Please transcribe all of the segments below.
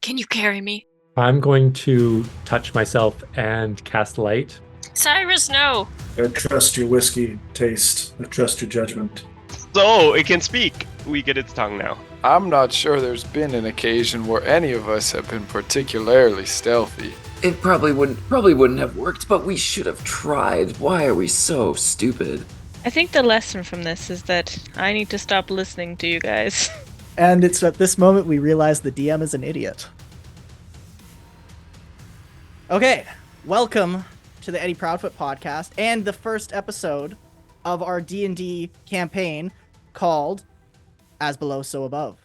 Can you carry me? I'm going to touch myself and cast light. Cyrus, no! I trust your whiskey taste. I trust your judgment. So it can speak. We get its tongue now. I'm not sure there's been an occasion where any of us have been particularly stealthy. It probably wouldn't have worked, but we should have tried. Why are we so stupid? I think the lesson from this is that I need to stop listening to you guys. And it's at this moment we realize the DM is an idiot. Okay, welcome to the Eddie Proudfoot podcast and the first episode of our D&D campaign called As Below, So Above.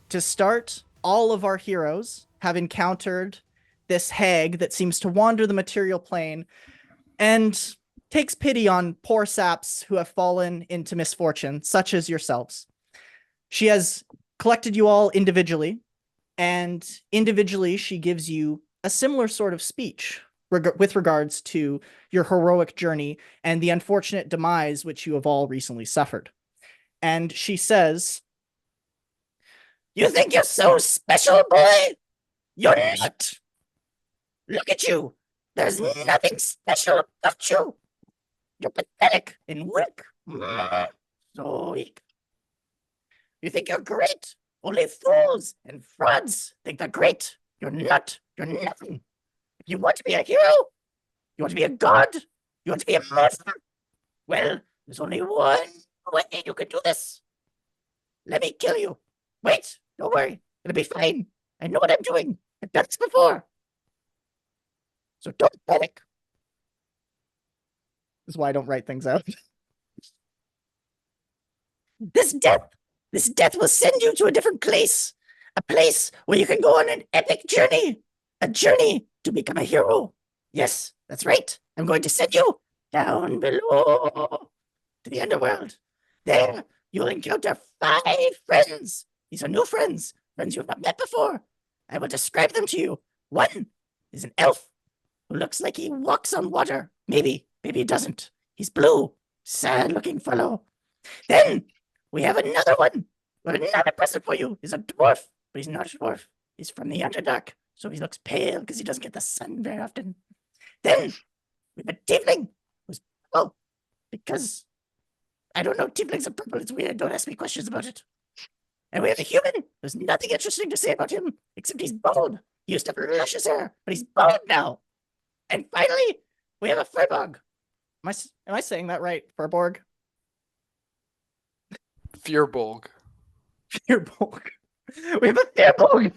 To start, all of our heroes have encountered this hag that seems to wander the material plane and takes pity on poor saps who have fallen into misfortune, such as yourselves. She has collected you all individually, and individually she gives you a similar sort of speech with regards to your heroic journey and the unfortunate demise which you have all recently suffered. And she says, "You think you're so special, boy? You're not. Look at you. There's nothing special about you. You're pathetic and weak. So weak. You think you're great? Only fools and frauds think they're great. You're not. You're nothing. If you want to be a hero, you want to be a god, you want to be a monster, well, there's only one way you can do this. Let me kill you. Wait, don't worry. It'll be fine. I know what I'm doing. I've done this before. So don't panic. This is why I don't write things out. This death will send you to a different place. A place where you can go on an epic journey. A journey to become a hero. Yes, that's right. I'm going to send you down below to the Underworld. There, you'll encounter 5 friends. These are new friends you have not met before. I will describe them to you. One is an elf who looks like he walks on water. Maybe he doesn't. He's blue, sad-looking fellow. Then we have another one. We have another present for you. He's a dwarf, but he's not a dwarf. He's from the Underdark, so he looks pale because he doesn't get the sun very often. Then we have a tiefling who's purple because I don't know. Tieflings are purple. It's weird. Don't ask me questions about it. And we have a human. There's nothing interesting to say about him except he's bald. He used to have luscious hair, but he's bald now. And finally, we have a furbolg. Am I saying that right? Furborg? Fearbolg. Fearbolg. We have a Fearbolg.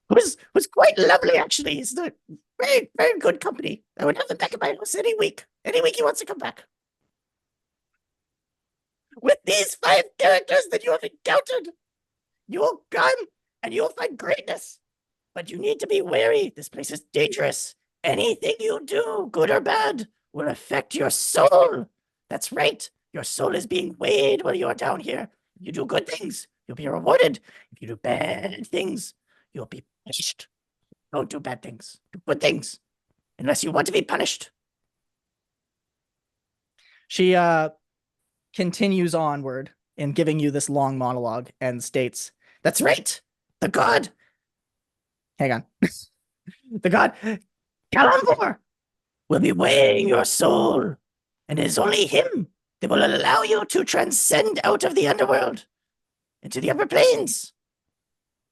Who's quite lovely, actually. He's a very, very good company. I would have him back at my house any week. Any week he wants to come back. With these 5 characters that you have encountered, you will come and you will find greatness. But you need to be wary. This place is dangerous. Anything you do, good or bad, will affect your soul. That's right. Your soul is being weighed while you are down here. If you do good things, you'll be rewarded. If you do bad things, you'll be punished. Don't do bad things. Do good things. Unless you want to be punished. She continues onward in giving you this long monologue and states, "That's right. The god." Hang on. The god Kalamvor will be weighing your soul. And it is only him that will allow you to transcend out of the underworld into the upper planes.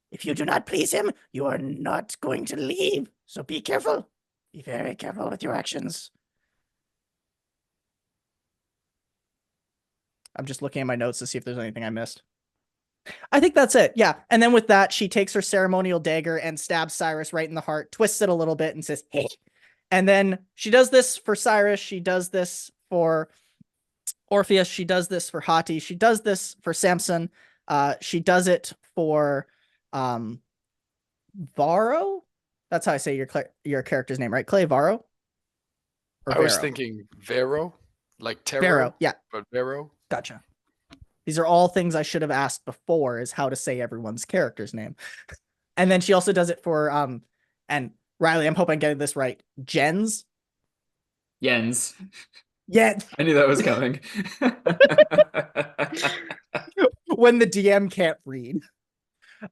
If you do not please him, you are not going to leave. So be careful. Be very careful with your actions. I'm just looking at my notes to see if there's anything I missed. I think that's it. Yeah. And then with that, she takes her ceremonial dagger and stabs Cyrus right in the heart, twists it a little bit and says, "Hey." And then she does this for Cyrus. She does this for Orpheus. She does this for Hati. She does this for Samson. She does it for Varro. That's how I say your character's name, right? Clay Varro? I was thinking Vero, like Tarot. Varro, yeah. But Vero. Gotcha. These are all things I should have asked before, is how to say everyone's character's name. And then she also does it for, and Riley, I'm hoping I'm getting this right, Jens? Jens. Yeah. I knew that was coming. When the DM can't read.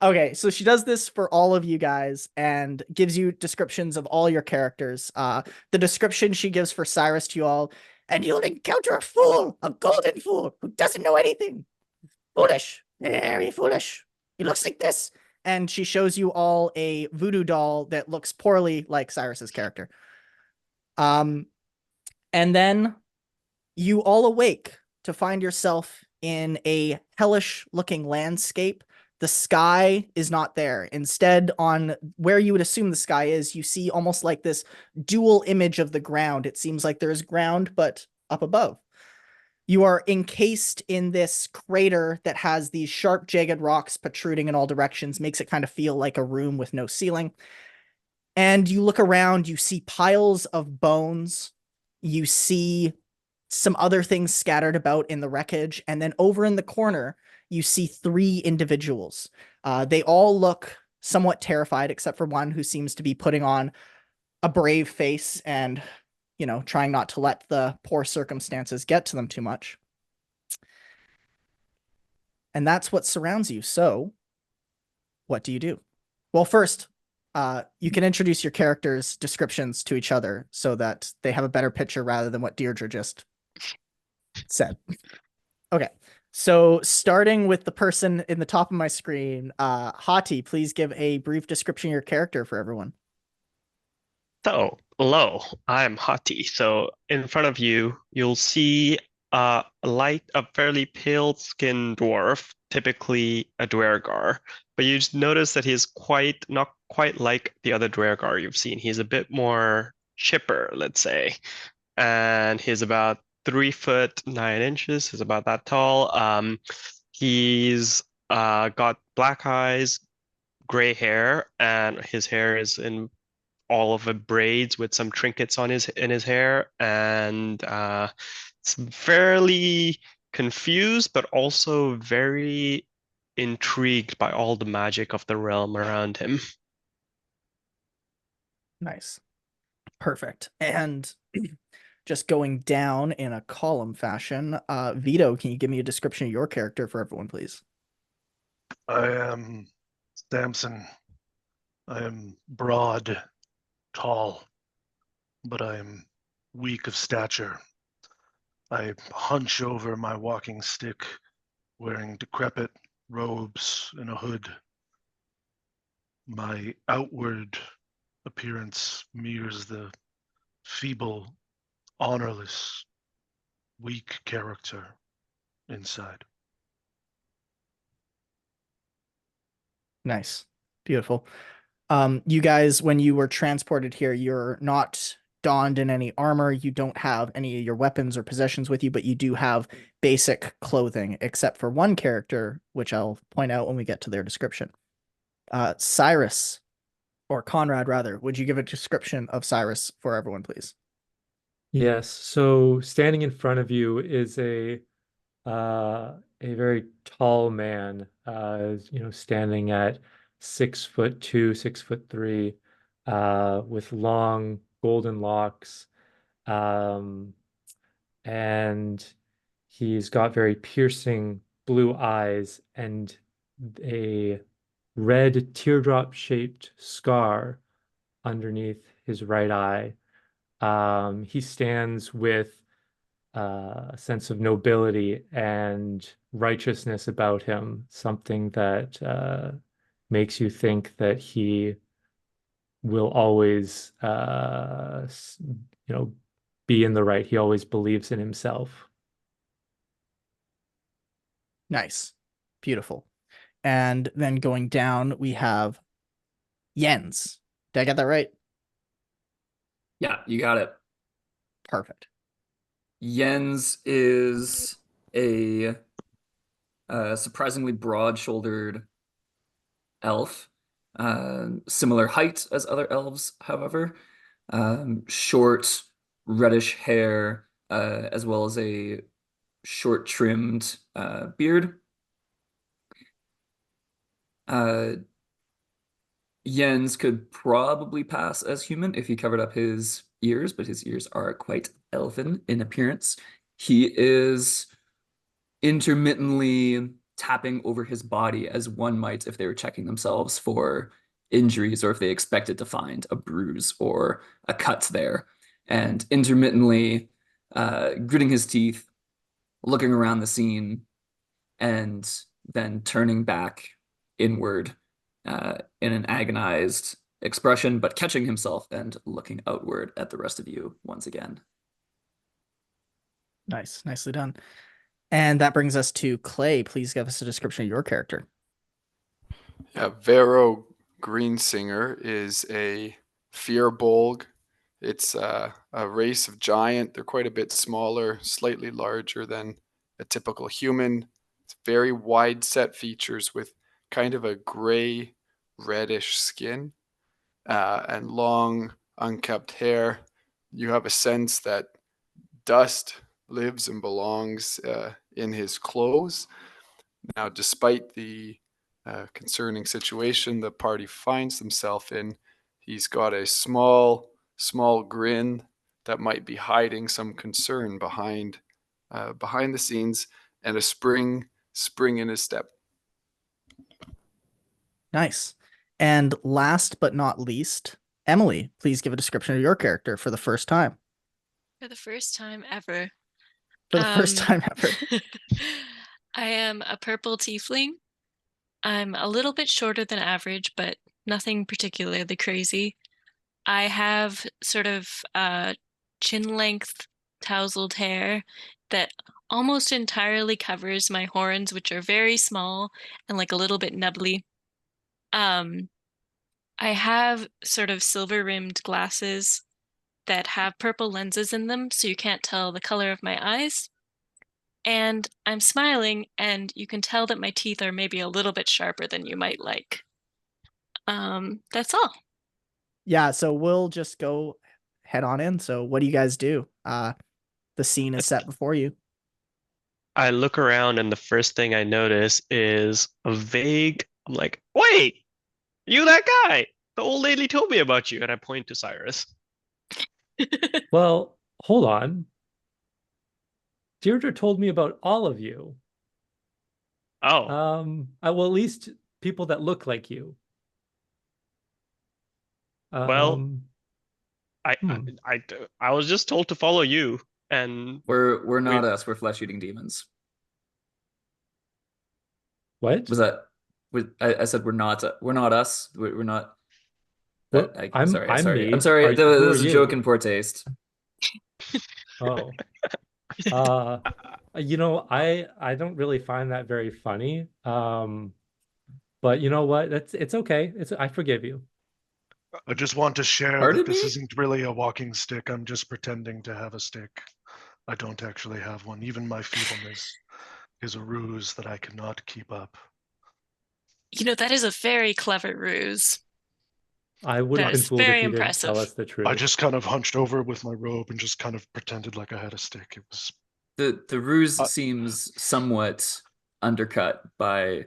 Okay, so she does this for all of you guys and gives you descriptions of all your characters. The description she gives for Cyrus to you all, and you'll encounter a fool, a golden fool, who doesn't know anything. Foolish, very foolish. He looks like this. And she shows you all a voodoo doll that looks poorly like Cyrus's character. And then you all awake to find yourself in a hellish looking landscape. The sky is not there. Instead, on where you would assume the sky is, you see almost like this dual image of the ground. It seems like there's ground, but up above. You are encased in this crater that has these sharp, jagged rocks protruding in all directions, makes it kind of feel like a room with no ceiling. And you look around, you see piles of bones. You see some other things scattered about in the wreckage. And then over in the corner, you see 3 individuals. They all look somewhat terrified, except for one who seems to be putting on a brave face and, you know, trying not to let the poor circumstances get to them too much. And that's what surrounds you. So what do you do? Well, first, you can introduce your characters' descriptions to each other so that they have a better picture rather than what Deirdre just said. Okay. So starting with the person in the top of my screen, Hati, please give a brief description of your character for everyone. So, hello, I'm Hati. So, in front of you, you'll see a fairly pale-skinned dwarf, typically a Dwergar. But you just notice that he's not quite like the other Dwergar you've seen. He's a bit more chipper, let's say. And he's about 3'9". He's about that tall. He's got black eyes, gray hair, and his hair is in all of the braids with some trinkets on in his hair, and it's fairly confused, but also very intrigued by all the magic of the realm around him. Nice. Perfect. And just going down in a column fashion, Vito, can you give me a description of your character for everyone, please? I am Samson. I am broad, tall, but I am weak of stature. I hunch over my walking stick, wearing decrepit robes and a hood. My outward appearance mirrors the feeble, honorless, weak character inside. Nice. Beautiful. You guys, when you were transported here, you're not donned in any armor. You don't have any of your weapons or possessions with you, but you do have basic clothing, except for one character, which I'll point out when we get to their description. Cyrus, or Conrad rather, would you give a description of Cyrus for everyone, please? Yes. So standing in front of you is a very tall man, standing at 6'2", 6'3", with long golden locks, and he's got very piercing blue eyes and a red teardrop-shaped scar underneath his right eye. He stands with a sense of nobility and righteousness about him, something that makes you think that he will always, be in the right. He always believes in himself. Nice. Beautiful. And then going down, we have Jens. Did I get that right? Yeah, you got it. Perfect. Jens is a surprisingly broad-shouldered elf, similar height as other elves, however. Short, reddish hair, as well as a short-trimmed beard. Jens could probably pass as human if he covered up his ears, but his ears are quite elfin in appearance. He is intermittently tapping over his body as one might if they were checking themselves for injuries or if they expected to find a bruise or a cut there. And intermittently gritting his teeth, looking around the scene, and then turning back inward in an agonized expression, but catching himself and looking outward at the rest of you once again. Nice. Nicely done. And that brings us to Clay. Please give us a description of your character. Yeah, Vero Greensinger is a Fearbolg. It's a race of giant. They're quite a bit smaller, slightly larger than a typical human. It's very wide set features with kind of a gray, reddish skin and long, unkempt hair. You have a sense that dust lives and belongs in his clothes. Now, despite the concerning situation the party finds themselves in, he's got a small grin that might be hiding some concern behind the scenes, and a spring in his step. Nice. And last but not least, Emily, please give a description of your character for the first time. For the first time ever. For the first time ever. I am a purple tiefling. I'm a little bit shorter than average, but nothing particularly crazy. I have sort of chin-length tousled hair that almost entirely covers my horns, which are very small and like a little bit nubbly. I have sort of silver-rimmed glasses that have purple lenses in them, so you can't tell the color of my eyes. And I'm smiling, and you can tell that my teeth are maybe a little bit sharper than you might like. That's all. Yeah, so we'll just go head on in. So what do you guys do? The scene is set before you. I look around and the first thing I notice is a vague, I'm like, wait, you that guy. The old lady told me about you. And I point to Cyrus. Well, hold on. Deirdre told me about all of you. Oh, Well, at least people that look like you. well, I, hmm. I was just told to follow you. And We're not us. We're flesh-eating demons. What? Was that? I said we're not us. We're not. What? I'm sorry. I'm me. I'm sorry. That Who are was a you? joke in poor taste. Oh. I don't really find that very funny. But you know what? It's okay. I forgive you. I just want to share Pardon that this me? isn't really a walking stick. I'm just pretending to have a stick. I don't actually have one. Even my feebleness is a ruse that I cannot keep up. You know, that is a very clever ruse. I would have That been is fooled if very you didn't tell impressive. us the truth. I just kind of hunched over with my robe and just kind of pretended like I had a stick. It was The ruse seems somewhat undercut by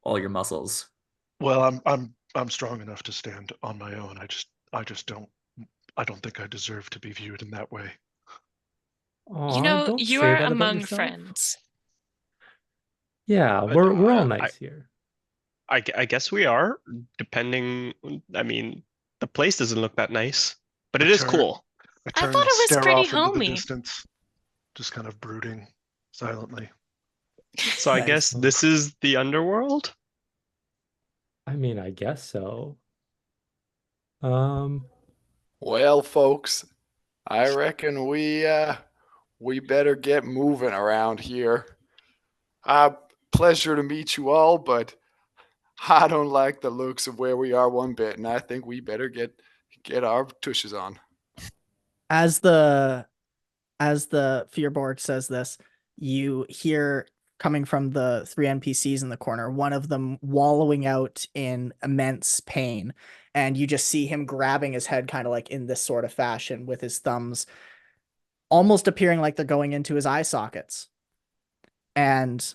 all your muscles. well, I'm strong enough to stand on my own. I just don't think I deserve to be viewed in that way. Aw, You know, don't you say are that about among yourself. friends. Yeah, we're all nice here. I guess we are, depending. I mean, the place doesn't look that nice, but it is cool. I I turn thought and it was stare pretty off into the homey. distance, just kind of brooding silently. So I Nice. guess this is the Underworld? I mean, I guess so. Um, Well, folks, I reckon we better get moving around here. Pleasure to meet you all, but I don't like the looks of where we are one bit, and I think we better get our tushes on. As the Fearborg says this, you hear coming from the three NPCs in the corner, one of them wallowing out in immense pain, and you just see him grabbing his head kind of like in this sort of fashion with his thumbs almost appearing like they're going into his eye sockets. And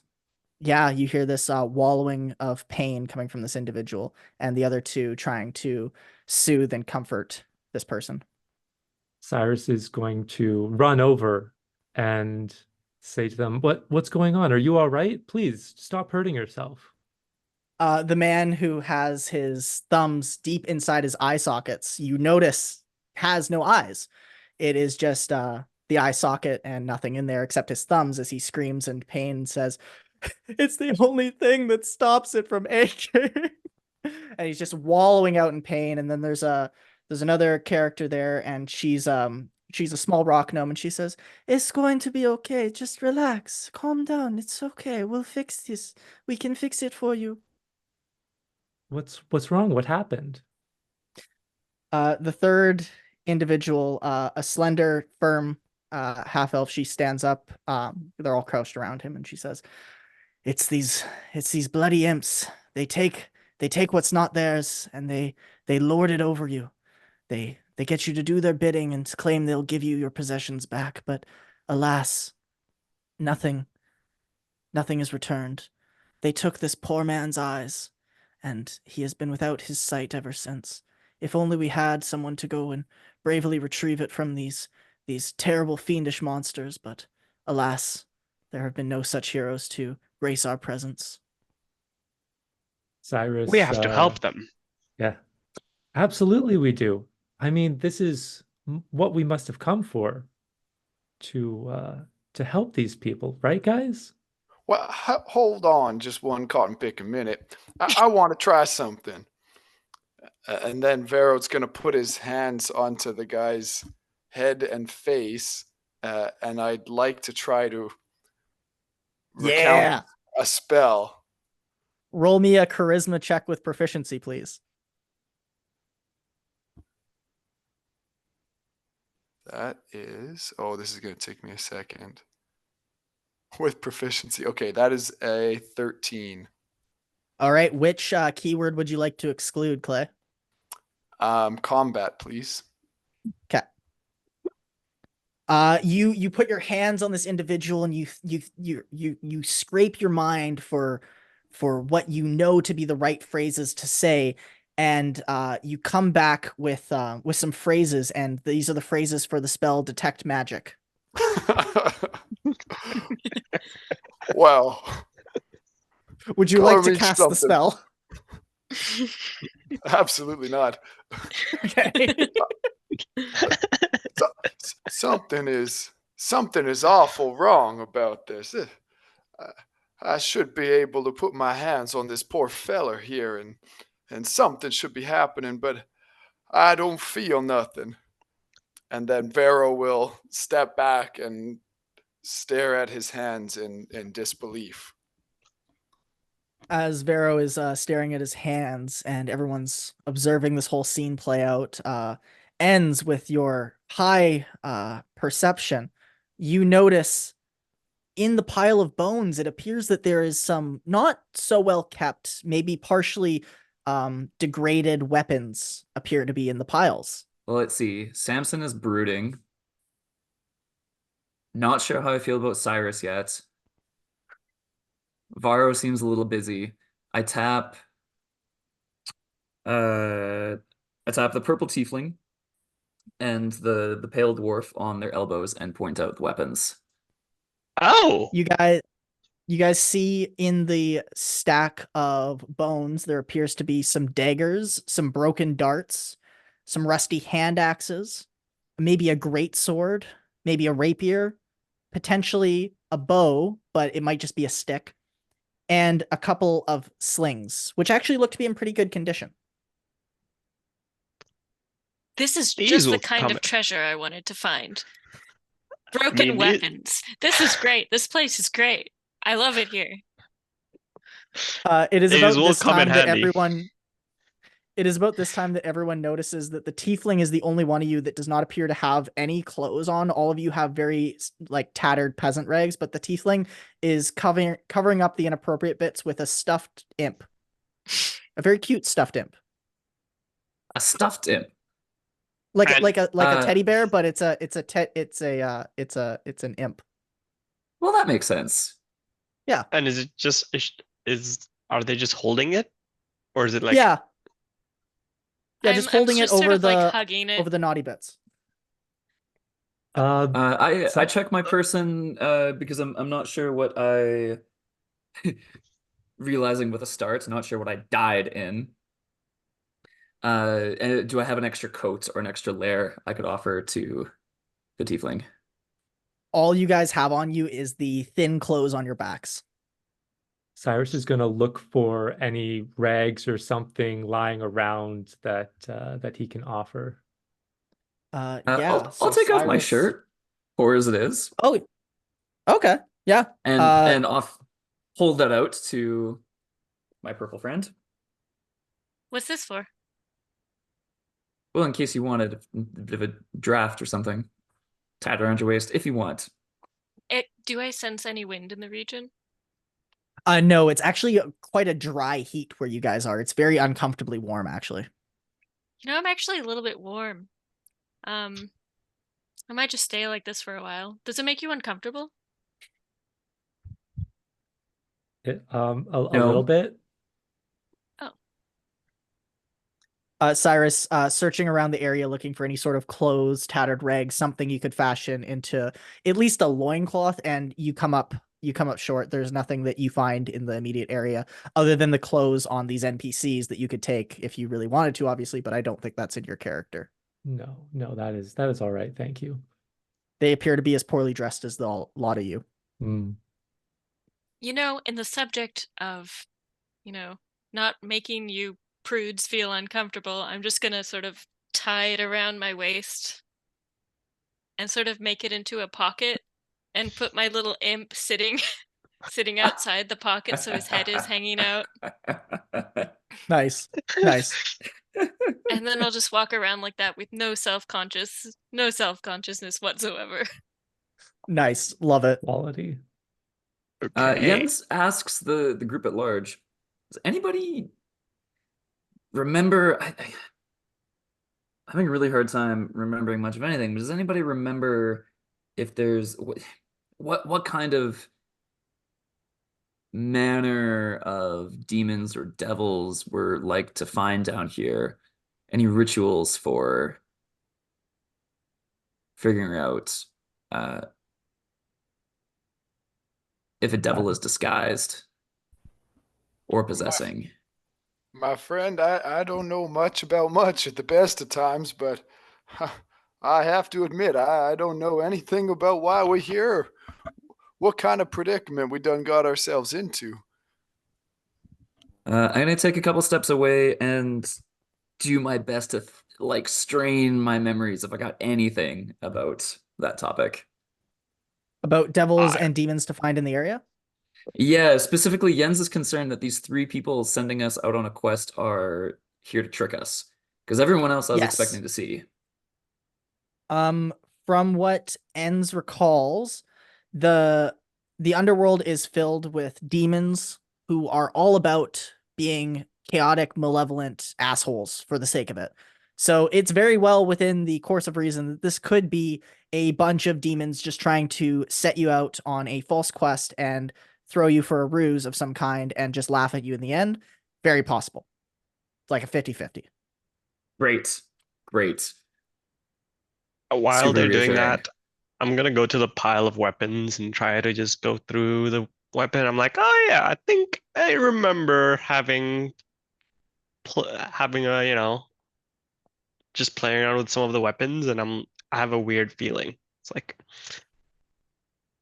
yeah, you hear this wallowing of pain coming from this individual, and the other two trying to soothe and comfort this person. Cyrus is going to run over and say to them, what's going on? Are you all right? Please stop hurting yourself. The man who has his thumbs deep inside his eye sockets, you notice, has no eyes. It is just the eye socket and nothing in there except his thumbs as he screams in pain and says, "It's the only thing that stops it from aching." And he's just wallowing out in pain. And then there's another character there, and she's a small rock gnome, and she says, "It's going to be okay. Just relax. Calm down. It's okay. We'll fix this. We can fix it for you." What's wrong? What happened? The third individual, a slender, firm half elf, she stands up. They're all crouched around him, and she says, it's these bloody imps. They take what's not theirs, and they lord it over you. They get you to do their bidding and claim they'll give you your possessions back, but alas, nothing is returned. They took this poor man's eyes, and he has been without his sight ever since. If only we had someone to go and bravely retrieve it from these terrible fiendish monsters, but alas, there have been no such heroes to grace our presence. Cyrus, We have to help them. Yeah, absolutely we do. I mean, this is what we must have come for, to help these people, right, guys? Well, hold on just one cotton pick a minute. I want to try something. And then Vero's going to put his hands onto the guy's head and face, and I'd like to try to recount a spell. Roll me a charisma check with proficiency, please. That is... Oh, this is going to take me a second. With proficiency. Okay, that is a 13. All right, which keyword would you like to exclude, Clay? Combat, please. Okay. You put your hands on this individual, and you scrape your mind for what you know to be the right phrases to say, and you come back with some phrases, and these are the phrases for the spell Detect Magic. Wow. Would you like to cast the spell? Absolutely not. Okay. Something is awful wrong about this. I should be able to put my hands on this poor feller here, and something should be happening, but I don't feel nothing. And then Vero will step back and stare at his hands in disbelief. As Vero is staring at his hands and everyone's observing this whole scene play out, ends with your high perception. You notice in the pile of bones, it appears that there is some not so well kept, maybe partially degraded weapons appear to be in the piles. Well, let's see. Samson is brooding. Not sure how I feel about Cyrus yet. Varro seems a little busy. I tap the purple tiefling and the pale dwarf on their elbows and point out the weapons. Oh, You guys see in the stack of bones, there appears to be some daggers, some broken darts, some rusty hand axes, maybe a great sword, maybe a rapier, potentially a bow, but it might just be a stick, and a couple of slings, which actually look to be in pretty good condition. This is These just the will kind come of in. treasure I wanted to find. Broken mean, weapons. This is great. This place is great. I love it here. It is These about will this come in time that handy. everyone. It is about this time that everyone notices that the tiefling is the only one of you that does not appear to have any clothes on. All of you have very tattered peasant rags, but the tiefling is covering up the inappropriate bits with a stuffed imp, a very cute stuffed imp, A stuffed imp. like And- a teddy bear, but it's an imp. Well, that makes sense. And is it just are they just holding it, or is it like Yeah, just I'm holding it just sort over of like the hugging it. over the naughty bits. I check my person because I'm not sure what I realizing with a start, not sure what I died in. And do I have an extra coat or an extra layer I could offer to the tiefling? All you guys have on you is the thin clothes on your backs. Cyrus is going to look for any rags or something lying around that he can offer. Yeah. I'll take off my Cyrus... shirt, poor as it is. Oh, okay. Yeah. And off hold that out to my purple friend. What's this for? Well, in case you wanted a bit of a draft or something, tied around your waist, if you want. Do I sense any wind in the region? No, it's actually quite a dry heat where you guys are. It's very uncomfortably warm, actually. I'm actually a little bit warm. I might just stay like this for a while. Does it make you uncomfortable? A No. little bit. Cyrus, searching around the area looking for any sort of clothes, tattered rags, something you could fashion into at least a loincloth, and you come up short. There's nothing that you find in the immediate area other than the clothes on these NPCs that you could take if you really wanted to, obviously, but I don't think that's in your character. No, that is all right. Thank you. They appear to be as poorly dressed as the lot of you. Mm. In the subject of, not making you prudes feel uncomfortable, I'm just gonna sort of tie it around my waist and sort of make it into a pocket and put my little imp sitting outside the pocket so his head is hanging out. Nice. And then I'll just walk around like that with no self-consciousness whatsoever. Nice. Love it. Quality. Okay. Jens asks the group at large, does anybody remember? I'm having a really hard time remembering much of anything, but does anybody remember if there's what kind of manner of demons or devils were like to find down here? Any rituals for figuring out if a devil is disguised or possessing? My friend, I don't know much about much at the best of times, but I have to admit, I don't know anything about why we're here. What kind of predicament we done got ourselves into? I'm gonna take a couple steps away and do my best to strain my memories if I got anything about that topic. About devils and demons to find in the area? Yeah, specifically, Jens is concerned that these 3 people sending us out on a quest are here to trick us. Because everyone else I was expecting to see. From what Enz recalls, the underworld is filled with demons who are all about being chaotic, malevolent assholes for the sake of it. So it's very well within the course of reason that this could be a bunch of demons just trying to set you out on a false quest and throw you for a ruse of some kind and just laugh at you in the end. Very possible. It's like a 50-50. Great. While Super they're doing reassuring. that, I'm gonna go to the pile of weapons and try to just go through the weapon. I'm like, oh yeah, I think I remember having a, just playing around with some of the weapons, and I have a weird feeling. It's like,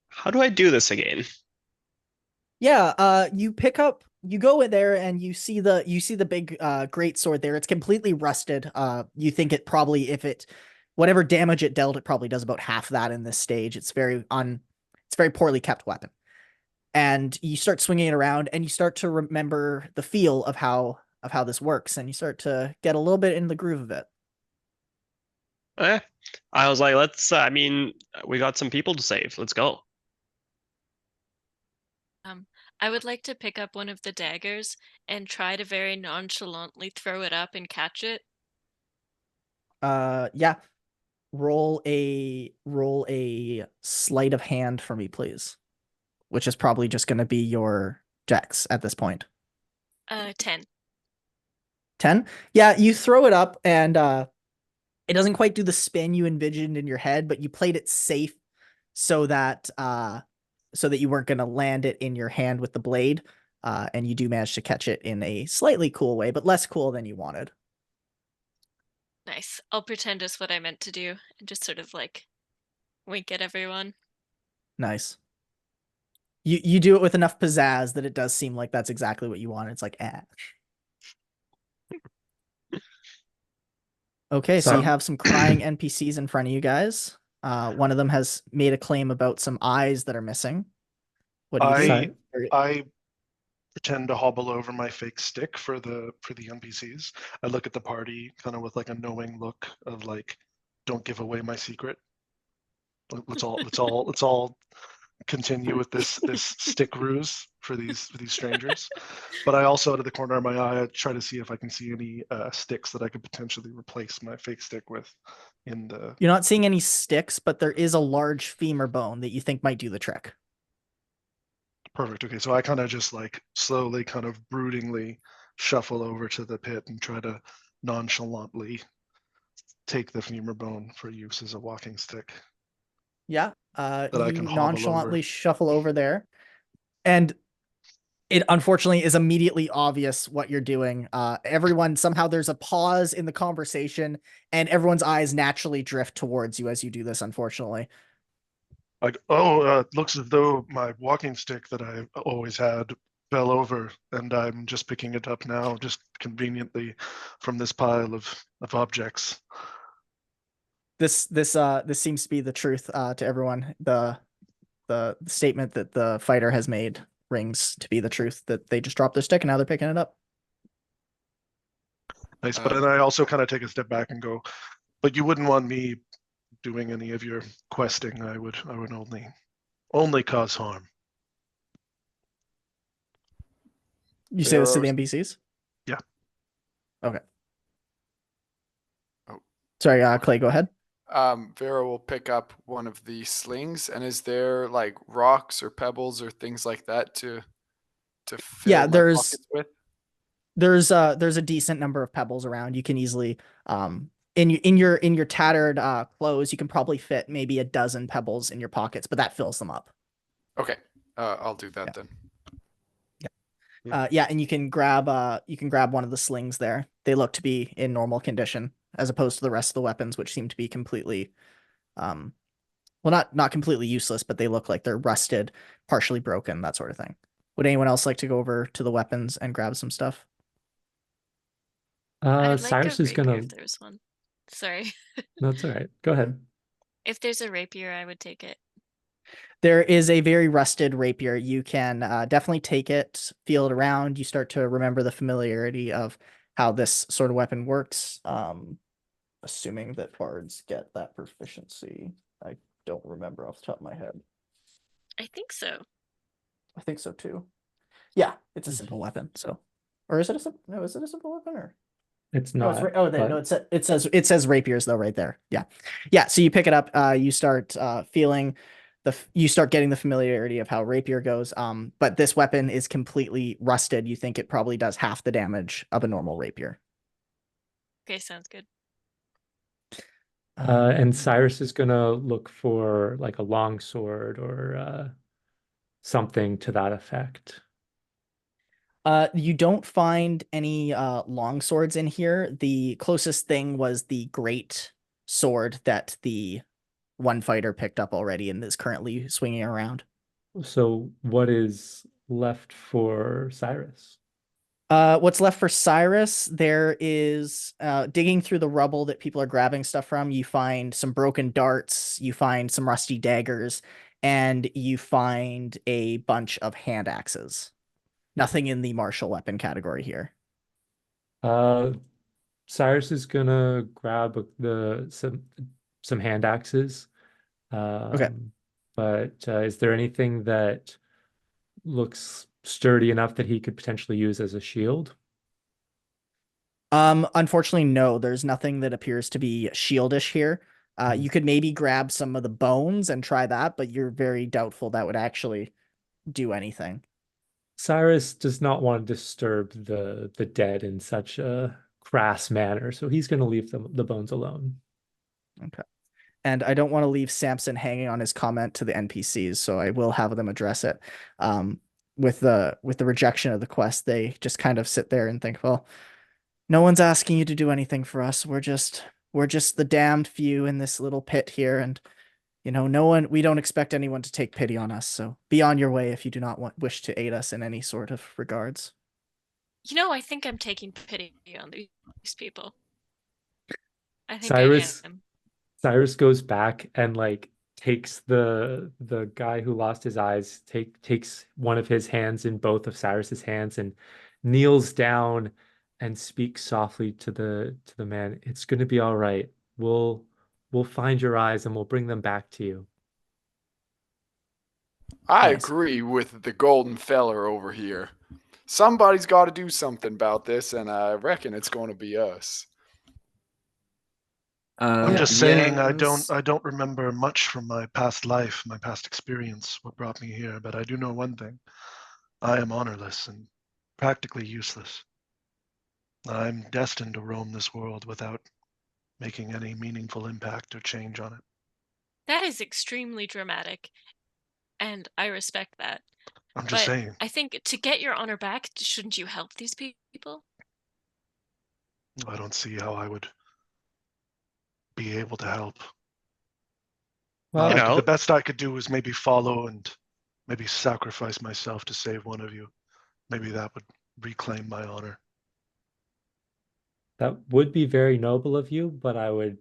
how do I do this again? Yeah, you go in there and you see the big great sword there. It's completely rusted. You think it probably, whatever damage it dealt, it probably does about half that in this stage. It's very poorly kept weapon. And you start swinging it around and you start to remember the feel of how this works, and you start to get a little bit in the groove of it. I was like, we got some people to save. Let's go. I would like to pick up one of the daggers and try to very nonchalantly throw it up and catch it. Yeah. Roll a sleight of hand for me, please. Which is probably just going to be your dex at this point. 10. 10? Yeah, you throw it up and It doesn't quite do the spin you envisioned in your head, but you played it safe so that you weren't going to land it in your hand with the blade. And you do manage to catch it in a slightly cool way, but less cool than you wanted. Nice. I'll pretend it's what I meant to do and just sort of like wink at everyone. Nice. You do it with enough pizzazz that it does seem like that's exactly what you want. It's like, eh. Okay, so you have some crying NPCs in front of you guys. One of them has made a claim about some eyes that are missing. What do you do? I pretend to hobble over my fake stick for the NPCs. I look at the party kind of with like a knowing look of like, don't give away my secret. Let's all continue with this stick ruse for these strangers. But I also, out of the corner of my eye, I try to see if I can see any sticks that I could potentially replace my fake stick with. You're not seeing any sticks, but there is a large femur bone that you think might do the trick. Perfect. Okay, so I kind of just like slowly, kind of broodingly shuffle over to the pit and try to nonchalantly take the femur bone for use as a walking stick. Yeah. That I You can nonchalantly shuffle over there. And it unfortunately is immediately obvious what you're doing. Everyone, somehow there's a pause in the conversation and everyone's eyes naturally drift towards you as you do this, unfortunately. Like, it looks as though my walking stick that I always had fell over, and I'm just picking it up now, just conveniently from this pile of objects. This seems to be the truth to everyone. The statement that the fighter has made rings to be the truth, that they just dropped their stick and now they're picking it up. Nice, but then I also kind of take a step back and go, but you wouldn't want me doing any of your questing. I would only cause harm. You say this to the NPCs? Yeah. Okay. Oh. Sorry, Clay, go ahead. Vera will pick up one of the slings, and is there like rocks or pebbles or things like that to fill my pockets with? There's a decent number of pebbles around. You can easily in your tattered clothes, you can probably fit maybe a dozen pebbles in your pockets, but that fills them up. Okay. I'll do that then. Yeah, and you can grab one of the slings there. They look to be in normal condition as opposed to the rest of the weapons, which seem to be completely well, not completely useless, but they look like they're rusted, partially broken, that sort of thing. Would anyone else like to go over to the weapons and grab some stuff? I'd like Cyrus a is rapier gonna. if there's one. Sorry. No, it's all right. Go ahead. If there's a rapier, I would take it. There is a very rusted rapier. You can definitely take it, feel it around. You start to remember the familiarity of how this sort of weapon works. Assuming that bards get that proficiency. I don't remember off the top of my head. I think so. I think so too. Yeah, it's a simple weapon. So, or is it a simple? No, is it a simple weapon or? It's No, not. no, it says rapiers though right there. Yeah. So you pick it up. You start feeling you start getting the familiarity of how rapier goes. But this weapon is completely rusted. You think it probably does half the damage of a normal rapier. Okay, sounds good. And Cyrus is gonna look for like a long sword or something to that effect. You don't find any long swords in here. The closest thing was the great sword that the one fighter picked up already and is currently swinging around. So what is left for Cyrus? What's left for Cyrus, there is digging through the rubble that people are grabbing stuff from. You find some broken darts, you find some rusty daggers, and you find a bunch of hand axes. Nothing in the martial weapon category here. Cyrus is gonna grab some hand axes. Okay. But is there anything that looks sturdy enough that he could potentially use as a shield? Unfortunately, no. There's nothing that appears to be shieldish here. You could maybe grab some of the bones and try that, but you're very doubtful that would actually do anything. Cyrus does not want to disturb the dead in such a crass manner, so he's going to leave the bones alone. Okay. And I don't want to leave Samson hanging on his comment to the NPCs, so I will have them address it. With the rejection of the quest, they just kind of sit there and think, well, no one's asking you to do anything for us. We're just the damned few in this little pit here, and we don't expect anyone to take pity on us. So be on your way if you do not wish to aid us in any sort of regards. I think I'm taking pity on these people. I think Cyrus I am. Cyrus goes back and like takes the guy who lost his eyes, takes one of his hands in both of Cyrus's hands and kneels down and speaks softly to the man. It's going to be all right. We'll find your eyes and we'll bring them back to you. I Yes. agree with the golden feller over here. Somebody's got to do something about this, and I reckon it's going to be us. I'm just saying I Jens- don't remember much from my past life, my past experience, what brought me here, but I do know one thing. I am honorless and practically useless. I'm destined to roam this world without making any meaningful impact or change on it. That is extremely dramatic, and I respect that. I'm just But saying. I think to get your honor back, shouldn't you help these people? I don't see how I would be able to help. Well, The best I could do is maybe follow and maybe sacrifice myself to save one of you. Maybe that would reclaim my honor. that would be very noble of you, but I would,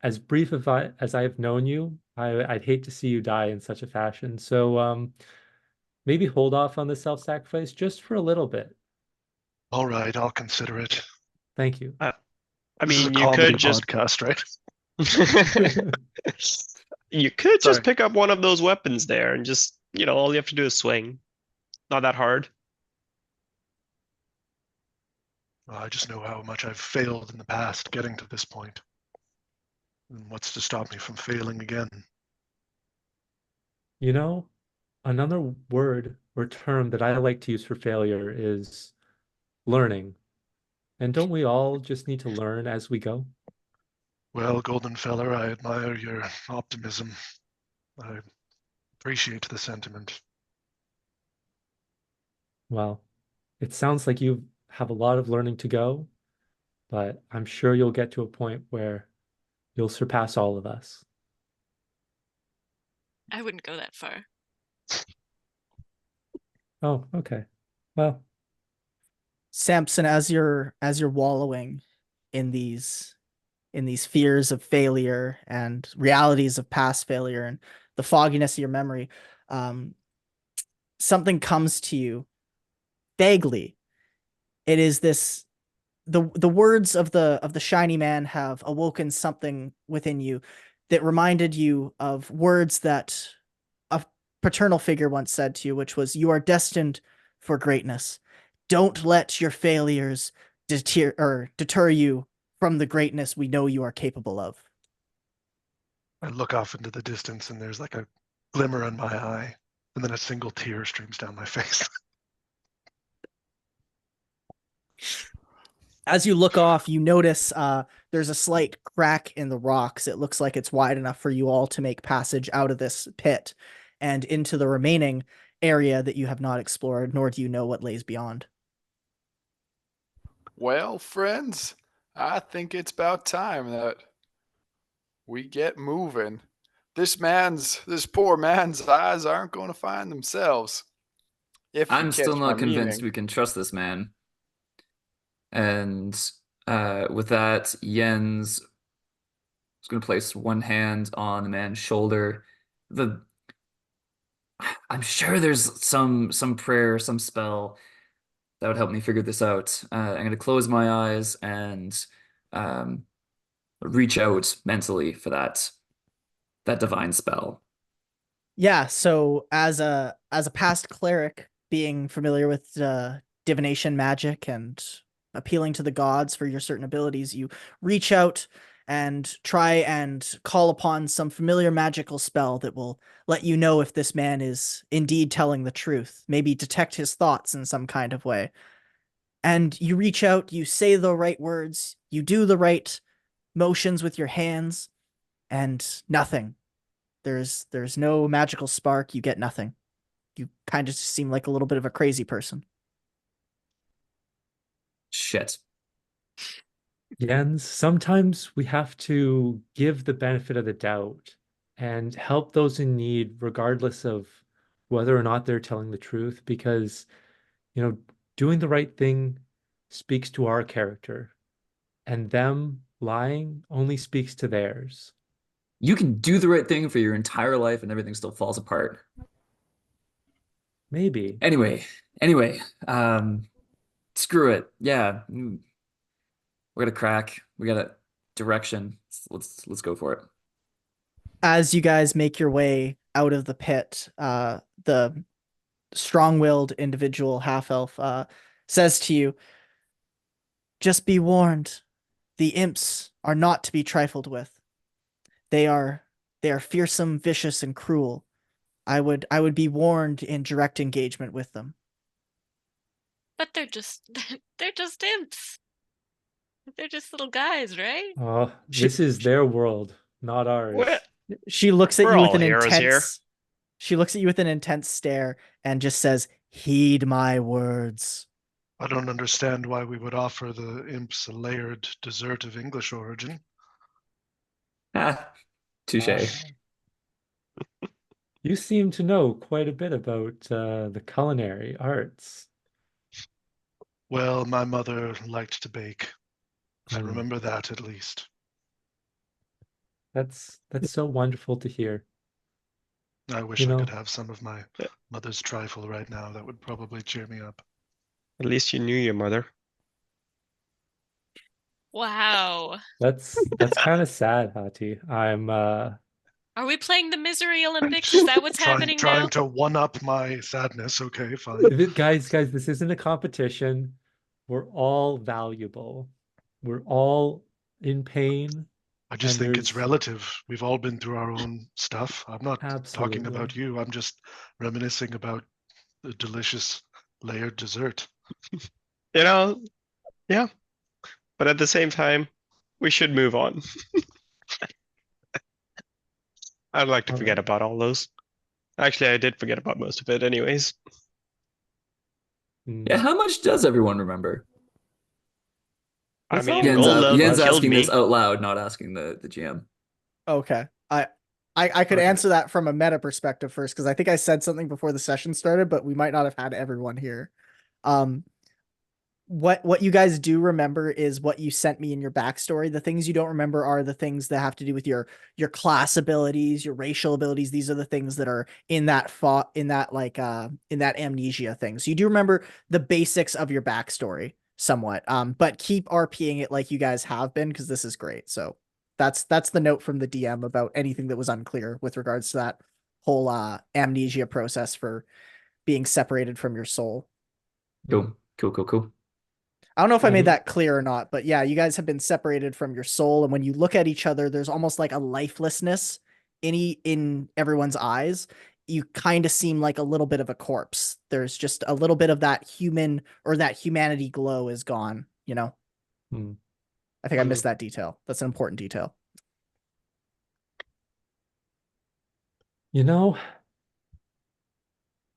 as brief as I've known you, I'd hate to see you die in such a fashion. So maybe hold off on the self-sacrifice just for a little bit. All right, I'll consider it. Thank you. I This is mean, a you comedy could just podcast, right? you could Sorry. just pick up one of those weapons there and just, all you have to do is swing. Not that hard. I just know how much I've failed in the past getting to this point. And what's to stop me from failing again? Another word or term that I like to use for failure is learning. And don't we all just need to learn as we go? Well, Golden Feller, I admire your optimism. I appreciate the sentiment. Well, it sounds like you have a lot of learning to go, but I'm sure you'll get to a point where you'll surpass all of us. I wouldn't go that far. Oh, okay. Well, Samson, as you're wallowing in these fears of failure and realities of past failure and the fogginess of your memory, something comes to you vaguely. It is this the words of the shiny man have awoken something within you that reminded you of words that a paternal figure once said to you, which was, "You are destined for greatness. Don't let your failures deter you from the greatness we know you are capable of." I look off into the distance and there's like a glimmer in my eye, and then a single tear streams down my face. As you look off, you notice there's a slight crack in the rocks. It looks like it's wide enough for you all to make passage out of this pit and into the remaining area that you have not explored, nor do you know what lays beyond. Well, friends, I think it's about time that we get moving. This poor man's eyes aren't going to find themselves. If you I'm still catch my not convinced meaning. we can trust this man. And with that, Jens is going to place one hand on the man's shoulder. I'm sure there's some prayer, some spell that would help me figure this out. I'm going to close my eyes and reach out mentally for that divine spell. Yeah, so as a past cleric, being familiar with divination magic and appealing to the gods for your certain abilities, you reach out and try and call upon some familiar magical spell that will let you know if this man is indeed telling the truth, maybe detect his thoughts in some kind of way. And you reach out, you say the right words, you do the right motions with your hands, and nothing. There's no magical spark. You get nothing. You kind of seem like a little bit of a crazy person. Shit. Jens, sometimes we have to give the benefit of the doubt and help those in need, regardless of whether or not they're telling the truth, because, doing the right thing speaks to our character, and them lying only speaks to theirs. You can do the right thing for your entire life and everything still falls apart. Maybe. Anyway, screw it. Yeah. We're gonna crack. We got a direction. Let's go for it. As you guys make your way out of the pit, the strong-willed individual half-elf says to you, "Just be warned, the imps are not to be trifled with. They are fearsome, vicious, and cruel. I would be warned in direct engagement with them." But they're just they're just imps. They're just little guys, right? Oh, this is their world, not ours. What? She looks at We're you with all an heroes here. intense. She looks at you with an intense stare and just says, "Heed my words." I don't understand why we would offer the imps a layered dessert of English origin. Touche. You seem to know quite a bit about the culinary arts. Well, my mother liked to bake. I Hmm. remember that at least. That's so wonderful to hear. I wish I could have some of my mother's trifle right now. That would probably cheer me up. At least you knew your mother. Wow. That's kind of sad, Hati. Are we playing the Misery Olympics? Is that what's happening now? Trying to one-up my sadness. Okay, fine. Guys, this isn't a competition. We're all valuable. We're all in pain. I just and think it's there's- relative. We've all been through our own stuff. I'm not talking Absolutely. about you. I'm just reminiscing about the delicious layered dessert. Yeah. But at the same time, we should move on. I'd like to All forget right. about all those. Actually, I did forget about most of it anyways. Yeah, how much does everyone remember? I That's mean, all Yen's, Gold Yen's killed asking me. this out loud, not asking the GM. Okay. I could Okay. answer that from a meta perspective first, because I think I said something before the session started, but we might not have had everyone here. What you guys do remember is what you sent me in your backstory. The things you don't remember are the things that have to do with your class abilities, your racial abilities. These are the things that are in that in that amnesia thing. So you do remember the basics of your backstory somewhat. But keep RPing it like you guys have been, because this is great. So that's the note from the DM about anything that was unclear with regards to that whole amnesia process for being separated from your soul. Cool. I don't know if I made And- that clear or not, but yeah, you guys have been separated from your soul, and when you look at each other, there's almost like a lifelessness in everyone's eyes. You kind of seem like a little bit of a corpse. There's just a little bit of that human or that humanity glow is gone, you know? Hmm. I think I missed that detail. That's an important detail.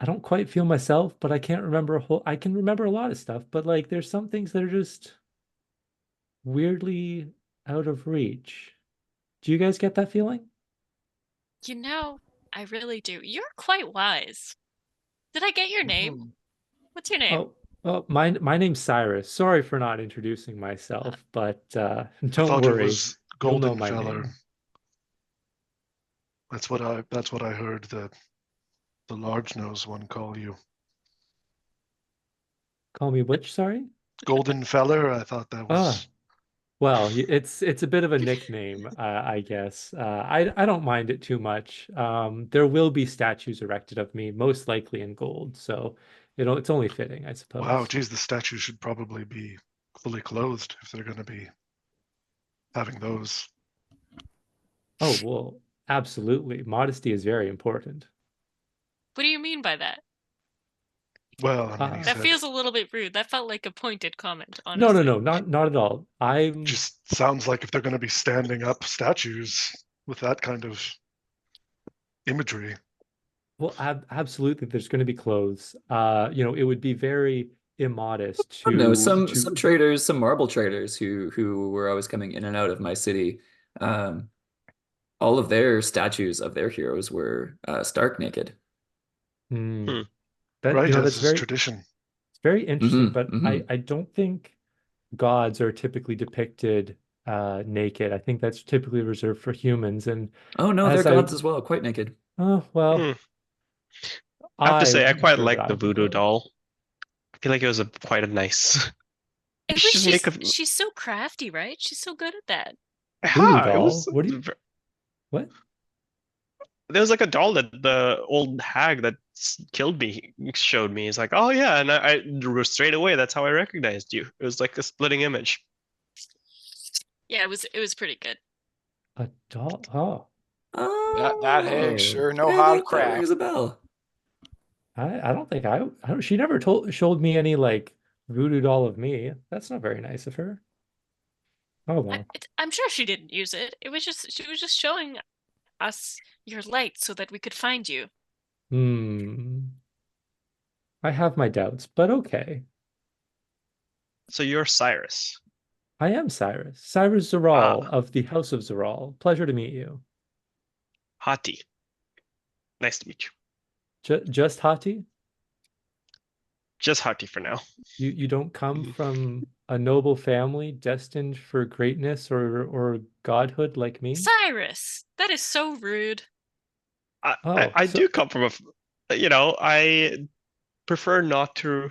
I don't quite feel myself, but I can't remember I can remember a lot of stuff, but like there's some things that are just weirdly out of reach. Do you guys get that feeling? I really do. You're quite wise. Did I get your name? What's your name? Oh, my name's Cyrus. Sorry for not introducing myself, but I don't thought it worry. was You'll know Golden my Feller. name. That's what I heard the large nose one call you. Call me which, sorry? Golden Feller. I thought that was. Well, it's a bit of a nickname, I guess. I don't mind it too much. There will be statues erected of me, most likely in gold, so it's only fitting, I suppose. Wow, geez, the statue should probably be fully clothed if they're going to be having those. Oh, well, absolutely. Modesty is very important. What do you mean by that? Well, I mean, he That said, feels a little bit rude. That felt like a pointed comment, No, honestly. not at all. just sounds like if they're going to be standing up statues, with that kind of imagery. Well, absolutely, there's going to be clothes. It would be very immodest I don't know, to some traders, some marble traders who were always coming in and out of my city. Um, all of their statues of their heroes were stark naked. Hmm. Right, as That's is very, tradition. it's very interesting, but hmm I don't think gods are typically depicted naked. I think that's typically reserved for humans. And Oh no, they're as I, gods as well, quite naked. oh, well, Hmm. I have to say, I I'm quite sure that like I the would voodoo prefer it. doll. I feel like it was quite a nice. It was Just make a. she's so crafty, right? She's so good at that. Voodoo Yeah, it doll? was. What? There was like a doll that the old hag that killed me showed me. It's like, oh yeah, and I straight away that's how I recognized you. It was like a splitting image. Yeah, it was pretty good. A doll? Oh, That hag Oh, sure know yeah, how to that rings craft. a bell. I don't think I don't, she never showed me any like voodoo doll of me. That's not very nice of her. Oh well. I'm sure she didn't use it. She was just showing us your light so that we could find you. Hmm. I have my doubts, but okay. So you're Cyrus. I am Cyrus. Cyrus Zaral Ah, of the House of Zaral. Pleasure to meet you. Hati. Nice to meet you. Just Hati? Just Hati for now. You don't come Mhm. from a noble family destined for greatness or godhood like me? Cyrus, that is so rude. Oh, I so do come from I prefer not to.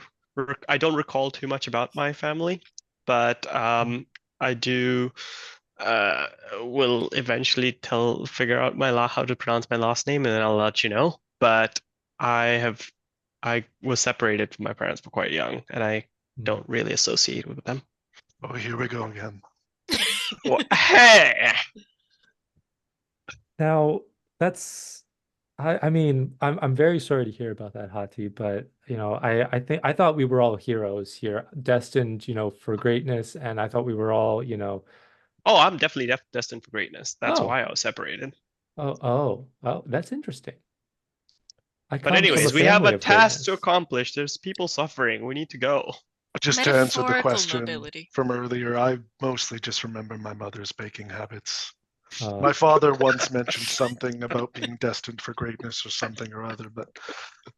I don't recall too much about my family, but I do. Uh, will eventually figure out how to pronounce my last name, and then I'll let you know. But I was separated from my parents for quite young, and I don't really associate with them. Oh, here we go again. Well, hey, now that's I mean, I'm very sorry to hear about that, Hati, but I think I thought we were all heroes here, destined, for greatness, and I thought we were all, oh, I'm definitely destined for greatness. That's oh, why I was separated. oh, that's interesting. I But come from a anyways, we have family a of task to greatness. accomplish. There's people suffering. We need to go. Just to answer the Metaphorical question nobility. from earlier, I mostly just remember my mother's baking habits. Uh, My father once mentioned something about being destined for greatness or something or other, but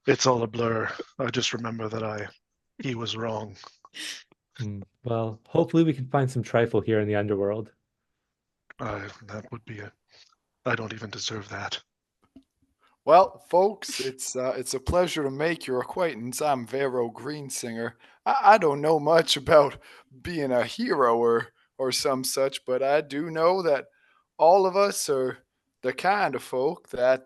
it's all a blur. I just remember that he was wrong. well, hopefully we can find some trifle here in the underworld. That would be it. I don't even deserve that. Well, folks, it's a pleasure to make your acquaintance. I'm Vero Greensinger. I don't know much about being a hero or some such, but I do know that all of us are the kind of folk that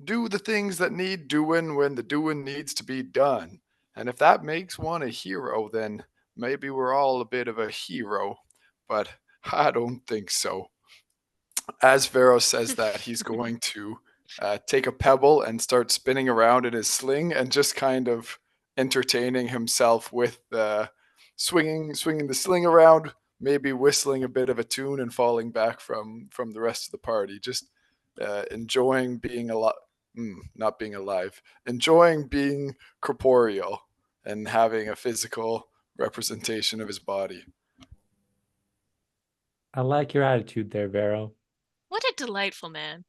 do the things that need doing when the doing needs to be done. And if that makes one a hero, then maybe we're all a bit of a hero, but I don't think so. As Vero says that, he's going to take a pebble and start spinning around in his sling and just kind of entertaining himself with swinging the sling around, maybe whistling a bit of a tune and falling back from the rest of the party, just enjoying being alive, not being alive, enjoying being corporeal and having a physical representation of his body. I like your attitude there, Vero. What a delightful man.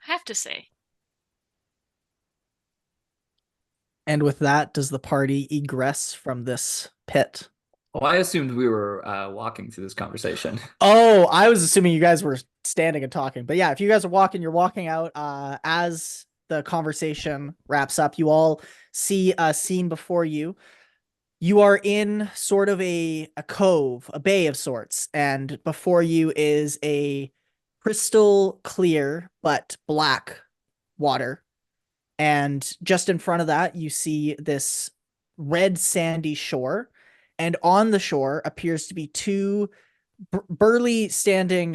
I have to say. And with that, does the party egress from this pit? Oh, I assumed we were walking through this conversation. Oh, I was assuming you guys were standing and talking. But yeah, if you guys are walking, you're walking out. As the conversation wraps up, you all see a scene before you. You are in sort of a cove, a bay of sorts, and before you is a crystal clear but black water. And just in front of that, you see this red sandy shore. And on the shore appears to be two burly standing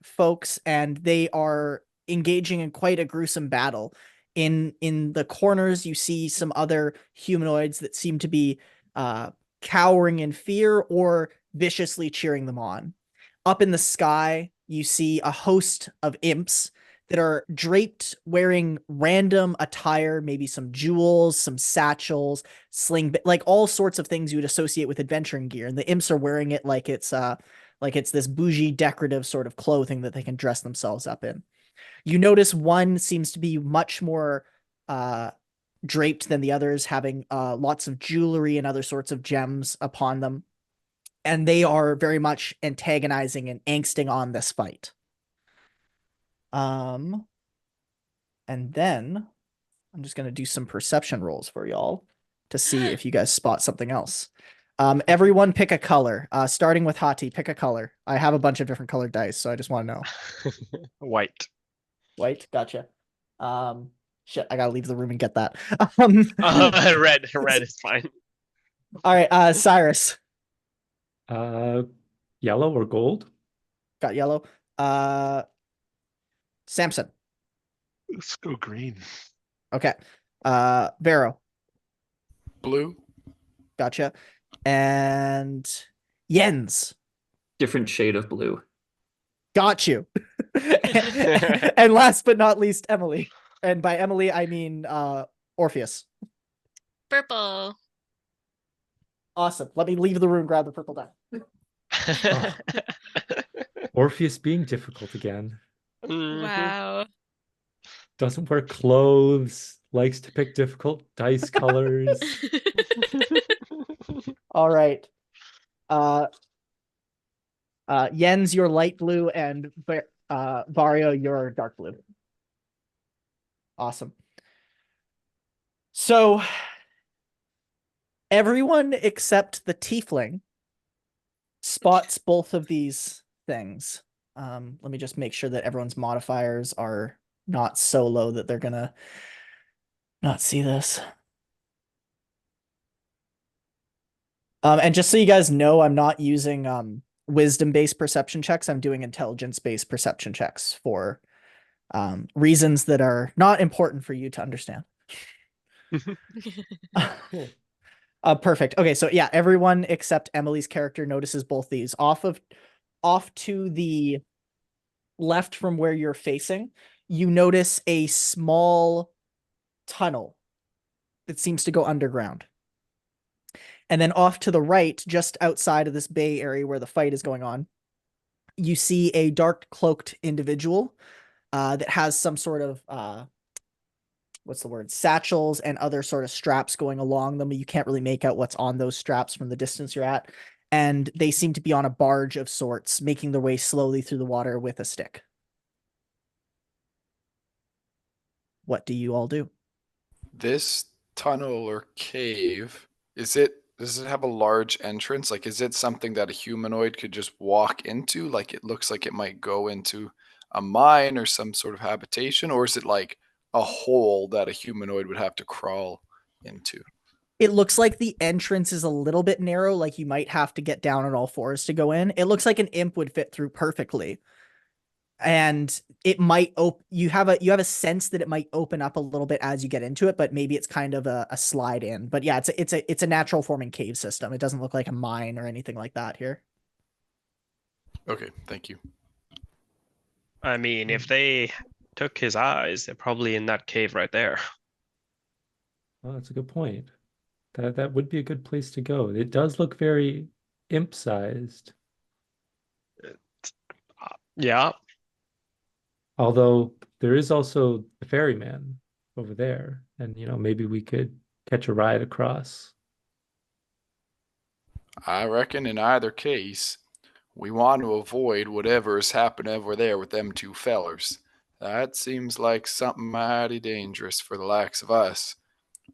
folks, and they are engaging in quite a gruesome battle. In the corners, you see some other humanoids that seem to be cowering in fear or viciously cheering them on. Up in the sky, you see a host of imps that are draped wearing random attire, maybe some jewels, some satchels, like all sorts of things you would associate with adventuring gear. And the imps are wearing it like it's this bougie decorative sort of clothing that they can dress themselves up in. You notice one seems to be much more draped than the others, having lots of jewelry and other sorts of gems upon them. And they are very much antagonizing and angsting on this fight. And then I'm just going to do some perception rolls for y'all to see if you guys spot something else. Everyone pick a color. Starting with Hati, pick a color. I have a bunch of different colored dice, so I just want to know. White. White, gotcha. Shit, I gotta leave the room and get that. Red is fine. All right, Cyrus. Yellow or gold? Got yellow. Samson. Let's go green. Okay. Vero. Blue. Gotcha. And Jens. Different shade of blue. Got you. And last but not least, Emily. And by Emily, I mean Orpheus. Purple. Awesome. Let me leave the room, grab the purple die. Orpheus being difficult again. Wow. Doesn't wear clothes, likes to pick difficult dice colors. All right. Jens, you're light blue, and Vario, you're dark blue. Awesome. So everyone except the tiefling spots both of these things. Let me just make sure that everyone's modifiers are not so low that they're gonna not see this. And just so you guys know, I'm not using wisdom-based perception checks. I'm doing intelligence-based perception checks for reasons that are not important for you to understand. Perfect. Okay, so yeah, everyone except Emily's character notices both these. Off to the left from where you're facing, you notice a small tunnel that seems to go underground. And then off to the right, just outside of this bay area where the fight is going on, you see a dark cloaked individual that has some sort of satchels and other sort of straps going along them. You can't really make out what's on those straps from the distance you're at. And they seem to be on a barge of sorts, making their way slowly through the water with a stick. What do you all do? This tunnel or cave, does it have a large entrance? Like, is it something that a humanoid could just walk into? Like, it looks like it might go into a mine or some sort of habitation, or is it like a hole that a humanoid would have to crawl into? It looks like the entrance is a little bit narrow, like you might have to get down on all fours to go in. It looks like an imp would fit through perfectly. And it might you have a sense that it might open up a little bit as you get into it, but maybe it's kind of a slide in. But yeah, it's a natural forming cave system. It doesn't look like a mine or anything like that here. Okay, thank you. I mean, if they took his eyes, they're probably in that cave right there. Well, that's a good point. That would be a good place to go. It does look very imp-sized. Yeah. Although there is also the ferryman over there, and maybe we could catch a ride across. I reckon in either case, we want to avoid whatever is happening over there with them two fellers. That seems like something mighty dangerous for the likes of us.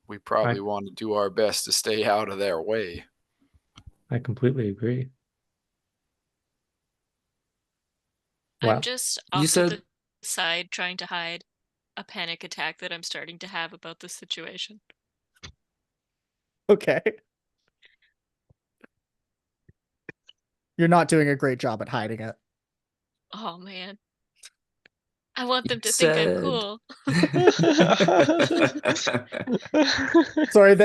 We probably want to do our best to stay out of their way. I completely agree. Wow. I'm just off to the side trying to hide a panic attack that I'm starting to have about this situation. Okay. You're not doing a great job at hiding it. Oh man. I want them to think I'm cool. Sorry,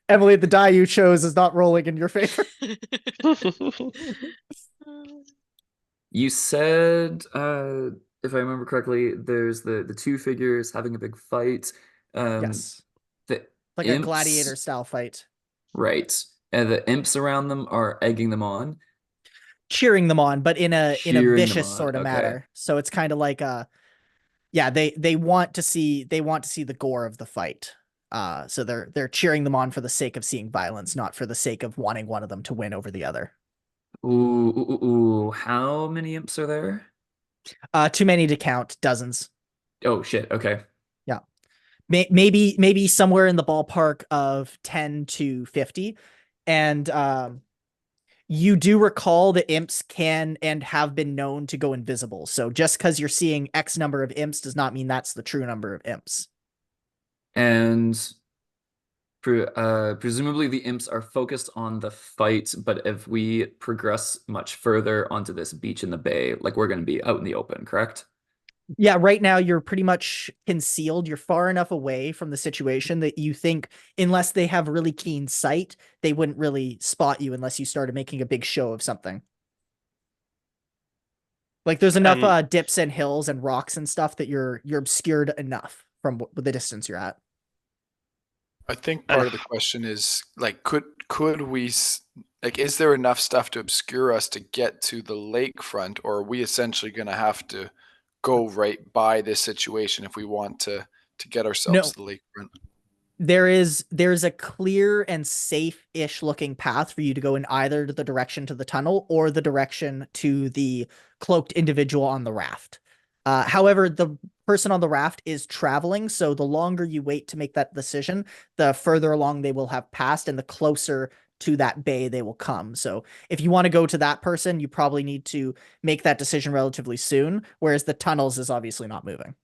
Emily, the die you chose is not rolling in your favor. You said, if I remember correctly, there's the two figures having a big fight. Yes. The Like a imps, gladiator style fight. right? And the imps around them are egging them on, Cheering them on, but in a cheering them vicious on. sort of Okay. manner. So it's kind of like yeah, they want to see the gore of the fight. So they're cheering them on for the sake of seeing violence, not for the sake of wanting one of them to win over the other. Ooh, ooh, ooh, ooh. How many imps are there? Too many to count, dozens. Oh shit. Okay. Yeah. Maybe somewhere in the ballpark of 10 to 50. And you do recall that imps can and have been known to go invisible. So just because you're seeing X number of imps does not mean that's the true number of imps. And presumably the imps are focused on the fight, but if we progress much further onto this beach in the bay, like we're going to be out in the open, correct? Yeah, right now you're pretty much concealed. You're far enough away from the situation that you think, unless they have really keen sight, they wouldn't really spot you unless you started making a big show of something. Like there's enough And dips and hills and rocks and stuff that you're obscured enough from the distance you're at. I think part of the question is like, could we like, is there enough stuff to obscure us to get to the lakefront, or are we essentially going to have to go right by this situation if we want to get ourselves No, to the lakefront? there's a clear and safe-ish looking path for you to go in either the direction to the tunnel or the direction to the cloaked individual on the raft. However, the person on the raft is traveling, so the longer you wait to make that decision, the further along they will have passed and the closer to that bay they will come. So if you want to go to that person, you probably need to make that decision relatively soon, whereas the tunnels is obviously not moving.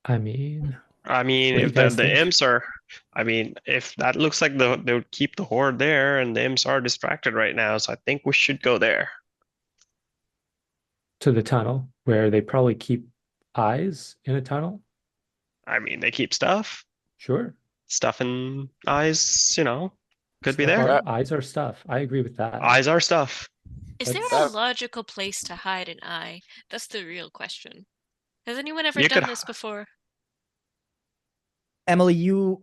I mean, I mean, what do you if the guys the think? imps are, I mean, if that looks like they would keep the horde there, and the imps are distracted right now, so I think we should go there. To the tunnel where they probably keep eyes in a tunnel? I mean, they keep Sure. stuff and eyes, could be Stuff there. are eyes are stuff. I agree with that. Eyes are stuff. Is there a That's logical place to hide an eye? That's the real question. Has anyone ever You could done this before? Emily, you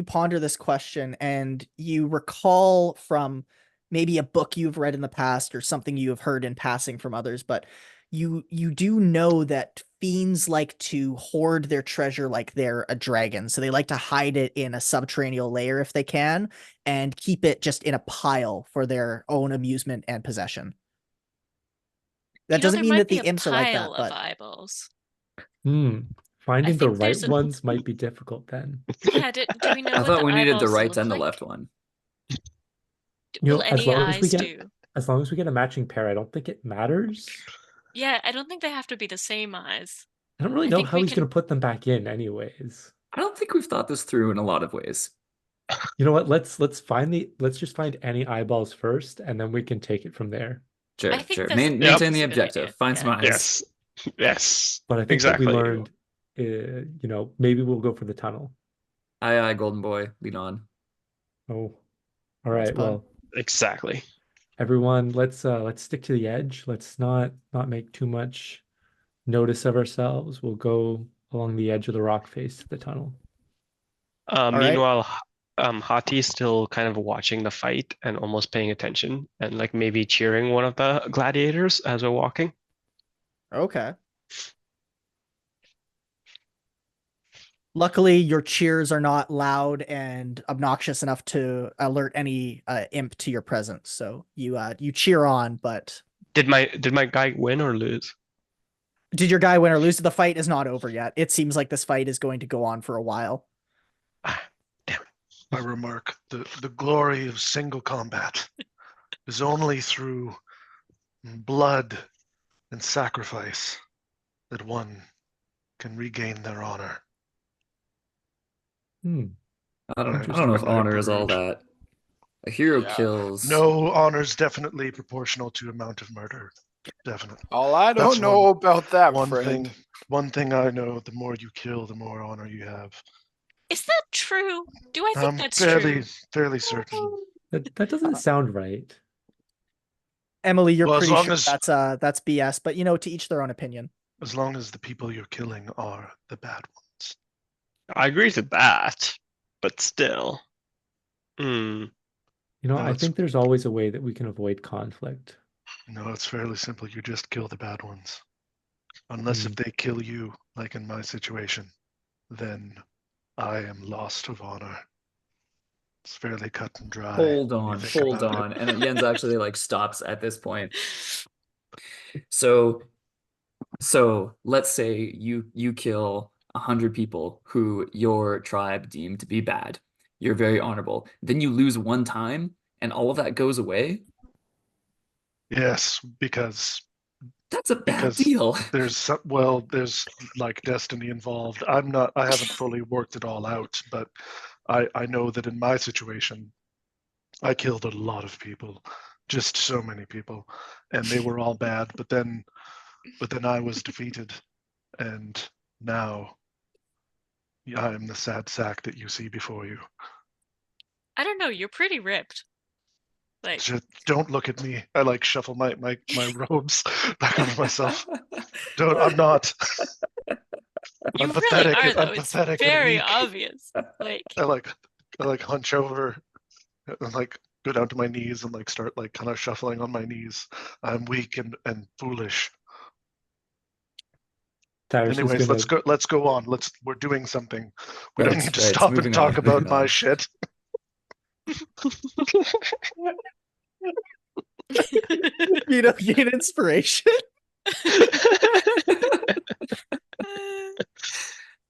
ponder this question and you recall from maybe a book you've read in the past or something you have heard in passing from others, but you do know that fiends like to hoard their treasure like they're a dragon. So they like to hide it in a subterranean layer if they can and keep it just in a pile for their own amusement and possession. That doesn't There mean might that be the a imps are like that, pile of but eyeballs. Finding the think right there's a- ones might be difficult then. Yeah, do we know I what thought the we needed the eyeballs right look and the like? left one. Will As any long as we eyes get do? as long as we get a matching pair, I don't think it matters. Yeah, I don't think they have to be the same eyes. I don't really I know think how we he's can. gonna put them back in anyways. I don't think we've thought this through in a lot of ways. You know what? Let's just find any eyeballs first, and then we can take it from there. Sure, I think sure. that's Yep. Maintain the a good objective. idea. Find some Yeah. eyes. Yes. Yes. But I think what we Exactly. learned, maybe we'll go for the tunnel. Aye, golden boy. Lead on. Oh, all right. fun. Well, Exactly. everyone, let's stick to the edge. Let's not make too much notice of ourselves. We'll go along the edge of the rock face to the tunnel. right. Meanwhile, Hati's still kind of watching the fight and almost paying attention and like maybe cheering one of the gladiators as we're walking. Okay. Luckily, your cheers are not loud and obnoxious enough to alert any imp to your presence. So you cheer on, but Did my guy win or lose? did your guy win or lose? The fight is not over yet. It seems like this fight is going to go on for a while. I remark, the glory of single combat is only through blood and sacrifice that one can regain their honor. I don't Right. know if Right, honor is all Bruges. that. A hero Yeah. kills. No, honor's definitely proportional to amount of murder. Definitely. All I don't That's know about that, One friend. thing I know, the more you kill, the more honor you have. Is that true? Do I think I'm that's fairly true? fairly certain. That doesn't sound right. Emily, you're Well, as pretty long sure as- that's BS, but to each their own opinion. As long as the people you're killing are the bad ones. I agree to that, but still. I it's- think there's always a way that we can avoid conflict. No, it's fairly simple. You just kill the bad ones. Unless if they kill you, like in my situation, then I am lost of honor. It's fairly cut and dry. Hold when you on, think hold about it. on. And Jens actually like stops at this point. So let's say you kill 100 people who your tribe deemed to be bad. You're very honorable. Then you lose one time and all of that goes away. Yes, because That's a bad deal. there's like destiny involved. I haven't fully worked it all out, but I know that in my situation, I killed a lot of people, just so many people, and they were all bad. But then I was defeated, and now I am the sad sack that you see before you. I don't know. You're pretty ripped. Like, Just don't look at me. I like shuffle my robes back over myself. I'm not. you I'm really pathetic. are, though. I'm It's pathetic and very weak. obvious. Like, I like hunch over and like go down to my knees and like start like kind of shuffling on my knees. I'm weak and foolish. Cyrus is Anyways, gonna let's go on. We're doing something. We don't Right, need to right, stop and moving talk on, about moving my on. shit. Gain inspiration.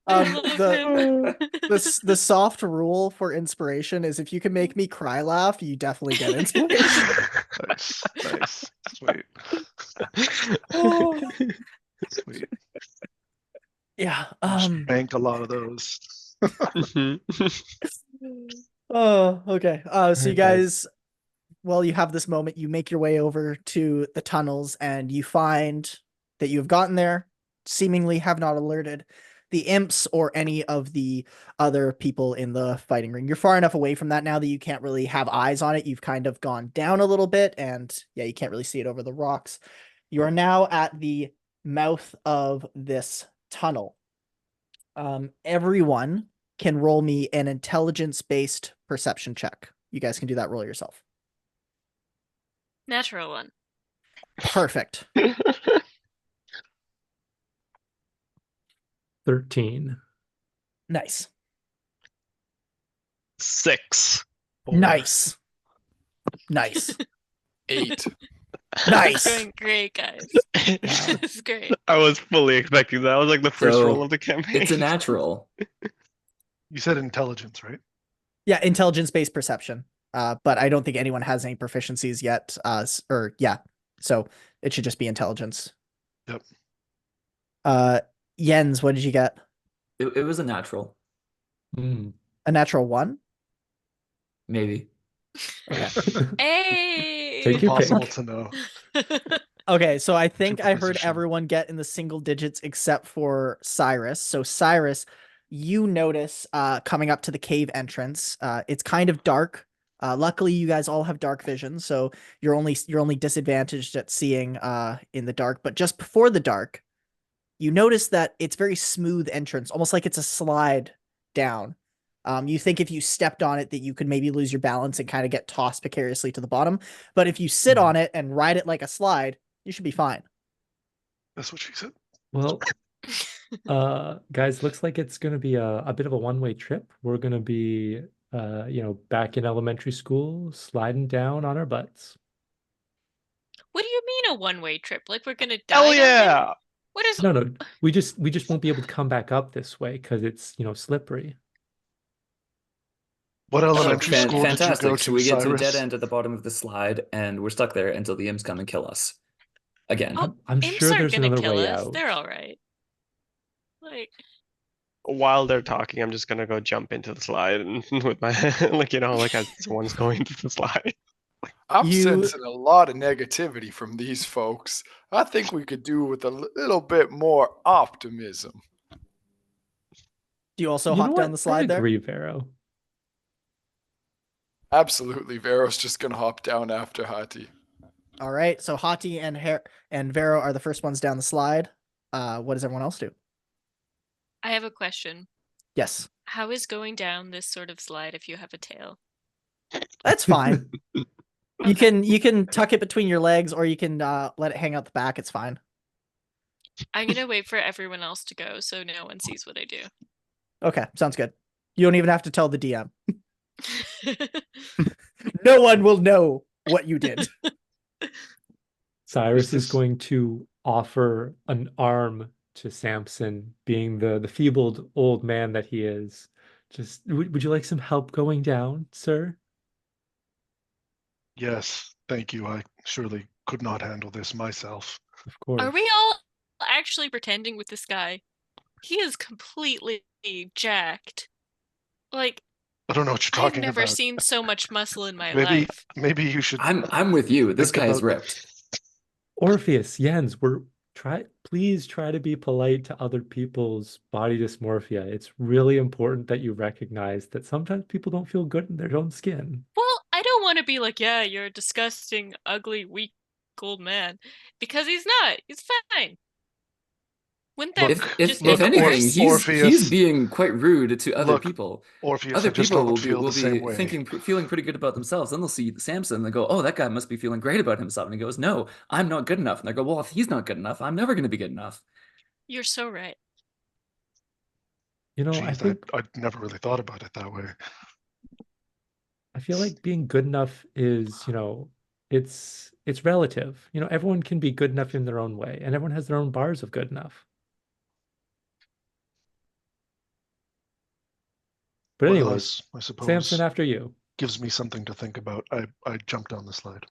I love him. The soft rule for inspiration is if you can make me cry laugh, you definitely get inspiration. Nice. Sweet. Oh, Sweet. yeah. Banked a lot of those. Oh, okay. So Alright, you guys, well, you have this moment. You make your way over to the tunnels, and you find that you have gotten there. Seemingly have not alerted the imps or any of the other people in the fighting ring. You're far enough away from that now that you can't really have eyes on it. You've kind of gone down a little bit, and yeah, you can't really see it over the rocks. You are now at the mouth of this tunnel. Everyone can roll me an intelligence-based perception check. You guys can do that roll yourself. Natural one. Perfect. 13. Nice. 6. Nice. Nice. 8. Nice. Doing great, guys. This is great. I was fully expecting that. I was like the first So, roll of the campaign. It's a natural. You said intelligence, right? Yeah, intelligence-based perception. But I don't think anyone has any proficiencies yet. So it should just be intelligence. Yep. Jens, what did you get? It was a natural, A natural 1? maybe. Hey. Take your Impossible pick. to know. Okay, so I think I heard Superposition. everyone get in the single digits except for Cyrus. So Cyrus, you notice coming up to the cave entrance, it's kind of dark. Luckily, you guys all have dark vision, so you're only disadvantaged at seeing in the dark. But just before the dark, you notice that it's very smooth entrance, almost like it's a slide down. You think if you stepped on it that you could maybe lose your balance and kind of get tossed precariously to the bottom. But if you sit on it and ride it like a slide, you should be fine. That's what she said. Well, guys, looks like it's gonna be a bit of a one-way trip. We're gonna be back in elementary school, sliding down on our butts. What do you mean a one-way trip? Like we're gonna die? Hell down there? yeah! What is? No, we just won't be able to come back up this way because it's slippery. What elementary Fan- school did you fantastic. go So to, we get to the Cyrus? dead end at the bottom of the slide, and we're stuck there until the imps come and kill us. Again. Oh, I'm Imps sure aren't there's gonna another kill way us. out. They're all right. Like, While they're talking, I'm just gonna go jump into the slide and with my like as one's going to the slide. I'm You- sensing a lot of negativity from these folks. I think we could do with a little bit more optimism. Do you also You know hop what? down the slide I there? agree, Vero. Absolutely, Vero's just gonna hop down after Hati. All right. So Hati and Vero are the first ones down the slide. What does everyone else do? I have a question. Yes, How is going down this sort of slide if you have a tail? that's fine. Okay. You can tuck it between your legs, or you can let it hang out the back. It's fine. I'm gonna wait for everyone else to go so no one sees what I do. Okay, sounds good. You don't even have to tell the DM. No one will know what you did. Cyrus Is is this- going to offer an arm to Samson, being the feebled old man that he is. Just would you like some help going down, sir? Yes, thank you. I surely could not handle this myself. Of course. Are we all actually pretending with this guy? He is completely jacked. Like, I don't know what you're I've talking never about. seen so much muscle in my Maybe life. maybe you should I'm with you. This think guy is about- ripped. Orpheus, Jens, please try to be polite to other people's body dysmorphia. It's really important that you recognize that sometimes people don't feel good in their own skin. Well, I don't want to be like, yeah, you're a disgusting, ugly, weak old man. Because he's not. He's fine. Wouldn't that Look, just If make it anything, worse? he's Orpheus. being quite rude to other Look, people. Orpheus, Other I just people don't will be feel the same way. feeling pretty good about themselves. Then they'll see Samson and they go, "Oh, that guy must be feeling great about himself." And he goes, "No, I'm not good enough." And they go, "Well, if he's not good enough, I'm never going to be good enough." You're so right. You know, I Jeez, think I never really thought about it that way. I feel like being good enough is, it's relative. Everyone can be good enough in their own way, and everyone has their own bars of good enough. But Well, anyways, I suppose Samson, after you. gives me something to think about. I jumped on the slide.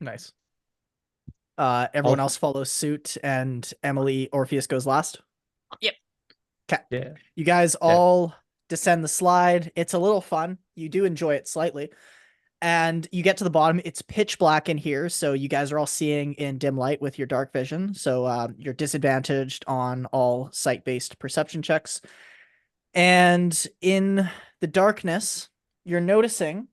Nice. Everyone I'll- else follows suit, and Emily Orpheus goes last. Yep. Okay. Yeah. You guys all descend the slide. It's a little fun. You do enjoy it slightly. And you get to the bottom. It's pitch black in here, so you guys are all seeing in dim light with your dark vision. So you're disadvantaged on all sight-based perception checks. And in the darkness, you're noticing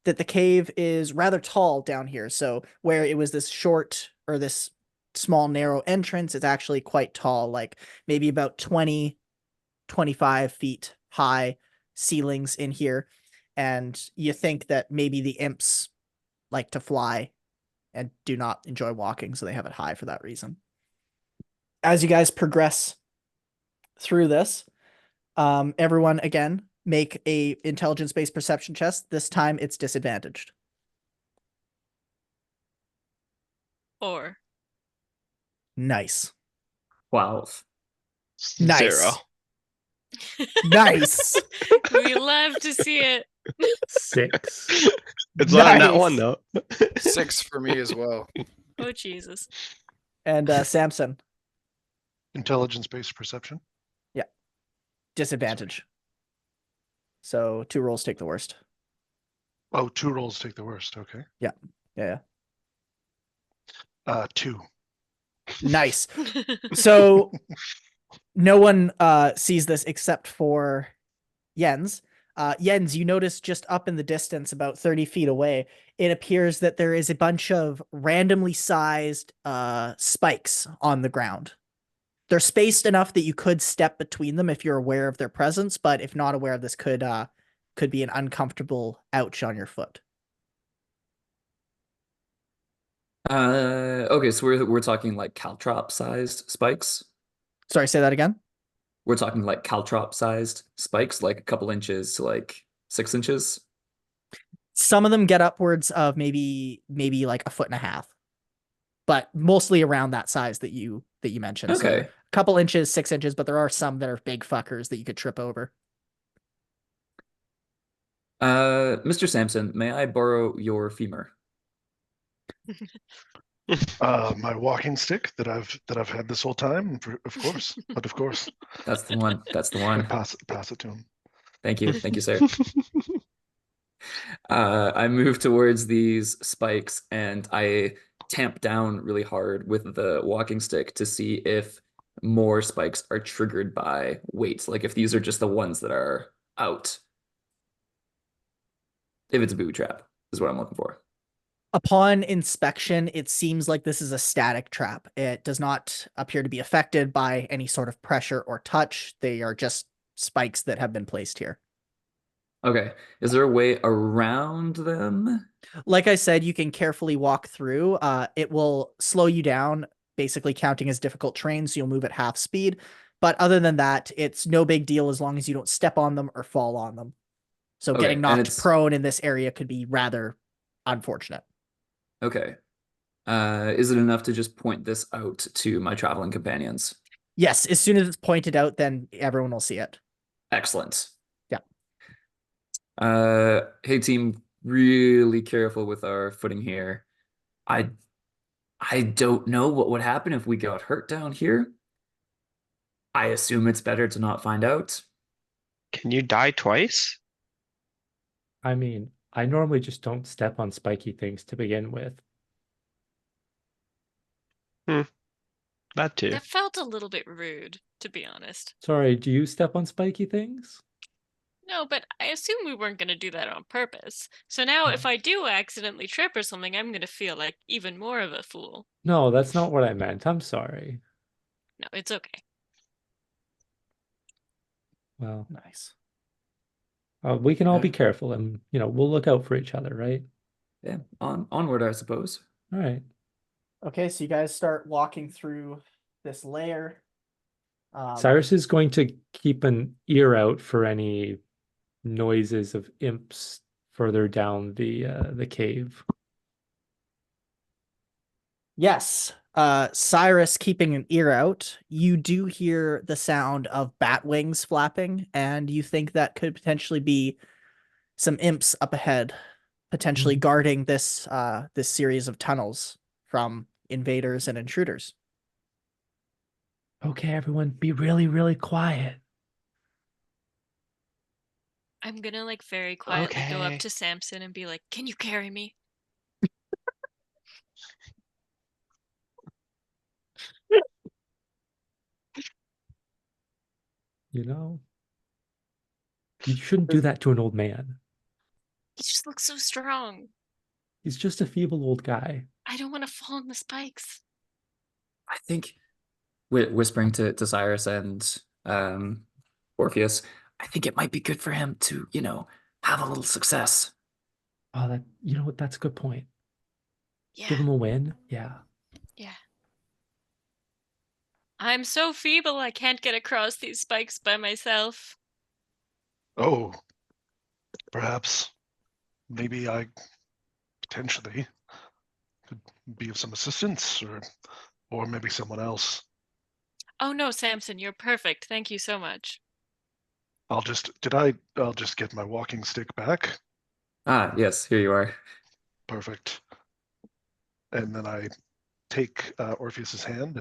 that the cave is rather tall down here. So where it was this short or this small narrow entrance, it's actually quite tall, like maybe about 20, 25 feet high ceilings in here. And you think that maybe the imps like to fly and do not enjoy walking, so they have it high for that reason. As you guys progress through this, everyone again make a intelligence-based perception test. This time it's disadvantaged. Or Nice. 12. Nice. 0. Nice. we love to see it. 6. It's not in that Nice. one though. 6 for me as well. Oh Jesus. And Samson, Intelligence-based perception. disadvantage. So 2 rolls take the worst. Oh, 2 rolls take the worst. Okay. Yeah. 2. Nice. So no one sees this except for Jens. Jens, you notice just up in the distance, about 30 feet away, it appears that there is a bunch of randomly sized spikes on the ground. They're spaced enough that you could step between them if you're aware of their presence, but if not aware of this, could be an uncomfortable ouch on your foot. Okay, so we're talking like caltrop sized spikes. Sorry, say that again. We're talking like caltrop sized spikes, like a couple inches to like 6 inches. Some of them get upwards of maybe like a foot and a half, but mostly around that size that you mentioned. So Okay. a couple inches, 6 inches, but there are some that are big fuckers that you could trip over. Mr. Samson, may I borrow your femur? My walking stick that I've had this whole time, of course. But of course, That's the one. That's the I one. pass it to him. Thank you, sir. I move towards these spikes and I tamp down really hard with the walking stick to see if more spikes are triggered by weight, like if these are just the ones that are out. If it's a booby trap is what I'm looking for. Upon inspection, it seems like this is a static trap. It does not appear to be affected by any sort of pressure or touch. They are just spikes that have been placed here. Okay. Is there a way around them? Like I said, you can carefully walk through. It will slow you down, basically counting as difficult terrain, so you'll move at half speed. But other than that, it's no big deal as long as you don't step on them or fall on them. So Okay, getting and knocked it's prone in this area could be rather unfortunate. okay. Is it enough to just point this out to my traveling companions? Yes, as soon as it's pointed out, then everyone will see it. Excellent. Yeah. Hey team, really careful with our footing here. I don't know what would happen if we got hurt down here. I assume it's better to not find out. Can you die twice? I mean, I normally just don't step on spiky things to begin with. That too. That felt a little bit rude, to be honest. Sorry, do you step on spiky things? No, but I assume we weren't going to do that on purpose. So now if I do accidentally trip or something, I'm going to feel like even more of a fool. No, that's not what I meant. I'm sorry. No, it's okay. Well, Nice. we can all be Yeah. careful and, we'll look out for each other, right? Yeah, onward, I suppose. All right. Okay, so you guys start walking through this layer. Cyrus is going to keep an ear out for any noises of imps further down the cave. Yes. Cyrus keeping an ear out, you do hear the sound of bat wings flapping, and you think that could potentially be some imps up ahead, potentially guarding this this series of tunnels from invaders and intruders. Okay, everyone, be really, really quiet. I'm gonna like very quietly go up Okay. to Samson and be like, "Can you carry me?" You shouldn't do that to an old man. He just looks so strong. He's just a feeble old guy. I don't want to fall on the spikes. I think whispering to Cyrus and Orpheus, I think it might be good for him to, have a little success. Oh, that's a good point. Yeah, Give him a win. Yeah. yeah. I'm so feeble I can't get across these spikes by myself. Oh, perhaps maybe I potentially could be of some assistance, or maybe someone else. Oh no, Samson, you're perfect. Thank you so much. I'll just get my walking stick back. Ah, yes, here you are. Perfect. And then I take Orpheus's hand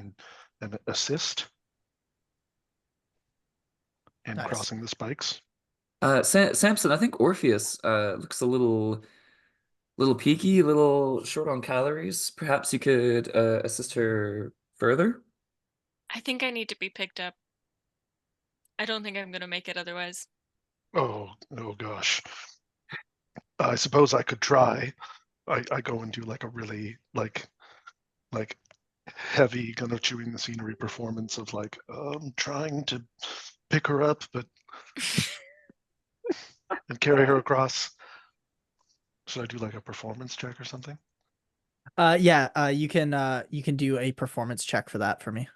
and assist in Nice. crossing the spikes. Samson, I think Orpheus looks a little peaky, a little short on calories. Perhaps you could assist her further. I think I need to be picked up. I don't think I'm gonna make it otherwise. Oh gosh. I suppose I could try. I go and do like a really like heavy kind of chewing the scenery performance of like trying to pick her up but and carry her across. Should I do like a performance check or something? Yeah, you can do a performance check for that for me.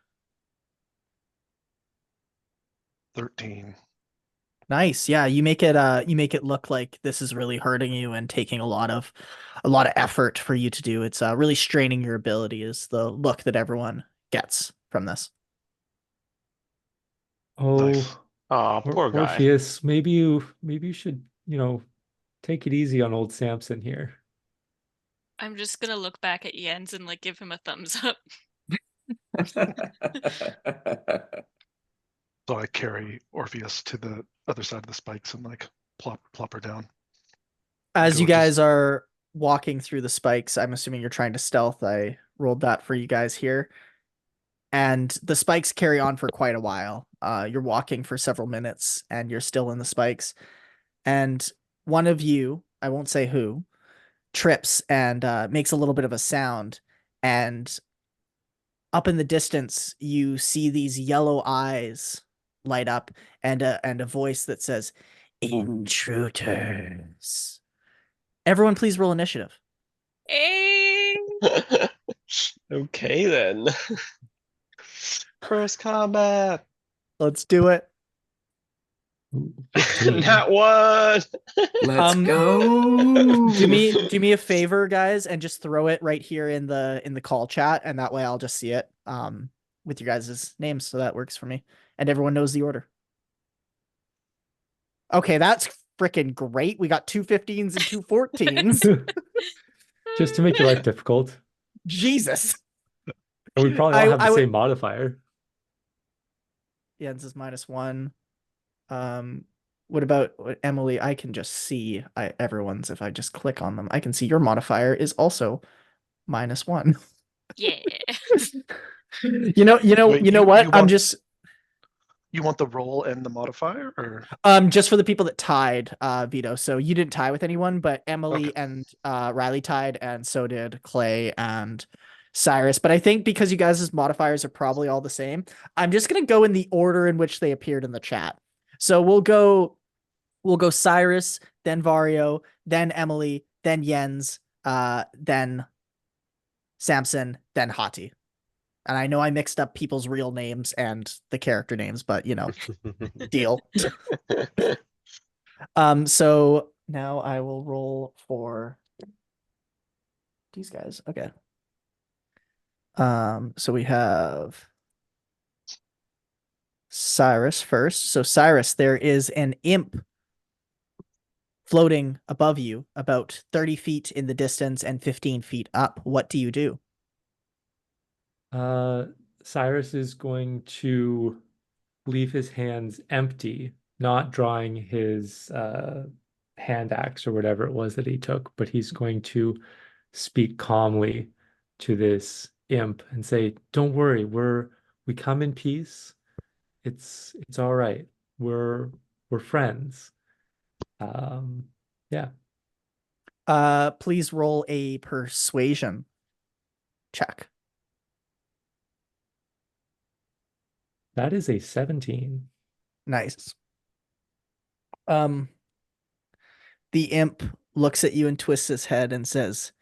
13. Nice. Yeah, you make it look like this is really hurting you and taking a lot of effort for you to do. It's really straining your ability is the look that everyone gets from this. Oh, Nice. Aw, poor guy. Orpheus, maybe you should, take it easy on old Samson here. I'm just gonna look back at Jens and like give him a thumbs up. So I carry Orpheus to the other side of the spikes and like plop her down. As Go you just- guys are walking through the spikes, I'm assuming you're trying to stealth. I rolled that for you guys here. And the spikes carry on for quite a while. You're walking for several minutes and you're still in the spikes. And one of you, I won't say who, trips and makes a little bit of a sound, and up in the distance you see these yellow eyes light up, and a voice that says, "Intruders." Everyone, please roll initiative. Hey. Okay then. First combat. Let's do it. Ooh, 15. Not one. Let's Um, go. Do me a favor, guys, and just throw it right here in the call chat, and that way I'll just see it with your guys' names, so that works for me, and everyone knows the order. Okay, that's freaking great. We got 2 15s and 2 14s. Just to make your life difficult. Jesus. And we probably all have the I would- same modifier. Jens is -1. What about Emily? I can just see everyone's if I just click on them. I can see your modifier is also -1. Yeah. You know Wait, what? you I'm want- just You want the roll and the modifier, or just for the people that tied, Vito. So you didn't tie with anyone, but Emily Okay. and Riley tied, and so did Clay and Cyrus. But I think because you guys' modifiers are probably all the same, I'm just gonna go in the order in which they appeared in the chat. So we'll go Cyrus, then Vario, then Emily, then Jens, then Samson, then Hati. And I know I mixed up people's real names and the character names, but deal. So now I will roll for these guys. Okay. So we have Cyrus first. So Cyrus, there is an imp floating above you, about 30 feet in the distance and 15 feet up. What do you do? Cyrus is going to leave his hands empty, not drawing his hand axe or whatever it was that he took, but he's going to speak calmly to this imp and say, "Don't worry, we come in peace. It's all right. We're friends." Yeah. Please roll a persuasion check. That is a 17. Nice. The imp looks at you and twists his head and says,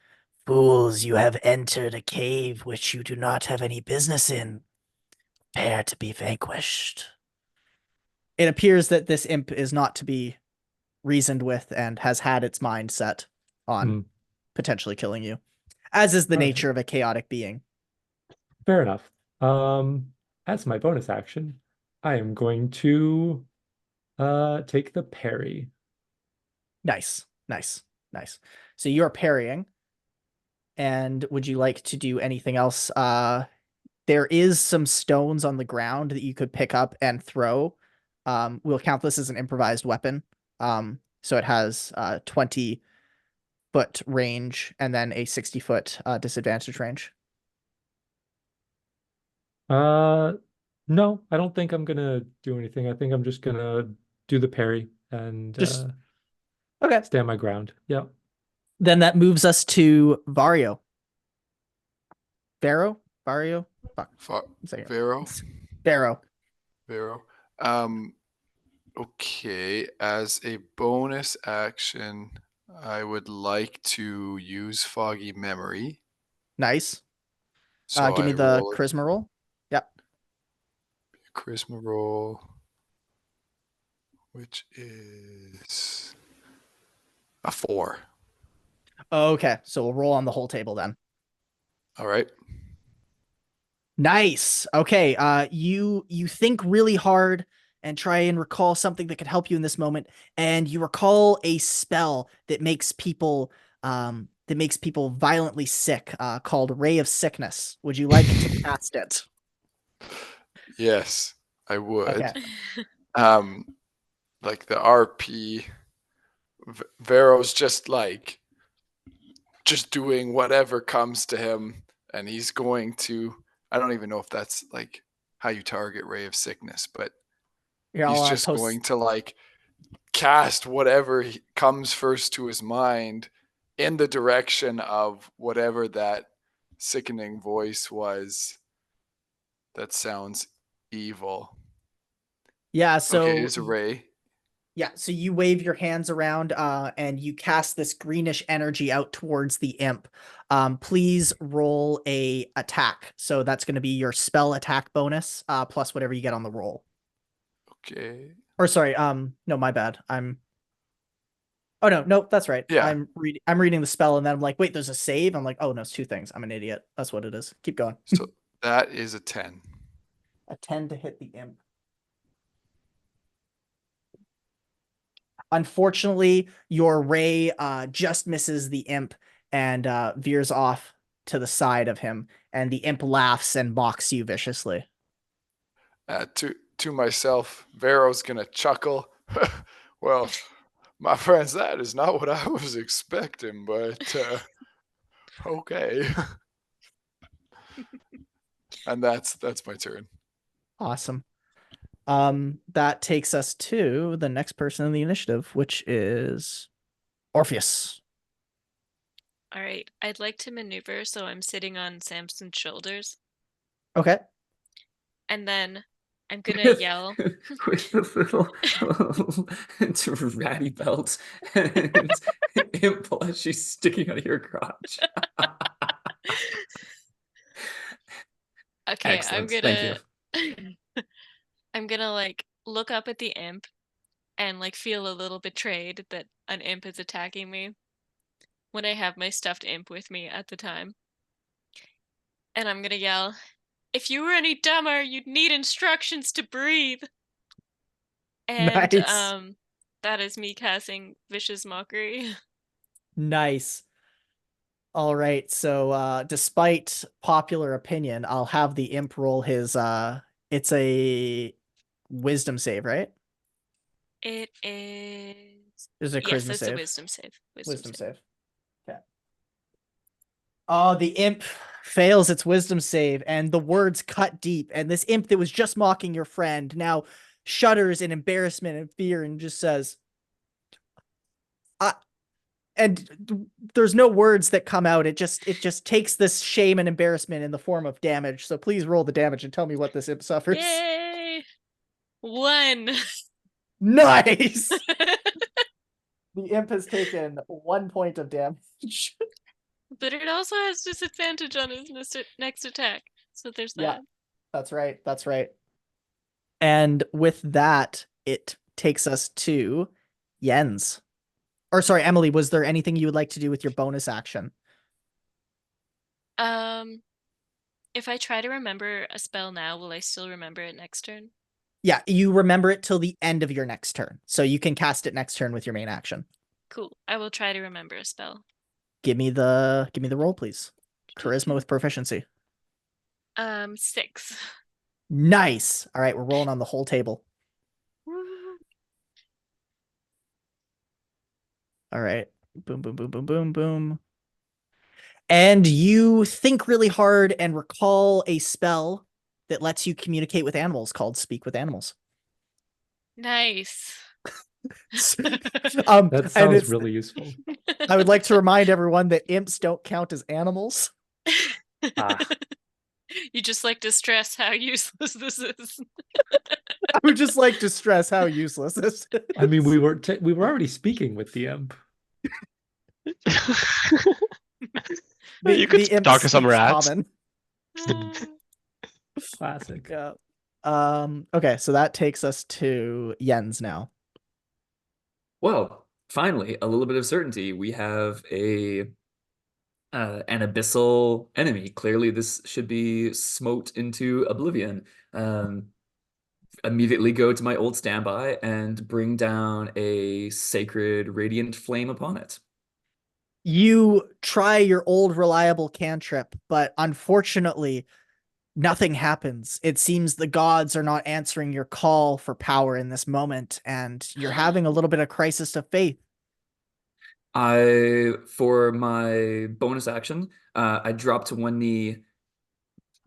"Fools, you have entered a cave which you do not have any business in. Prepare to be vanquished." It appears that this imp is not to be reasoned with and has had its mind set on potentially killing you, as is the All right. nature of a chaotic being. Fair enough. As my bonus action, I am going to take the parry. Nice. So you're parrying. And would you like to do anything else? There is some stones on the ground that you could pick up and throw. We'll count this as an improvised weapon. So it has 20-foot range and then a 60-foot disadvantage range. No, I don't think I'm gonna do anything. I think I'm just gonna do the parry and Just okay. stand my ground. Yeah. Then that moves us to Vario. Vario? Fuck. Vero. Vero. Okay, as a bonus action, I would like to use Foggy Memory. Nice. So Give me I the roll charisma roll. Yep. a charisma roll, which is a 4. Okay, so we'll roll on the whole table then. All right. Nice. Okay. You think really hard and try and recall something that could help you in this moment, and you recall a spell that makes people violently sick, called Ray of Sickness. Would you like to cast it? Yes, I would. Okay. Like the RP, Vero's just doing whatever comes to him, and he's going to. I don't even know if that's like how you target Ray of Sickness, but Here, he's I'll, just post- going to cast whatever comes first to his mind in the direction of whatever that sickening voice was. That sounds evil. Yeah, Okay, so it's a ray. yeah, so you wave your hands around and you cast this greenish energy out towards the imp. Please roll a attack. So that's going to be your spell attack bonus plus whatever you get on the roll. Okay. Or sorry, no, my bad. Oh no, nope, that's right. Yeah. I'm reading the spell and then I'm like, wait, there's a save. I'm like, oh no, it's two things. I'm an idiot. That's what it is. Keep going. So that is a 10. A 10 to hit the imp. Unfortunately, your ray just misses the imp and veers off to the side of him, and the imp laughs and mocks you viciously. To myself, Vero's gonna chuckle. Well, my friends, that is not what I was expecting, but okay. And that's my turn. Awesome. That takes us to the next person in the initiative, which is Orpheus. All right. I'd like to maneuver so I'm sitting on Samson's shoulders. Okay. And then I'm gonna yell. With a little ratty belt and imp plushie sticking out of your crotch. Okay, Excellent. Thank you. I'm gonna like look up at the imp and like feel a little betrayed that an imp is attacking me when I have my stuffed imp with me at the time. And I'm gonna yell, if you were any dumber, you'd need instructions to breathe. And Nice. that is me casting Vicious Mockery. Nice. All right. So despite popular opinion, I'll have the imp roll his it's a wisdom save, right? It is. Is it a Yes, charisma that's a save? wisdom save. Wisdom save. Okay. Oh, the imp fails its wisdom save, and the words cut deep. And this imp that was just mocking your friend now shudders in embarrassment and fear and just says, and there's no words that come out. It just takes this shame and embarrassment in the form of damage. So please roll the damage and tell me what this imp suffers. Yay! 1. Nice. The imp has taken 1 point of damage. But it also has disadvantage on his next attack. So there's that. Yeah, that's right. That's right. And with that, it takes us to Jens. Or sorry, Emily, was there anything you would like to do with your bonus action? If I try to remember a spell now, will I still remember it next turn? Yeah, you remember it till the end of your next turn. So you can cast it next turn with your main action. Cool. I will try to remember a spell. Give me the roll, please. Charisma with proficiency. 6. Nice. All right, we're rolling on the whole table. All right. Boom, boom, boom, boom, boom, boom. And you think really hard and recall a spell that lets you communicate with animals called Speak with Animals. Nice. That sounds really useful. I would like to remind everyone that imps don't count as animals. You just like to stress how useless this is. I would just like to stress how useless this is. I mean, we were already speaking with the imp. You could talk to some rats. Classic. Yeah. Okay, so that takes us to Jens now. Well, finally, a little bit of certainty. We have an abyssal enemy. Clearly, this should be smote into oblivion. Immediately go to my old standby and bring down a sacred radiant flame upon it. You try your old reliable cantrip, but unfortunately, nothing happens. It seems the gods are not answering your call for power in this moment, and you're having a little bit of crisis of faith. For my bonus action, I drop to one knee,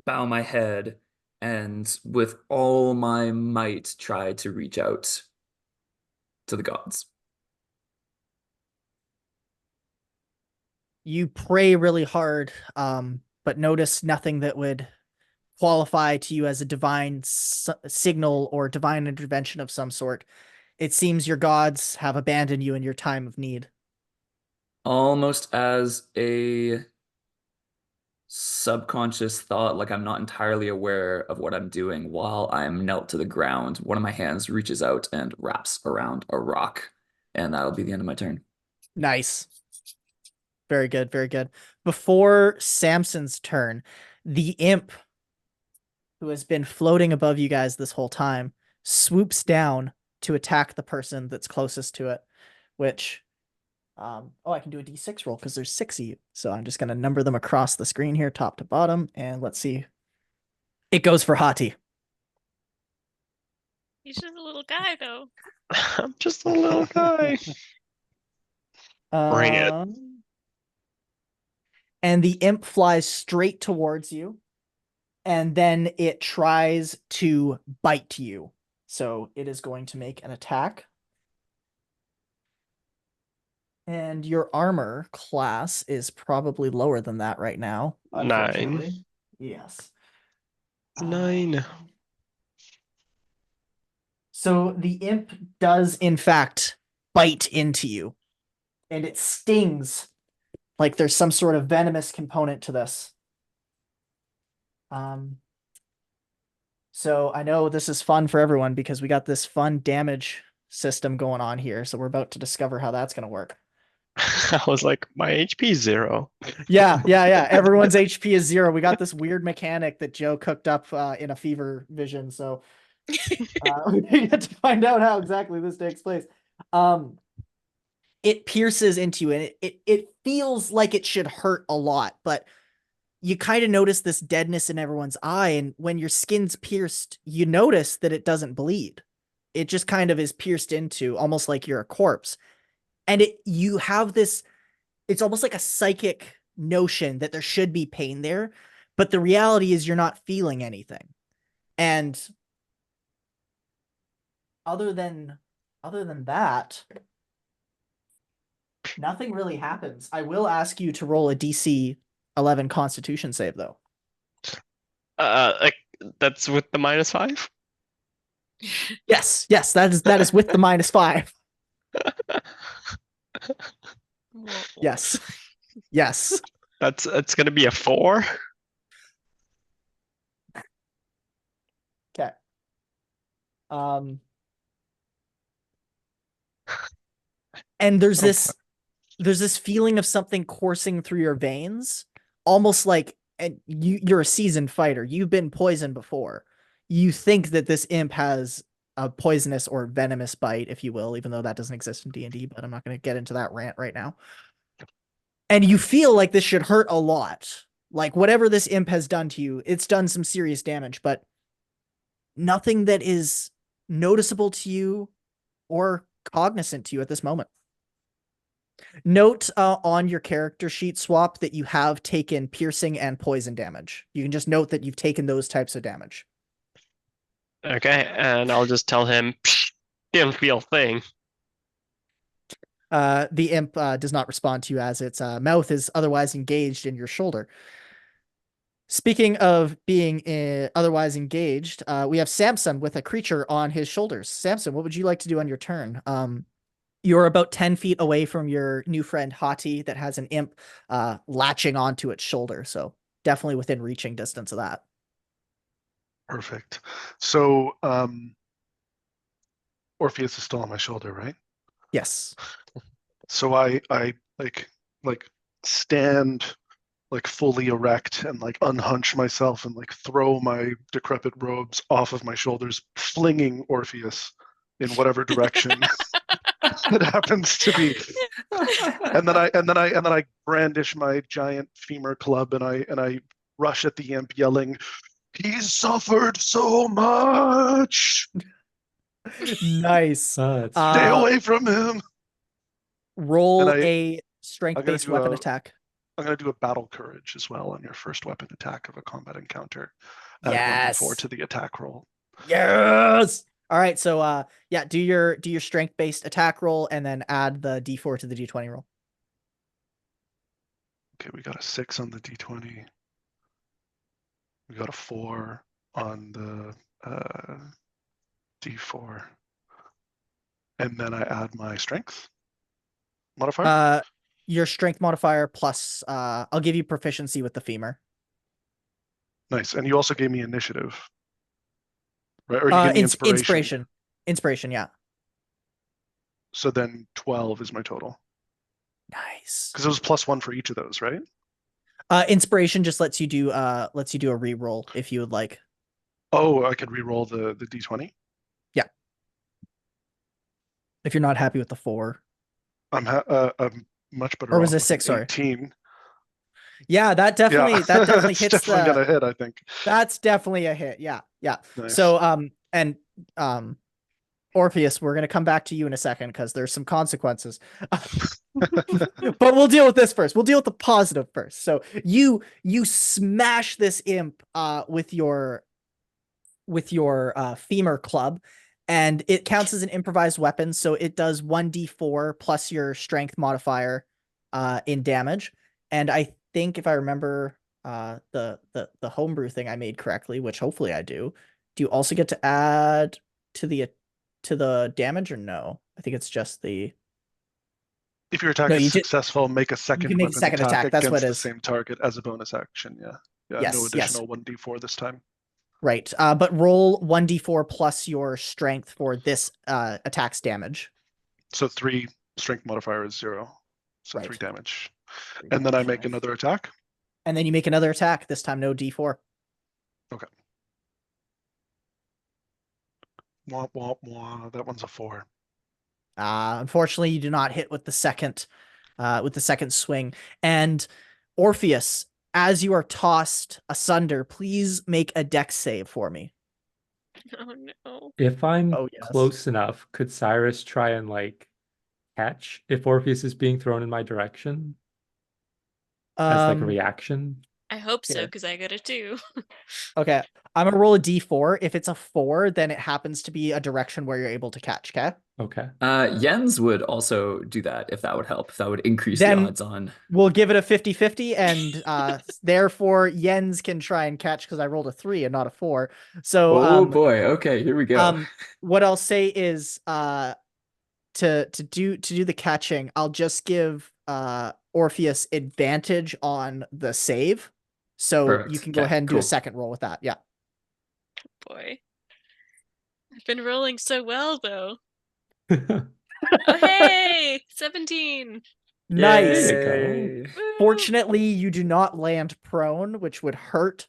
bow my head, and with all my might try to reach out to the gods. You pray really hard, but notice nothing that would qualify to you as a divine signal or divine intervention of some sort. It seems your gods have abandoned you in your time of need. Almost as a subconscious thought, like I'm not entirely aware of what I'm doing while I'm knelt to the ground, one of my hands reaches out and wraps around a rock, and that'll be the end of my turn. Nice. Very good, very good. Before Samson's turn, the imp, who has been floating above you guys this whole time, swoops down to attack the person that's closest to it, which, I can do a d6 roll because there's 6 of you. So I'm just going to number them across the screen here, top to bottom, and let's see. It goes for Hati. He's just a little guy, though. I'm just a little guy. Bring it. And the imp flies straight towards you, and then it tries to bite you. So it is going to make an attack. And your armor class is probably lower than that right now, unfortunately. 9. Yes. 9. So the imp does, in fact, bite into you. And it stings like there's some sort of venomous component to this. So I know this is fun for everyone because we got this fun damage system going on here. So we're about to discover how that's going to work. I was like, my HP is 0. Yeah. Everyone's HP is 0. We got this weird mechanic that Joe cooked up in a fever vision. So we get to find out how exactly this takes place. It pierces into you, and it feels like it should hurt a lot, but you kind of notice this deadness in everyone's eye, and when your skin's pierced, you notice that it doesn't bleed. It just kind of is pierced into, almost like you're a corpse. And you have this, it's almost like a psychic notion that there should be pain there, but the reality is you're not feeling anything. And other than that, nothing really happens. I will ask you to roll a DC 11 Constitution save, though. That's with the -5? Yes, that is with the -5. Yes. It's gonna be a 4. Okay. And there's this feeling of something coursing through your veins, almost like, and you're a seasoned fighter. You've been poisoned before. You think that this imp has a poisonous or venomous bite, if you will, even though that doesn't exist in D&D, but I'm not going to get into that rant right now. And you feel like this should hurt a lot. Like whatever this imp has done to you, it's done some serious damage, but nothing that is noticeable to you or cognizant to you at this moment. Note on your character sheet swap that you have taken piercing and poison damage. You can just note that you've taken those types of damage. Okay, and I'll just tell him, didn't feel a thing. The imp does not respond to you as its mouth is otherwise engaged in your shoulder. Speaking of being otherwise engaged, we have Samson with a creature on his shoulders. Samson, what would you like to do on your turn? You're about 10 feet away from your new friend Hati that has an imp latching onto its shoulder. So definitely within reaching distance of that. Perfect. So Orpheus is still on my shoulder, right? Yes. So I like stand like fully erect and like unhunch myself and like throw my decrepit robes off of my shoulders, flinging Orpheus in whatever direction it happens to be. And then I brandish my giant femur club and I rush at the imp yelling, "He's suffered so much. Nice. Stay away from him." Roll a strength-based weapon attack. I'm going to do a battle courage as well on your first weapon attack of a combat encounter. Add Yes. 1d4 to the attack roll. Yes. All right. So yeah, do your strength-based attack roll and then add the d4 to the d20 roll. Okay, we got a 6 on the d20. We got a 4 on the d4. And then I add my strength modifier. Your strength modifier plus I'll give you proficiency with the femur. Nice. And you also gave me initiative. Right? Or you gave me inspiration. Inspiration, yeah. So then 12 is my total. Nice. Because it was +1 for each of those, right? Inspiration just lets you do a reroll if you would like. Oh, I could re-roll the d20. Yeah. If you're not happy with the 4. I'm much better. Or was off it with 6? an Sorry. 18. Yeah, that definitely Yeah. hits definitely the. gonna hit, I think. That's definitely a hit. Yeah, yeah. Nice. So Orpheus, we're gonna come back to you in a second because there's some consequences. But we'll deal with this first. We'll deal with the positive first. So you smash this imp with your femur club, and it counts as an improvised weapon, so it does 1d4 plus your strength modifier in damage. And I think if I remember the homebrew thing I made correctly, which hopefully I do you also get to add to the damage or no? I think it's just the. If your attack No, is you did- successful, make a second make a weapon second attack attack, that's against what it the is. same target as a bonus action. Yeah. Yeah. Yes, No yes. additional 1d4 this time. Right. But roll 1d4 plus your strength for this attack's damage. So 3 strength modifier is 0. So Right. 3 damage. 3 And then I damage, make nice. another attack. And then you make another attack, this time no d4. Okay. Womp womp womp. That one's a 4. Unfortunately, you do not hit with the second swing. And Orpheus, as you are tossed asunder, please make a dex save for me. Oh no. If I'm Oh, yes. close enough, could Cyrus try and like catch if Orpheus is being thrown in my direction as like a reaction? I hope so, Here. because I got a 2. Okay, I'm gonna roll a d4. If it's a 4, then it happens to be a direction where you're able to catch. Okay. Okay. Jens would also do that if that would help. If that would increase Then the odds on. We'll give it a 50-50, and therefore Jens can try and catch because I rolled a 3 and not a 4. So Oh boy. Okay, here we go. What I'll say is to do the catching, I'll just give Orpheus advantage on the save. So Perfect. you can go Okay, ahead and do cool. a second roll with that. Yeah. Boy. I've been rolling so well, though. Oh, hey! 17! Nice. There you Yay. Fortunately, you do not land prone, which would hurt.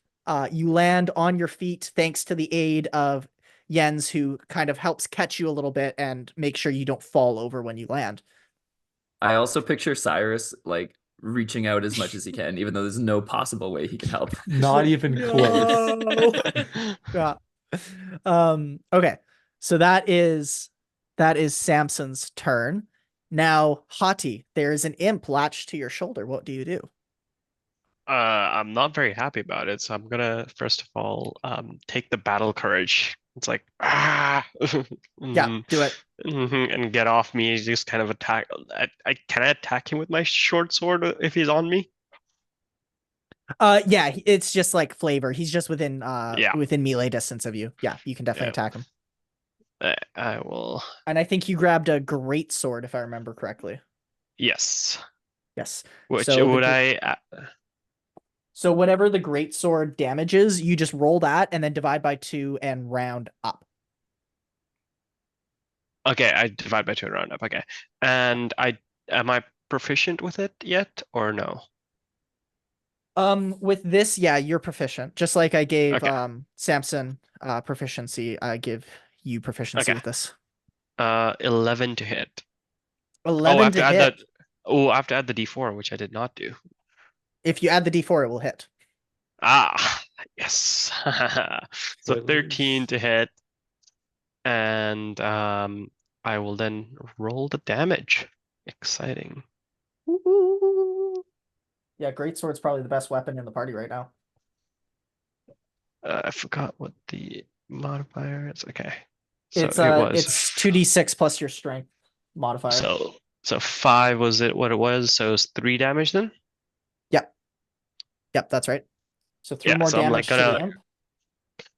You land on your feet thanks to the aid of Jens, who kind of helps catch you a little bit and make sure you don't fall over when you land. I also picture Cyrus like reaching out as much as he can, even though there's no possible way he can help. Not even close. Yeah. Okay. So that is Samson's turn. Now, Hati, there is an imp latched to your shoulder. What do you do? I'm not very happy about it, so I'm gonna first of all take the battle courage. It's like Yeah, do it. And get off me. Just kind of attack. Can I attack him with my short sword if he's on me? Yeah, it's just like flavor. He's just within within melee distance of you. Yeah, you can definitely attack him. I will. And I think you grabbed a great sword, if I remember correctly. Yes. Yes. Which So would I? So whatever the great sword damages, you just roll that and then divide by 2 and round up. Okay, I divide by 2 and round up. Okay, and am I proficient with it yet or no? With this, yeah, you're proficient. Just like I gave Samson proficiency, I give you proficiency with this. 11 to hit. 11 to hit. I have to add the D4, which I did not do. If you add the D4, it will hit. Yes. So 13 to hit, and I will then roll the damage. Exciting. Yeah, greatsword's probably the best weapon in the party right now. I forgot what the modifier is. Okay. So it's 2d6 plus your strength modifier. So 5 was it what it was? So it's 3 damage then? Yep. Yep, that's right. So 3 Yeah, more so I'm like damage to the gonna. imp.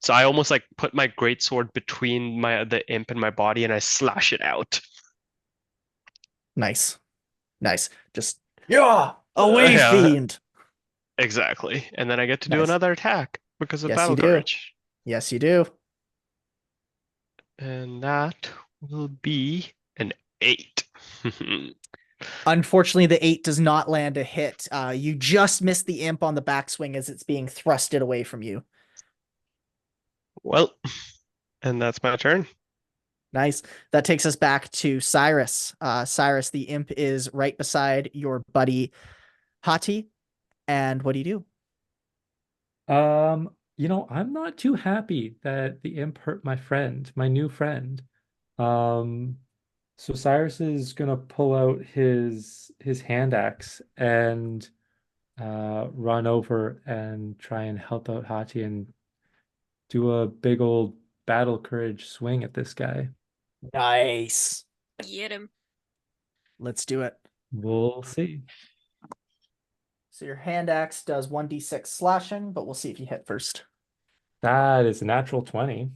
So I almost like put my greatsword between the imp and my body, and I slash it out. Nice. Nice. Just, yeah, away, Yeah, fiend. exactly. And then I get to do Nice. another attack because of Yes, battle you do. courage. Yes, you do. And that will be an 8. Unfortunately, the 8 does not land a hit. You just missed the imp on the backswing as it's being thrusted away from you. Well, and that's my turn. Nice. That takes us back to Cyrus. Cyrus, the imp is right beside your buddy Hati. And what do you do? I'm not too happy that the imp hurt my friend, my new friend. Um, so Cyrus is gonna pull out his hand axe and run over and try and help out Hati and do a big old battle courage swing at this guy. Nice. Get him. Let's do it. We'll see. So your hand axe does 1d6 slashing, but we'll see if you hit first. That is a natural 20.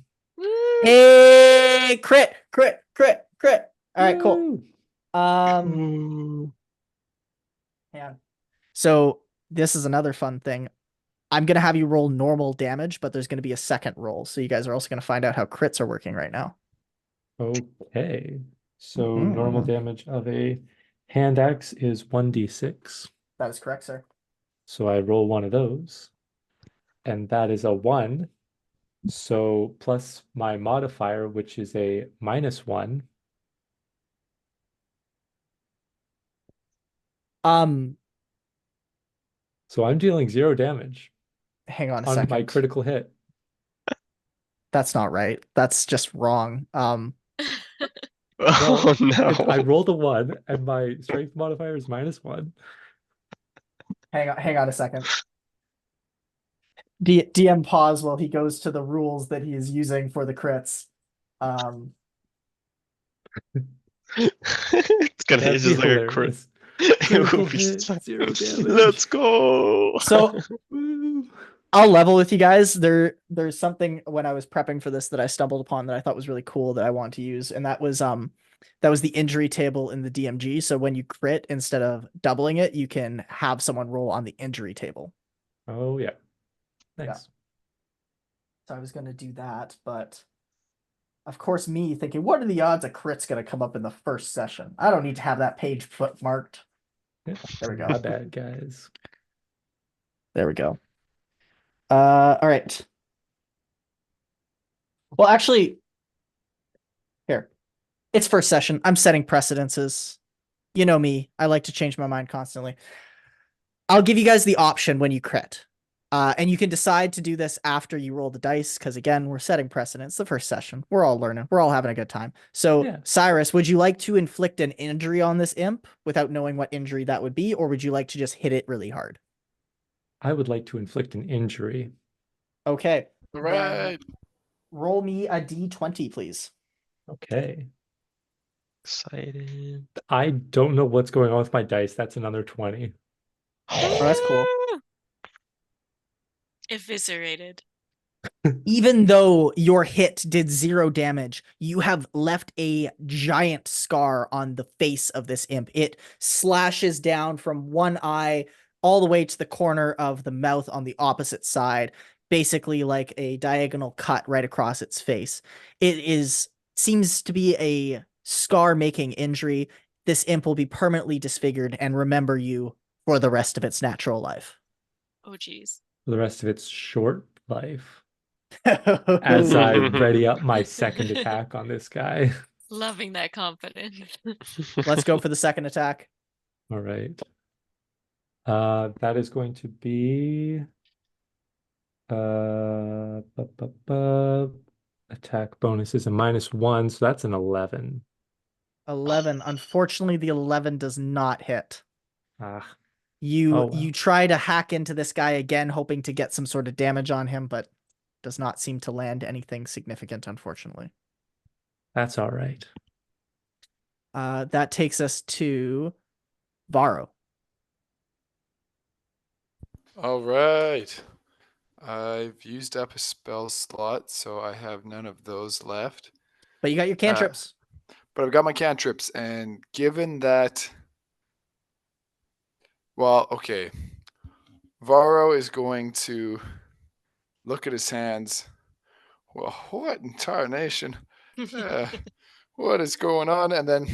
Hey, crit, crit, crit, crit. All right, cool. Woo! Ooh. Yeah. So this is another fun thing. I'm going to have you roll normal damage, but there's going to be a second roll. So you guys are also going to find out how crits are working right now. Okay. So normal damage of a hand axe is 1d6. That is correct, sir. So I roll one of those, and that is a 1. So plus my modifier, which is a -1. So I'm dealing 0 damage Hang on a on my second. critical hit. That's not right. That's just wrong. Oh I no. rolled a 1, and my strength modifier is -1. Hang on a second. DM pause while he goes to the rules that he is using for the crits. It's gonna That'd it's be just like a crit. hilarious. It Critical would be hit, so- 0 damage. Let's go. So Woo. I'll level with you guys. There's something when I was prepping for this that I stumbled upon that I thought was really cool that I want to use, and that was the injury table in the DMG. So when you crit, instead of doubling it, you can have someone roll on the injury table. Oh yeah. Nice. Yeah. So I was gonna do that, but of course, me thinking, what are the odds a crit's gonna come up in the first session? I don't need to have that page marked. There we go. My bad, guys. There we go. All right. Well, actually, here. It's first session. I'm setting precedences. You know me. I like to change my mind constantly. I'll give you guys the option when you crit. And you can decide to do this after you roll the dice, because again, we're setting precedents. The first session. We're all learning. We're all having a good time. So, Yeah. Cyrus, would you like to inflict an injury on this imp without knowing what injury that would be, or would you like to just hit it really hard? I would like to inflict an injury. Okay. Right. Roll me a d20, please. Okay. Excited. I don't know what's going on with my dice. That's another 20. Oh, that's cool. Eviscerated. Even though your hit did 0 damage, you have left a giant scar on the face of this imp. It slashes down from one eye all the way to the corner of the mouth on the opposite side, basically like a diagonal cut right across its face. Seems to be a scar-making injury. This imp will be permanently disfigured and remember you for the rest of its natural life. Oh, geez. For the rest of its short life. As I ready up my second attack on this guy. Loving that confidence. Let's go for the second attack. All right. That is going to be attack bonus is a -1, so that's an 11. 11. Unfortunately, the 11 does not hit. Ah, You oh, well. you try to hack into this guy again, hoping to get some sort of damage on him, but does not seem to land anything significant, unfortunately. That's all right. That takes us to Varro. All right. I've used up a spell slot, so I have none of those left. But you got your cantrips. But I've got my cantrips, and given that, well, okay, Varro is going to look at his hands. Well, what in tarnation? What is going on? And then,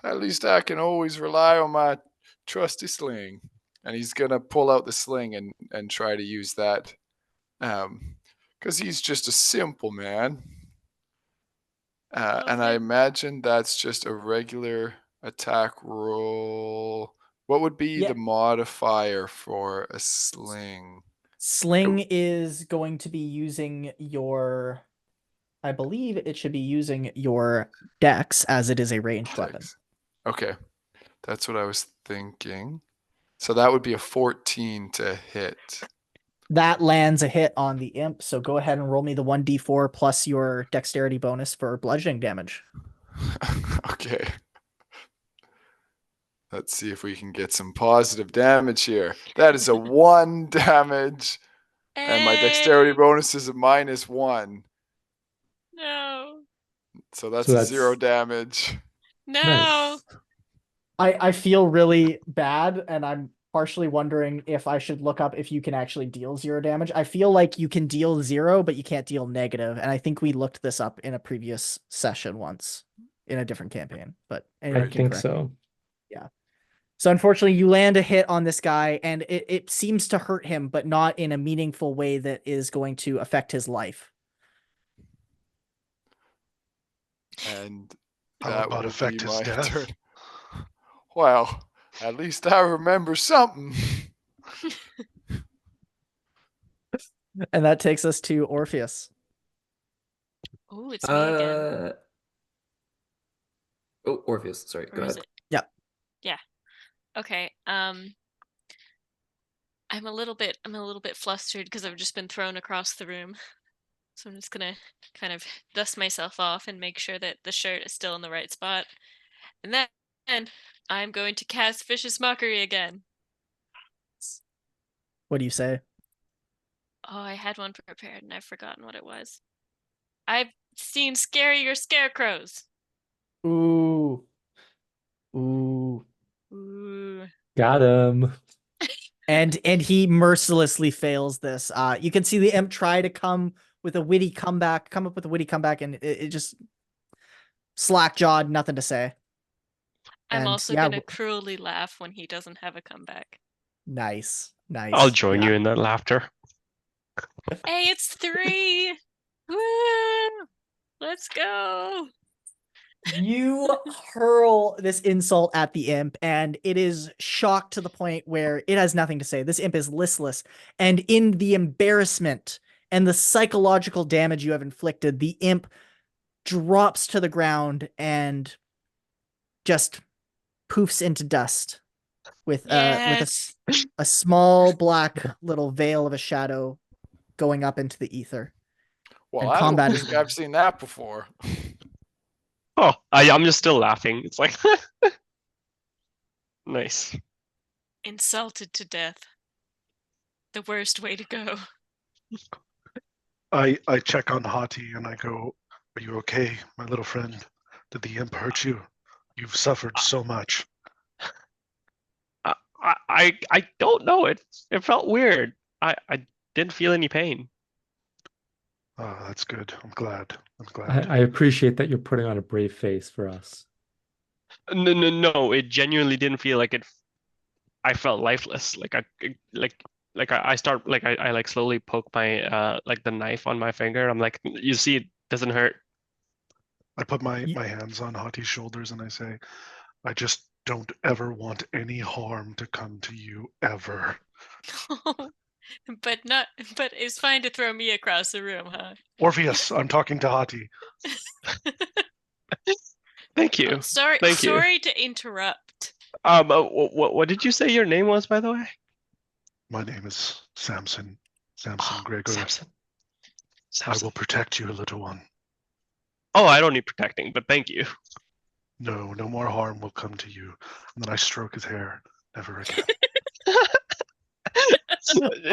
at least I can always rely on my trusty sling. And he's gonna pull out the sling and try to use that, because he's just a simple man. And I Okay. imagine that's just a regular attack roll. What would be Yeah. the modifier for a sling? Sling is going to be using your, I believe it should be using your dex, as it is a ranged weapon. Dex. Okay, that's what I was thinking. So that would be a 14 to hit. That lands a hit on the imp, so go ahead and roll me the 1d4 plus your dexterity bonus for bludgeoning damage. Okay. Let's see if we can get some positive damage here. That is a 1 damage. And my dexterity Hey! bonus is a -1. No. So that's So a 0 damage. No. Nice. I feel really bad, and I'm partially wondering if I should look up if you can actually deal 0 damage. I feel like you can deal 0, but you can't deal negative, and I think we looked this up in a previous session once in a different campaign, but anyone I can think correct so. So unfortunately, you land a hit on this guy, and it seems to hurt him, but not in a meaningful way that is going to affect his life. And How that about will affect be his my death? turn. Well, at least I remember something. And that takes us to Orpheus. Oh, it's me again. Oh, Orpheus. Sorry, Or go is ahead. it? Yeah. Yeah. Okay. I'm a little bit flustered because I've just been thrown across the room. So I'm just gonna kind of dust myself off and make sure that the shirt is still in the right spot. And then I'm going to cast Vicious Mockery again. What do you say? Oh, I had one prepared and I've forgotten what it was. I've seen scarier scarecrows. Ooh. Ooh. Ooh. Got him. And he mercilessly fails this. You can see the imp try to come up with a witty comeback, and it just slack-jawed, nothing to say. I'm And also yeah, gonna cruelly laugh when he doesn't have a comeback. nice. I'll join Yeah. you in that laughter. Hey, it's 3! Woo! Let's go! You hurl this insult at the imp, and it is shocked to the point where it has nothing to say. This imp is listless, and in the embarrassment and the psychological damage you have inflicted, the imp drops to the ground and just poofs into dust with Yes. a small black little veil of a shadow going up into the ether. Well, And I don't combat is think I've seen that before. Oh, I'm just still laughing. It's like nice. Insulted to death. The worst way to go. I check on Hati and I go, "Are you okay, my little friend? Did the imp hurt you? You've suffered so much." I don't know. It felt weird. I didn't feel any pain. Oh, that's good. I'm glad. I appreciate that you're putting on a brave face for us. No. It genuinely didn't feel like it. I felt lifeless. I start I like slowly poke my like the knife on my finger. I'm like, you see, it doesn't hurt. I put my hands on Hati's shoulders and I say, "I just don't ever want any harm to come to you ever." but it's fine to throw me across the room, huh? Orpheus, I'm talking to Hati. Thank you. Sorry to interrupt. What did you say your name was, by the way? My name is Samson. Samson Gregor. Samson. I will protect you, little one. Oh, I don't need protecting, but thank you. No more harm will come to you. And then I stroke his hair. Never again. Sorry,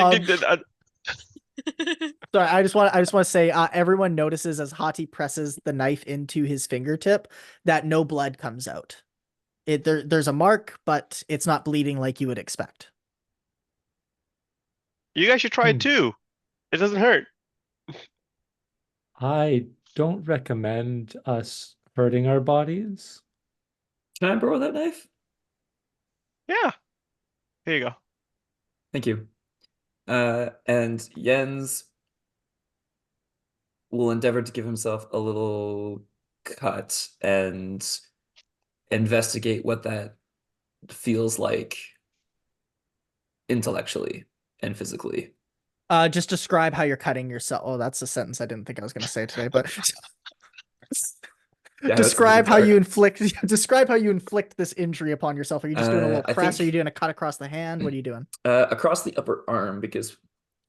I just want to say, everyone notices as Hati presses the knife into his fingertip that no blood comes out. There's a mark, but it's not bleeding like you would expect. You guys should try it too. It doesn't hurt. I don't recommend us hurting our bodies. Can I borrow that knife? Yeah. Here you go. Thank you. And Jens will endeavor to give himself a little cut and investigate what that feels like intellectually and physically. Just describe how you're cutting yourself. Oh, that's a sentence I didn't think I was going to say today, but Yeah, describe how you inflict this injury upon yourself. Are you just doing a little I press? Are you think- doing a cut across the hand? What are you doing? across the upper arm, because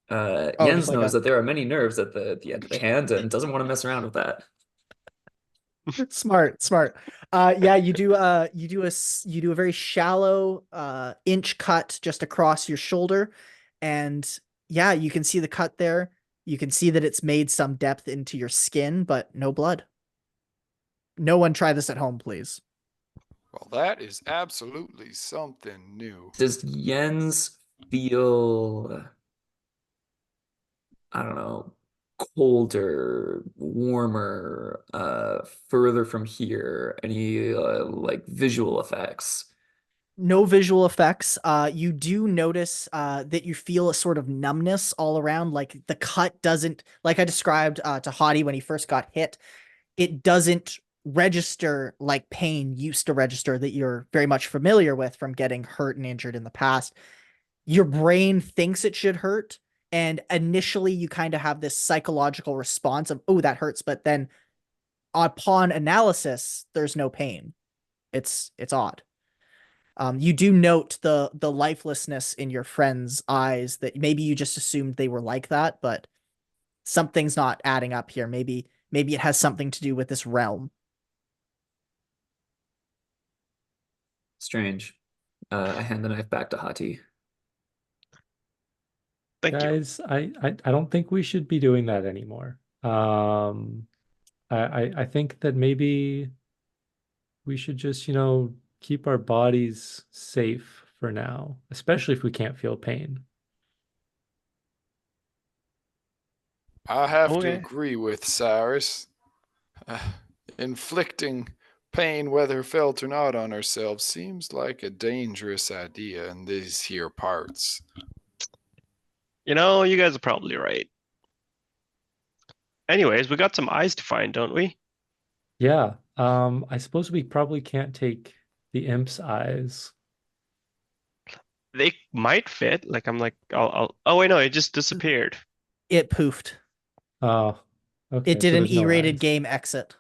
just Jens like knows a- that there are many nerves at the end of the hand and doesn't want to mess around with that. Smart. Yeah, you do a very shallow inch cut just across your shoulder, and yeah, you can see the cut there. You can see that it's made some depth into your skin, but no blood. No one try this at home, please. Well, that is absolutely something new. Does Jens feel, I don't know, colder, warmer, further from here? Any like visual effects? No visual effects. You do notice that you feel a sort of numbness all around. Like the cut doesn't, like I described to Hadi when he first got hit, it doesn't register like pain used to register that you're very much familiar with from getting hurt and injured in the past. Your brain thinks it should hurt, and initially you kind of have this psychological response of, oh, that hurts, but then upon analysis, there's no pain. It's odd. You do note the lifelessness in your friend's eyes, that maybe you just assumed they were like that, but something's not adding up here. Maybe it has something to do with this realm. Strange. I hand the knife back to Hati. Thank you. Guys, I don't think we should be doing that anymore. I think that maybe we should just, keep our bodies safe for now, especially if we can't feel pain. I have to Okay. agree with Cyrus. Inflicting pain, whether felt or not, on ourselves seems like a dangerous idea in these here parts. You guys are probably right. Anyways, we got some eyes to find, don't we? Yeah, I suppose we probably can't take the imp's eyes. They might fit. Like I'm like, I'll. Oh wait, no, it just disappeared. It poofed. Oh, okay. It did so an there's no E-rated eyes. game exit.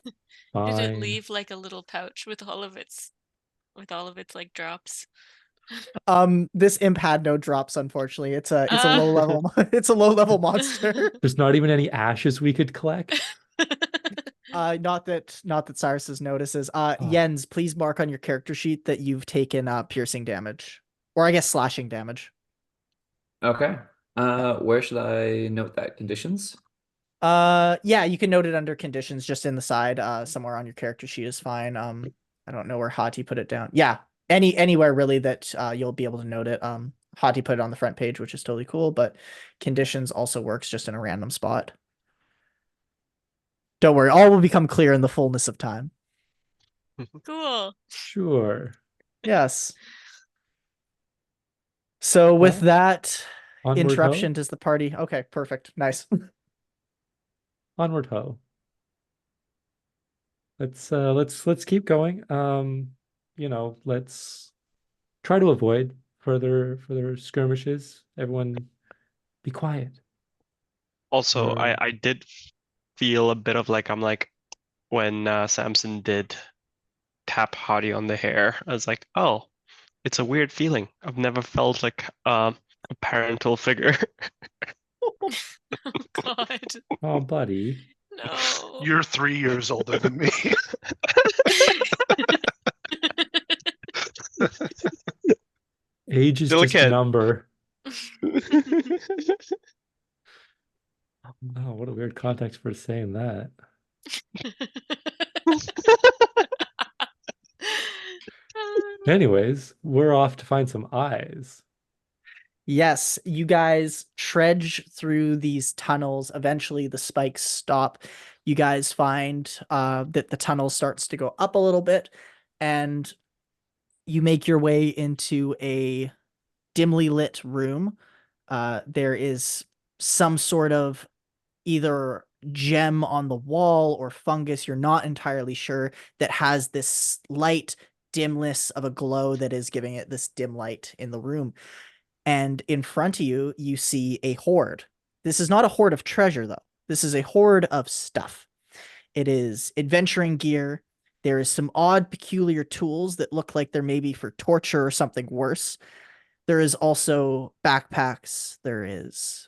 Did it Fine. leave like a little pouch with all of its like drops? This imp had no drops, unfortunately. It's a low level it's a low level monster. There's not even any ashes we could collect. Not that Cyrus notices. Jens, please mark on your character sheet that you've taken piercing damage, or I guess slashing damage. Okay. Where should I note that? Conditions? Yeah, you can note it under conditions, just in the side. Somewhere on your character sheet is fine. I don't know where Hati put it down. Yeah, anywhere really that you'll be able to note it. Hati put it on the front page, which is totally cool, but conditions also works just in a random spot. Don't worry, all will become clear in the fullness of time. Cool. Sure. Yes. So with that Onward interruption, ho. does the party? Okay, perfect, nice. Onward ho. Let's keep going. Let's try to avoid further skirmishes. Everyone be quiet. Also, Or- I did feel a bit of like I'm like when Samson did tap Hadi on the hair. I was like, oh, it's a weird feeling. I've never felt like a parental figure. Oh God. Oh, buddy. No. You're 3 years older than me. Age is Still a just a kid. number. Oh, what a weird context for saying that. Anyways, we're off to find some eyes. Yes, you guys trudge through these tunnels. Eventually, the spikes stop. You guys find that the tunnel starts to go up a little bit, and you make your way into a dimly lit room. There is some sort of either gem on the wall or fungus, you're not entirely sure, that has this light dimness of a glow that is giving it this dim light in the room. And in front of you, you see a hoard. This is not a hoard of treasure, though. This is a hoard of stuff. It is adventuring gear. There is some odd, peculiar tools that look like they're maybe for torture or something worse. There is also backpacks. There is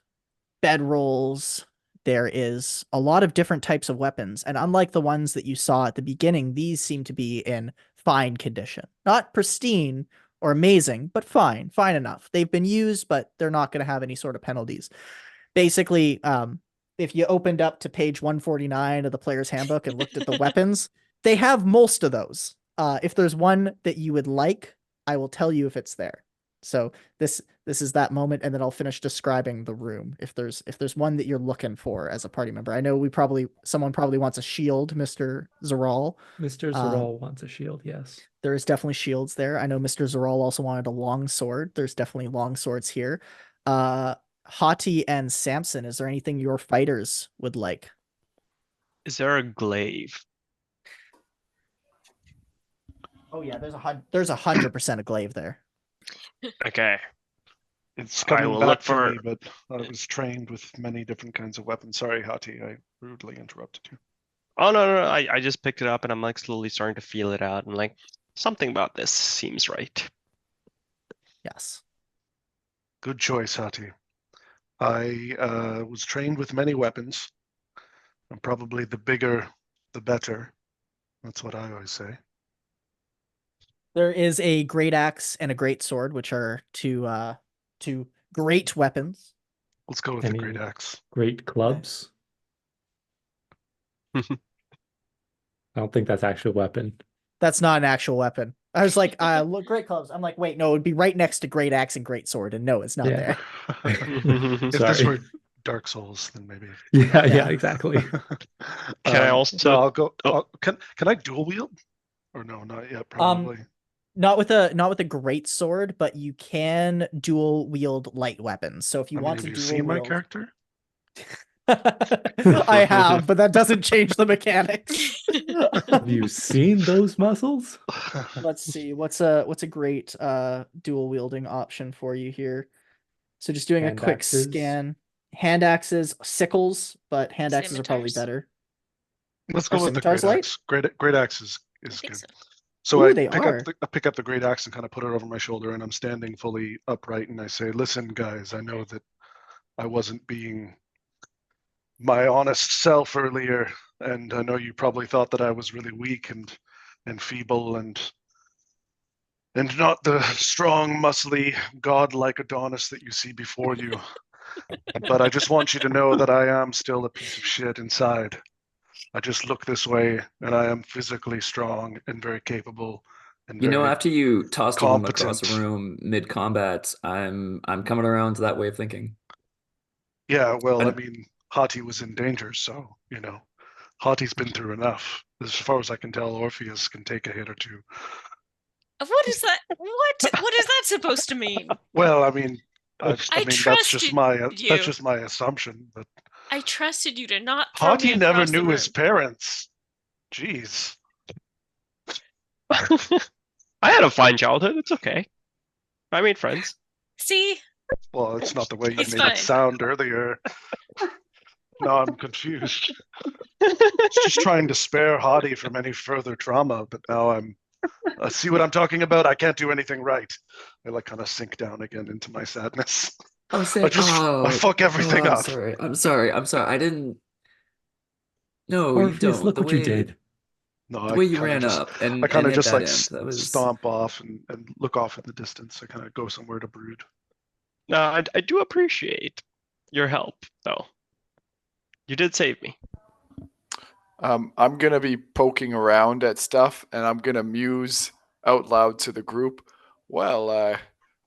bedrolls. There is a lot of different types of weapons. And unlike the ones that you saw at the beginning, these seem to be in fine condition. Not pristine or amazing, but fine enough. They've been used, but they're not going to have any sort of penalties. Basically, if you opened up to page 149 of the player's handbook and looked at the weapons, they have most of those. If there's one that you would like, I will tell you if it's there. So this is that moment, and then I'll finish describing the room. If there's one that you're looking for as a party member, I know someone probably wants a shield, Mr. Zaral. Mr. Zaral wants a shield, yes. There is definitely shields there. I know Mr. Zaral also wanted a long sword. There's definitely long swords here. Hati and Samson, is there anything your fighters would like? Is there a glaive? Oh yeah, there's 100% a glaive there. Okay. It's I coming will back look to for. me, but I was trained with many different kinds of weapons. Sorry, Hati, I rudely interrupted you. Oh no, I just picked it up and I'm like slowly starting to feel it out and like something about this seems right. Yes. Good choice, Hati. I was trained with many weapons, and probably the bigger, the better. That's what I always say. There is a great axe and a great sword, which are two great weapons. Let's go with the great axe. Great clubs? I don't think that's actually a weapon. That's not an actual weapon. I was like, look, great clubs. I'm like, wait, no, it would be right next to great axe and great sword, and no, it's not there. If this were Dark Souls, then maybe. Yeah, exactly. Can I also? So I'll go. Can I dual wield? Or no, not yet. Probably. Not with a great sword, but you can dual wield light weapons. So if you want to have dual you seen my wield, character? I have, but that doesn't change the mechanics. Have you seen those muscles? Let's see. What's a great dual wielding option for you here? So just doing a quick scan. Hand axes, sickles, but hand axes are probably better. Let's go with the great axe. Great axe is good. So I pick up the great axe and kind of put it over my shoulder, and I'm standing fully upright, and I say, "Listen, guys, I know that I wasn't being my honest self earlier, and I know you probably thought that I was really weak and feeble and not the strong, muscly, godlike Adonis that you see before you. But I just want you to know that I am still a piece of shit inside. I just look this way, and I am physically strong and very capable. And after you tossed a woman across the room mid-combat, I'm coming around to that way of thinking. Yeah, well, I mean, Hati was in danger, so, Hati's been through enough. As far as I can tell, Orpheus can take a hit or two. What is that? What is that supposed to mean? Well, I mean, that's just my assumption. But I trusted you to not throw Hati me never across the knew his room. parents. Jeez. I had a fine childhood. It's okay. I made friends. See? Well, it's not the way you It's made fine. it sound earlier. No, I'm confused. It's just trying to spare Hati from any further trauma, but now I'm see what I'm talking about? I can't do anything right. I kind of sink down again into my sadness. I fuck everything up. I'm sorry. I didn't. No, Orpheus, you don't. Look what you did. No, the way you ran up and I kind of hit just that imp, that was... stomp off and look off in the distance. I kind of go somewhere to brood. I do appreciate your help, though. You did save me. I'm gonna be poking around at stuff, and I'm gonna muse out loud to the group. Well,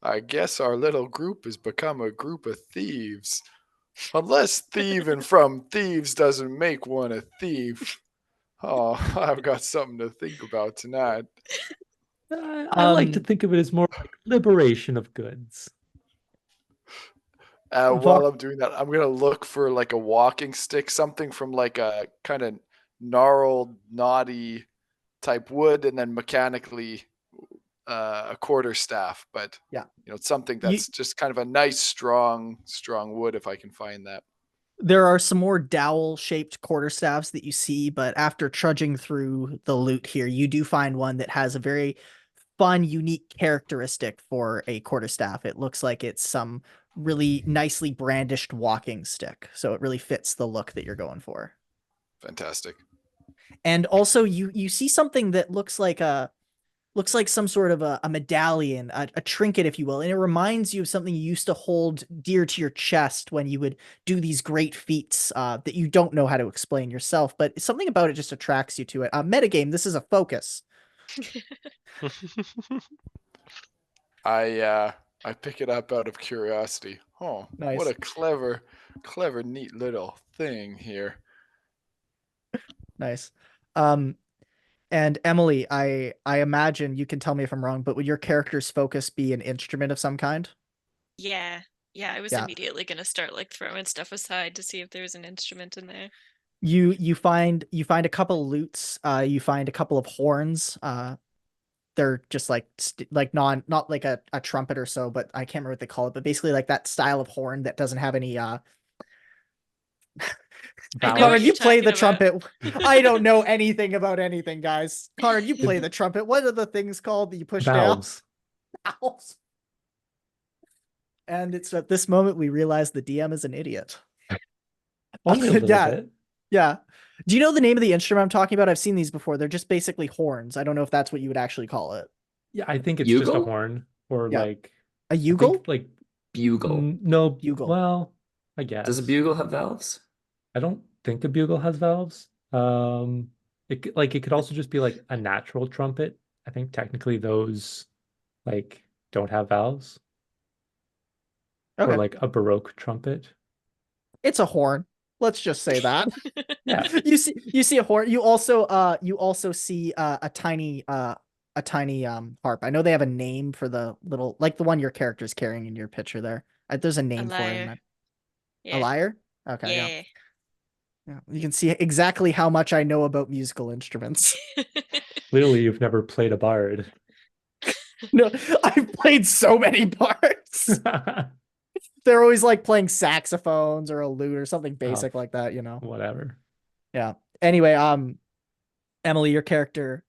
I guess our little group has become a group of thieves. Unless thieving from thieves doesn't make one a thief. Oh, I've got something to think about tonight. I like to think of it as more like liberation of goods. While I'm doing that, I'm gonna look for like a walking stick, something from like a kind of gnarled, knotty type wood, and then mechanically a quarterstaff. But Yeah. something that's just kind of a nice, strong wood if I can find that. There are some more dowel-shaped quarterstaffs that you see, but after trudging through the loot here, you do find one that has a very fun, unique characteristic for a quarterstaff. It looks like it's some really nicely brandished walking stick, so it really fits the look that you're going for. Fantastic. And also, you see something that looks like some sort of a medallion, a trinket, if you will. And it reminds you of something you used to hold dear to your chest when you would do these great feats that you don't know how to explain yourself, but something about it just attracts you to it. Metagame, this is a focus. I pick it up out of curiosity. Oh, Nice. what a clever, neat little thing here. Nice. And Emily, I imagine you can tell me if I'm wrong, but would your character's focus be an instrument of some kind? Yeah. Yeah, I was Yeah. immediately gonna start like throwing stuff aside to see if there's an instrument in there. You find a couple lutes, you find a couple of horns. They're just like not like a trumpet or so, but I can't remember what they call it, but basically like that style of horn that doesn't have any I know Valve. what Conrad, you're you play the talking about. trumpet. I don't know anything about anything, guys. Conrad, you play the trumpet. What are the things called that you push Valves. down? Valves. And it's at this moment we realize the DM is an idiot. Only a little Yeah. bit. Yeah. Do you know the name of the instrument I'm talking about? I've seen these before. They're just basically horns. I don't know if that's what you would actually call it. Yeah, I think it's just a Bugle? horn or Yeah. like A I ugle? think, like Bugle. no Bugle. Well, I guess. Does a bugle have valves? I don't think a bugle has valves. It could also just be like a natural trumpet. I think technically those like don't have valves. Okay. Or like a Baroque trumpet. It's a horn. Let's just say that. Yeah. You see a horn. You also see a tiny harp. I know they have a name for the little, like the one your character's carrying in your picture there. There's a name for it. lyre. A Yeah. lyre? Okay, yeah. Yeah. Yeah. You can see exactly how much I know about musical instruments. Clearly you've never played a bard. No, I've played so many parts. They're always like playing saxophones or a lute or something basic like that, you know. Whatever. Yeah. Anyway, Emily, your character,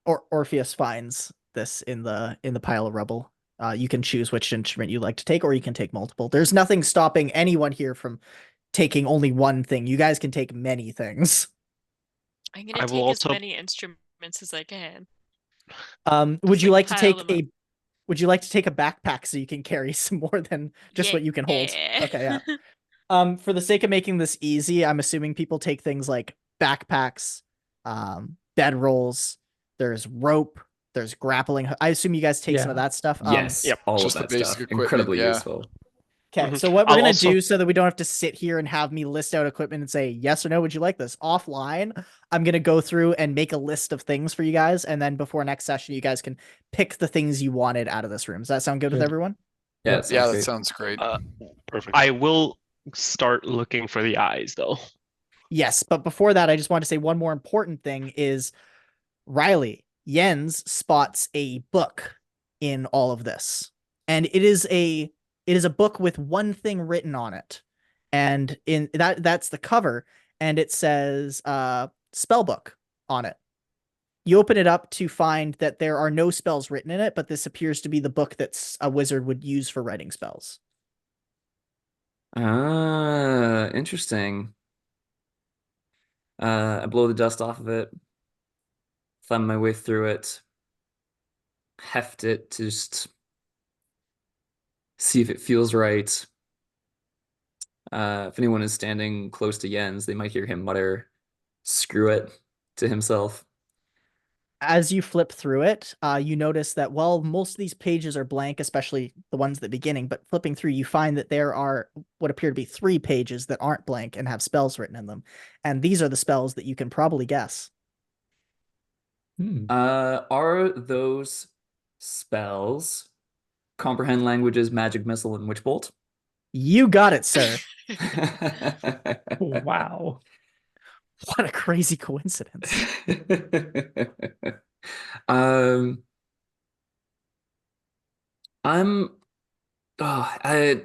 Orpheus finds this in the pile of rubble. You can choose which instrument you like to take, or you can take multiple. There's nothing stopping anyone here from taking only one thing. You guys can take many things. I'm I gonna will take as also- many instruments as I can. Would you like to pile take them up. would you like to take a backpack so you can carry some more than just what you can hold? Yeah. Okay, yeah. For the sake of making this easy, I'm assuming people take things like backpacks, bedrolls, there's rope, there's grappling. I assume you guys take some of Yeah. that stuff. Yes, Yep. all Just of the that basic stuff. equipment, Incredibly yeah. useful. Okay, Mhm. so what we're I'll gonna also- do so that we don't have to sit here and have me list out equipment and say yes or no, would you like this? Offline, I'm gonna go through and make a list of things for you guys, and then before next session, you guys can pick the things you wanted out of this room. Does that sound good with Good. everyone? Yeah, Yeah. it sounds Yeah, that great. sounds great. Perfect. I will start looking for the eyes, though. Yes, but before that, I just want to say one more important thing is Riley, Jens spots a book in all of this. And it is a book with one thing written on it. And in that's the cover, and it says spell book on it. You open it up to find that there are no spells written in it, but this appears to be the book that a wizard would use for writing spells. Ah, interesting. I blow the dust off of it, thumb my way through it, heft it to just see if it feels right. If anyone is standing close to Jens, they might hear him mutter, "Screw it," to himself. As you flip through it, you notice that while most of these pages are blank, especially the ones at the beginning, but flipping through, you find that there are what appear to be 3 pages that aren't blank and have spells written in them. And these are the spells that you can probably guess. Are those spells comprehend languages, magic missile, and witch bolt? You got it, sir. Wow. What a crazy coincidence. um, I'm, oh, I'm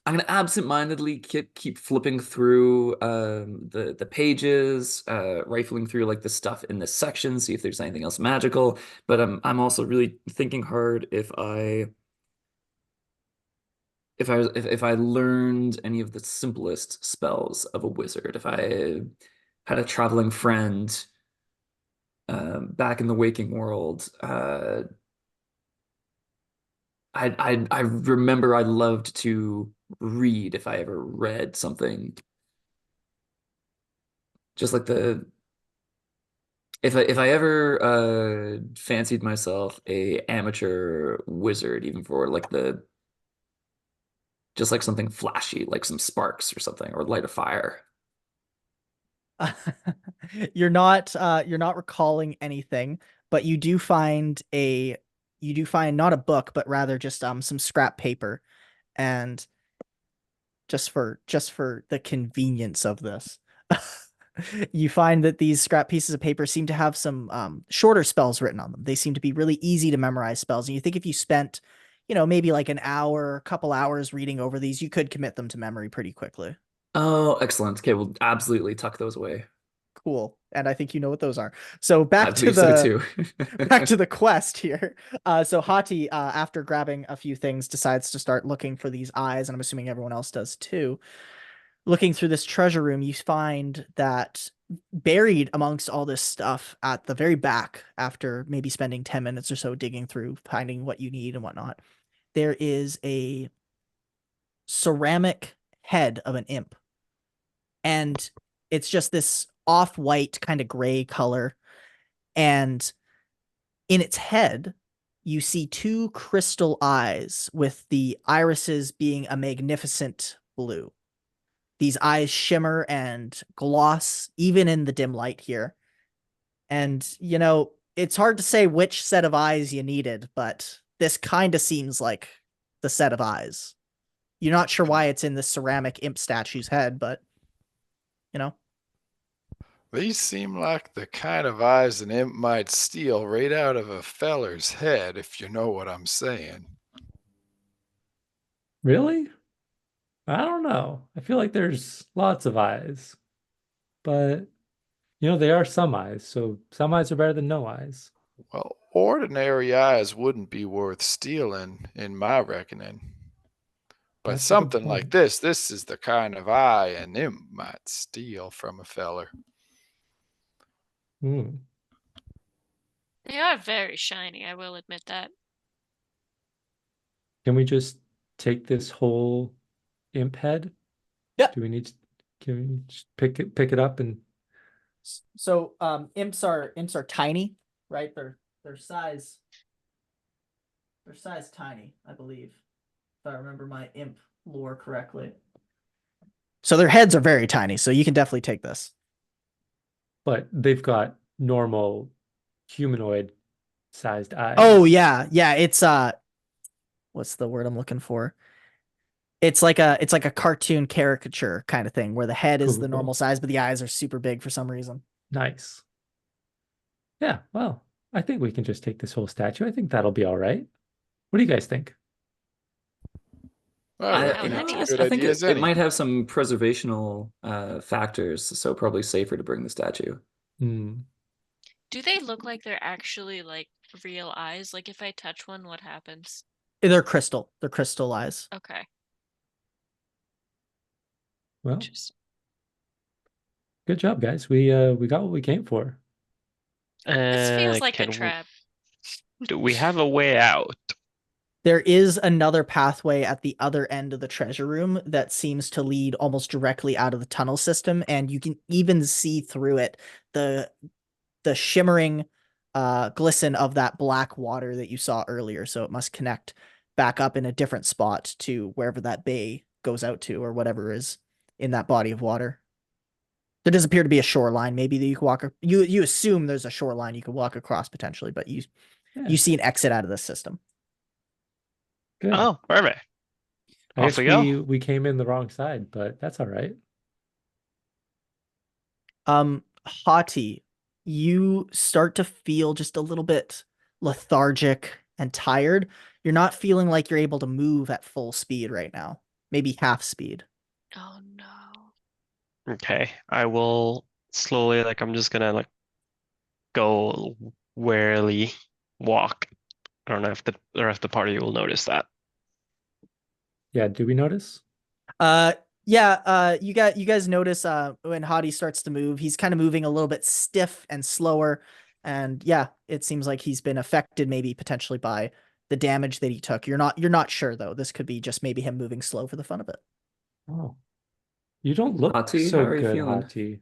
gonna absentmindedly keep flipping through the pages, rifling through like the stuff in this section, see if there's anything else magical. But I'm also really thinking hard if I learned any of the simplest spells of a wizard, if I had a traveling friend back in the waking world. I remember I loved to read if I ever read something. Just like if I ever fancied myself a amateur wizard, even for like just like something flashy, like some sparks or something, or light a fire. You're not recalling anything, but you do find not a book, but rather just some scrap paper. And just for the convenience of this, you find that these scrap pieces of paper seem to have some shorter spells written on them. They seem to be really easy to memorize spells. And you think if you spent, maybe like an hour, a couple hours reading over these, you could commit them to memory pretty quickly. Oh, excellent. Okay, we'll absolutely tuck those away. Cool. And I think you know what those are. So I believe so too. back to the quest here. So Hati, after grabbing a few things, decides to start looking for these eyes, and I'm assuming everyone else does too. Looking through this treasure room, you find that buried amongst all this stuff at the very back, after maybe spending 10 minutes or so digging through, finding what you need and whatnot, there is a ceramic head of an imp. And it's just this off-white kind of gray color. And in its head, you see 2 crystal eyes, with the irises being a magnificent blue. These eyes shimmer and gloss even in the dim light here. And, it's hard to say which set of eyes you needed, but this kind of seems like the set of eyes. You're not sure why it's in the ceramic imp statue's head, but, These seem like the kind of eyes an imp might steal right out of a feller's head, if you know what I'm saying. Really? I don't know. I feel like there's lots of eyes, but they are some eyes, so some eyes are better than no eyes. Well, ordinary eyes wouldn't be worth stealing, in my reckoning. But That's a good something like point. this is the kind of eye an imp might steal from a feller. Hmm. They are very shiny, I will admit that. Can we just take this whole imp head? Yeah. Do we need to, can we just pick it up and So imps are tiny, right? Their size tiny, I believe, if I remember my imp lore correctly. So their heads are very tiny, so you can definitely take this. but they've got normal humanoid sized eyes. Oh yeah, it's what's the word I'm looking for? It's like a cartoon caricature kind of thing, where the head is Cool, the cool. normal size, but the eyes are super big for some reason. Nice. Yeah, well, I think we can just take this whole statue. I think that'll be all right. What do you guys think? All right, How many that's is a good I think idea as it any. might have some preservational factors, so probably safer to bring the statue. Hmm. Do they look like they're actually like real eyes? Like if I touch one, what happens? They're crystal. They're crystal eyes. Okay. Well, Just good job, guys. We got what we came for. this feels like a Can trap. do we have a way out? There is another pathway at the other end of the treasure room that seems to lead almost directly out of the tunnel system, and you can even see through it the shimmering glisten of that black water that you saw earlier. So it must connect back up in a different spot to wherever that bay goes out to, or whatever is in that body of water. There does appear to be a shoreline, maybe that you can walk. You assume there's a shoreline you can walk across potentially, but you see an exit out of this system. Good. Oh, perfect. I Off guess we go. we came in the wrong side, but that's all right. Haughty, you start to feel just a little bit lethargic and tired. You're not feeling like you're able to move at full speed right now. Maybe half speed. Oh no. Okay, I will slowly, like, I'm just gonna like go warily walk. I don't know if the rest of the party will notice that. Yeah, do we notice? You guys notice when Hadi starts to move, he's kind of moving a little bit stiff and slower. And yeah, it seems like he's been affected maybe potentially by the damage that he took. You're not sure though. This could be just maybe him moving slow for the fun of it. Oh. You don't look Hati, how so are you good, feeling? Hati.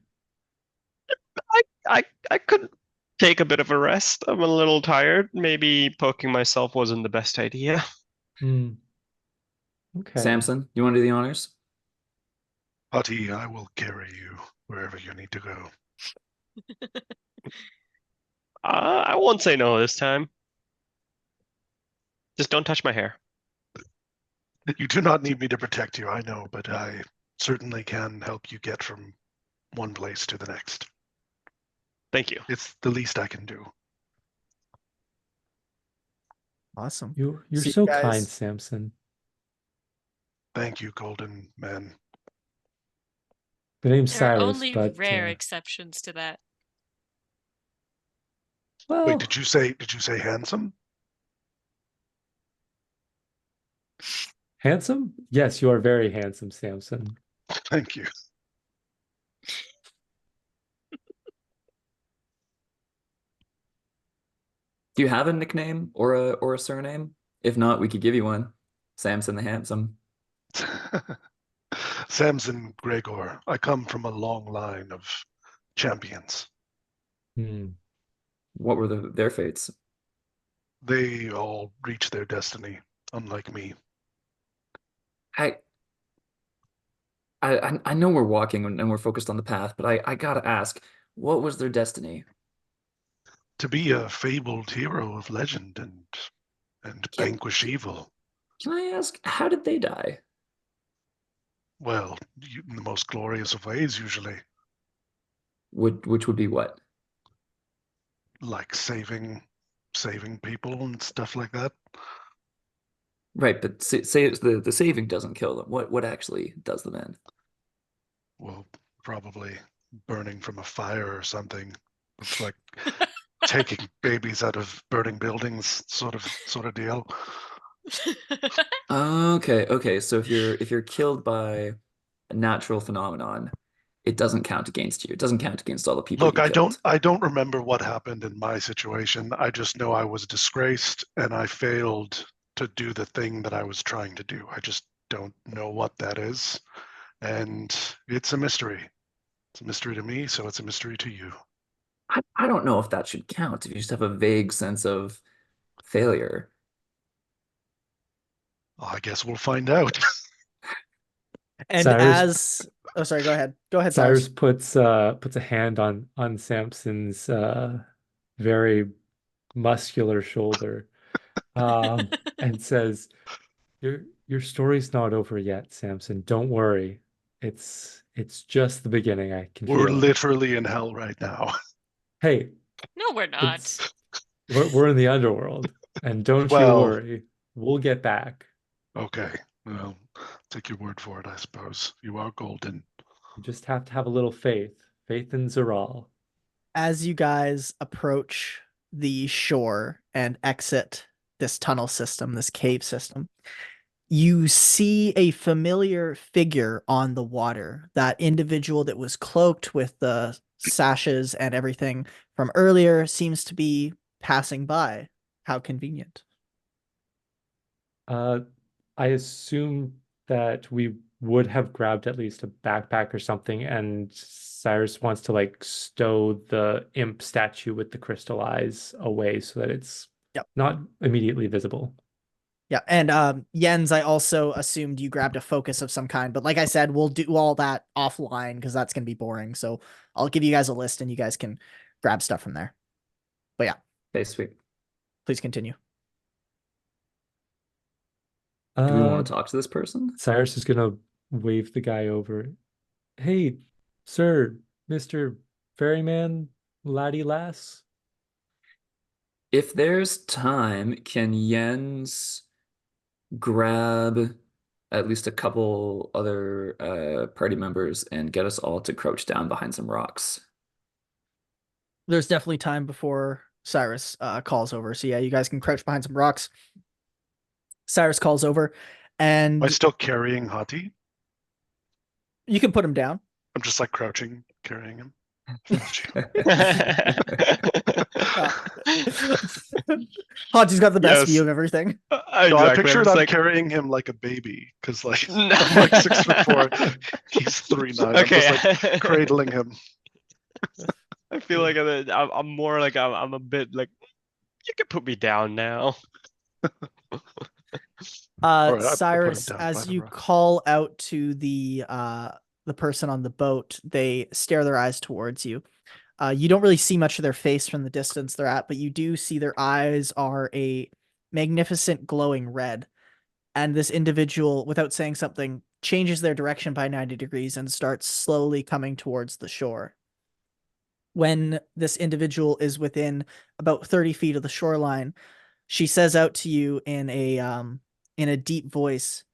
I could take a bit of a rest. I'm a little tired. Maybe poking myself wasn't the best idea. Hmm. Okay. Samson, you want to do the honors? Hati, I will carry you wherever you need to go. I won't say no this time. Just don't touch my hair. You do not need me to protect you, I know, but I certainly can help you get from one place to the next. Thank you. It's the least I can do. Awesome. You're See you so guys. kind, Samson. Thank you, Golden Man. The name's There are Cyrus, only but rare exceptions to that. well, Wait, did you say handsome? handsome? Yes, you are very handsome, Samson. Thank you. Do you have a nickname or a surname? If not, we could give you one. Samson the Handsome. Samson Gregor. I come from a long line of champions. Hmm. What were their fates? They all reach their destiny, unlike me. I know we're walking and we're focused on the path, but I gotta ask, what was their destiny? To be a fabled hero of legend and vanquish evil. Can I ask, how did they die? Well, in the most glorious of ways, usually. Which would be what? Like saving people and stuff like that. Right, but say the saving doesn't kill them. What actually does them in? Well, probably burning from a fire or something. It's like taking babies out of burning buildings, sort of deal. Okay. So if you're killed by a natural phenomenon, it doesn't count against you. It doesn't count against all the people Look, you killed. I don't remember what happened in my situation. I just know I was disgraced and I failed to do the thing that I was trying to do. I just don't know what that is. And it's a mystery. It's a mystery to me, so it's a mystery to you. I don't know if that should count if you just have a vague sense of failure. I guess we'll find out. And Cyrus, oh, sorry, go ahead. Go ahead, Cyrus Cyrus. puts a hand on Samson's very muscular shoulder, and says, Your story's not over yet, Samson. Don't worry. It's just the beginning. I can We're feel it. literally in hell right now. Hey, No, we're not. it's we're in the underworld, and don't you Well, worry. We'll get back. okay. Well, take your word for it, I suppose. You are golden. You just have to have a little faith. Faith in Zeral. As you guys approach the shore and exit this tunnel system, this cave system, you see a familiar figure on the water. That individual that was cloaked with the sashes and everything from earlier seems to be passing by. How convenient. Uh, I assume that we would have grabbed at least a backpack or something, and Cyrus wants to like stow the imp statue with the crystal eyes away so that it's Yep. not immediately visible. Yeah, and Jens, I also assumed you grabbed a focus of some kind, but like I said, we'll do all that offline because that's gonna be boring. So I'll give you guys a list and you guys can grab stuff from there. But yeah, Okay, sweet. please continue. Do we want to talk to this person? Cyrus is gonna wave the guy over. Hey, sir, Mr. Ferryman, laddie lass. If there's time, can Jens grab at least a couple other party members and get us all to crouch down behind some rocks? There's definitely time before Cyrus calls over. So yeah, you guys can crouch behind some rocks. Cyrus calls over, and Am I still carrying Hati? you can put him down. I'm just like crouching, carrying him. Haji's got the best Yes. view of everything. No, I Exactly. pictured I'm I'm just carrying him like a baby because like I'm like 6'4", he's 3'9". I'm just like cradling him. I feel like I'm more like I'm a bit like you can put me down now. All right, I put him Cyrus, down by as the you rock. call out to the person on the boat, they stare their eyes towards you. You don't really see much of their face from the distance they're at, but you do see their eyes are a magnificent glowing red. And this individual, without saying something, changes their direction by 90 degrees and starts slowly coming towards the shore. When this individual is within about 30 feet of the shoreline, she says out to you in a deep voice,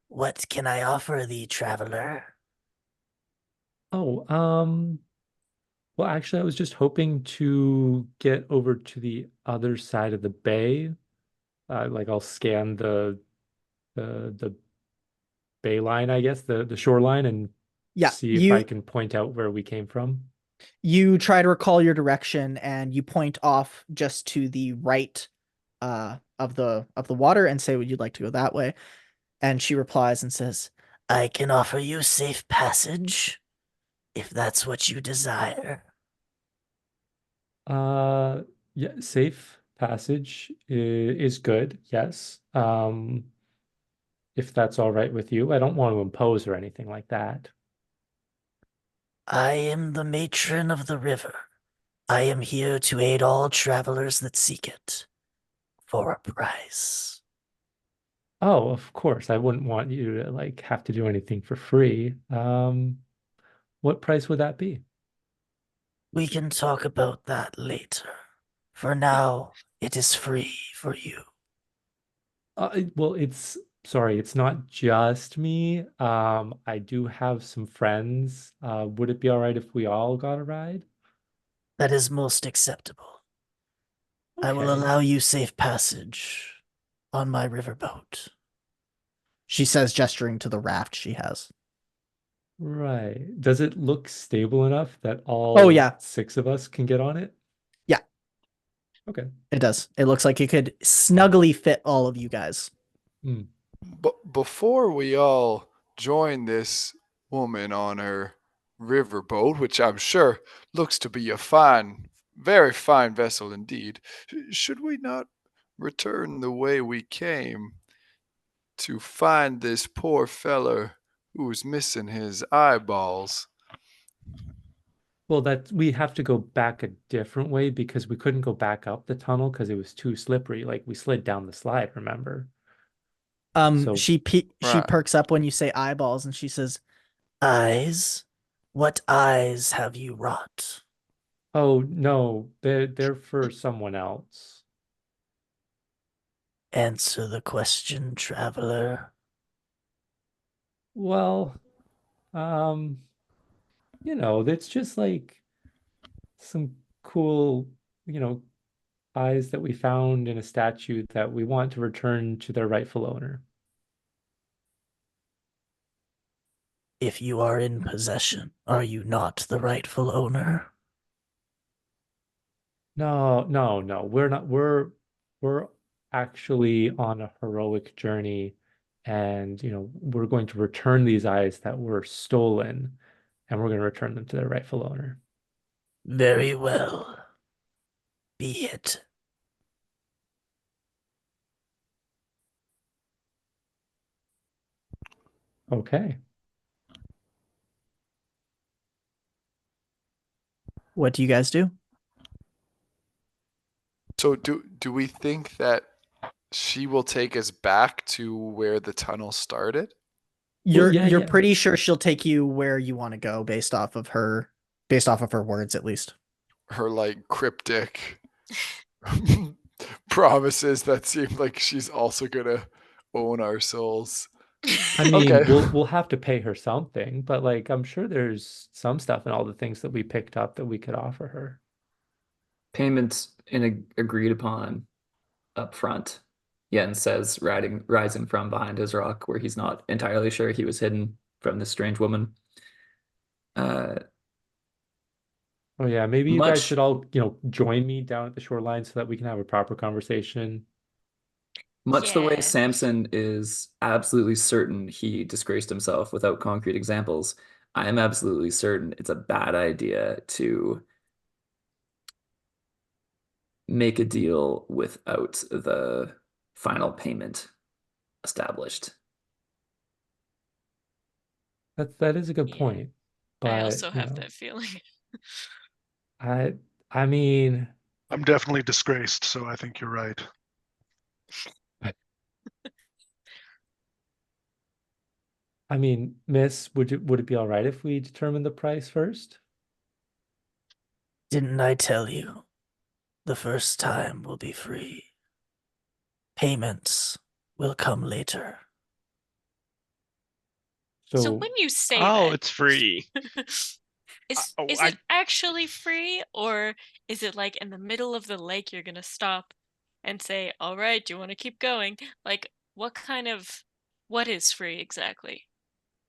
"What can I offer thee, traveler?" Oh, well, actually, I was just hoping to get over to the other side of the bay. Like I'll scan the bay line, I guess, the shoreline, and Yeah, see if I can point out where we came from. you try to recall your direction and you point off just to the right of the water and say, would you like to go that way? And she replies and says, "I can offer you safe passage if that's what you desire." Yeah, safe passage is good, yes. If that's all right with you. I don't want to impose or anything like that. "I am the matron of the river. I am here to aid all travelers that seek it for a price." Oh, of course. I wouldn't want you to like have to do anything for free. What price would that be? "We can talk about that later. For now, it is free for you." Well, sorry, it's not just me. I do have some friends. Would it be all right if we all got a ride? "That is most acceptable. I will Okay. allow you safe passage on my riverboat," she says, gesturing to the raft she has. Right. Does it look stable enough that all Oh, yeah. 6 of us can get on it? Yeah. Okay. It does. It looks like it could snugly fit all of you guys. But before we all join this woman on her riverboat, which I'm sure looks to be a fine, very fine vessel indeed, should we not return the way we came to find this poor feller who's missing his eyeballs? Well, that we have to go back a different way because we couldn't go back up the tunnel because it was too slippery. Like we slid down the slide, remember? So She Right. perks up when you say eyeballs, and she says, "Eyes? What eyes have you wrought?" oh no, they're for someone else. "Answer the question, traveler." Well, um, it's just like some cool, eyes that we found in a statue that we want to return to their rightful owner. "If you are in possession, are you not the rightful owner?" No, no, no. We're not. We're actually on a heroic journey, and we're going to return these eyes that were stolen, and we're going to return them to their rightful owner. Very well. Be it. Okay. What do you guys do? So do we think that she will take us back to where the tunnel started? You're yeah. pretty sure she'll take you where you want to go based off of her words, at least. Her like cryptic promises that seem like she's also gonna own our souls. I mean, Okay. we'll have to pay her something, but like I'm sure there's some stuff in all the things that we picked up that we could offer her. Payments agreed upon up front. Yen says, rising from behind his rock where he's not entirely sure he was hidden from this strange woman. Oh yeah, maybe you guys Much should all, join me down at the shoreline so that we can have a proper conversation. Much the way Yeah. Samson is absolutely certain he disgraced himself without concrete examples, I am absolutely certain it's a bad idea to make a deal without the final payment established. That is a good Yeah. point. I But, also have that feeling. I mean, I'm definitely disgraced, so I think you're right. Miss, would it be all right if we determine the price first? Didn't I tell you? The first time will be free. Payments will come later. So So when you say Oh, that, it's free. is oh, is I- it actually free, or is it like in the middle of the lake you're gonna stop and say, "All right, do you want to keep going?" Like, what is free exactly?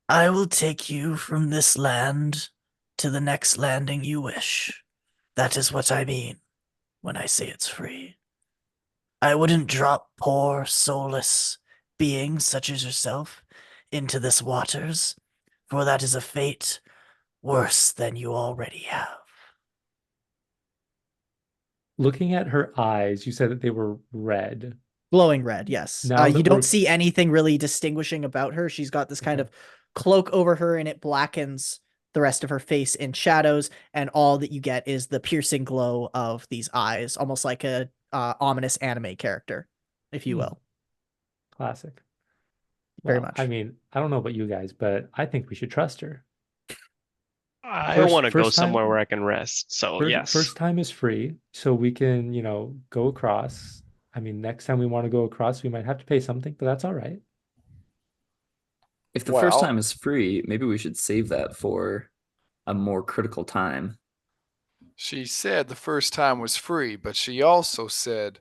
I will take you from this land to the next landing you wish. That is what I mean when I say it's free. I wouldn't drop poor, soulless beings such as yourself into this waters, for that is a fate worse than you already have. looking at her eyes, you said that they were red. Glowing red, yes. Now You that don't we're see anything really distinguishing about her. She's got this kind Okay. of cloak over her, and it blackens the rest of her face in shadows, and all that you get is the piercing glow of these eyes, almost like a ominous anime character, if you Hmm. will. Classic. Very Well, much. I don't know about you guys, but I think we should trust her. I want to go First somewhere time, where I can rest. So yes. first time is free, so we can, go across. Next time we want to go across, we might have to pay something, but that's all right. If the first Well, time is free, maybe we should save that for a more critical time. she said the first time was free, but she also said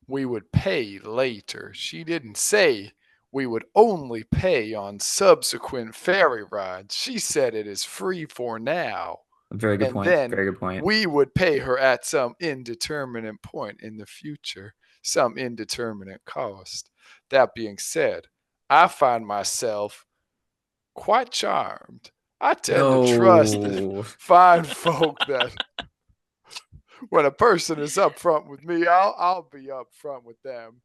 we would pay later. She didn't say we would only pay on subsequent ferry rides. She said it is free for now. Very good And point. then Very good point. we would pay her at some indeterminate point in the future, some indeterminate cost. That being said, I find myself quite charmed. I tend to trust No. fine folk that when a person is upfront with me, I'll be upfront with them.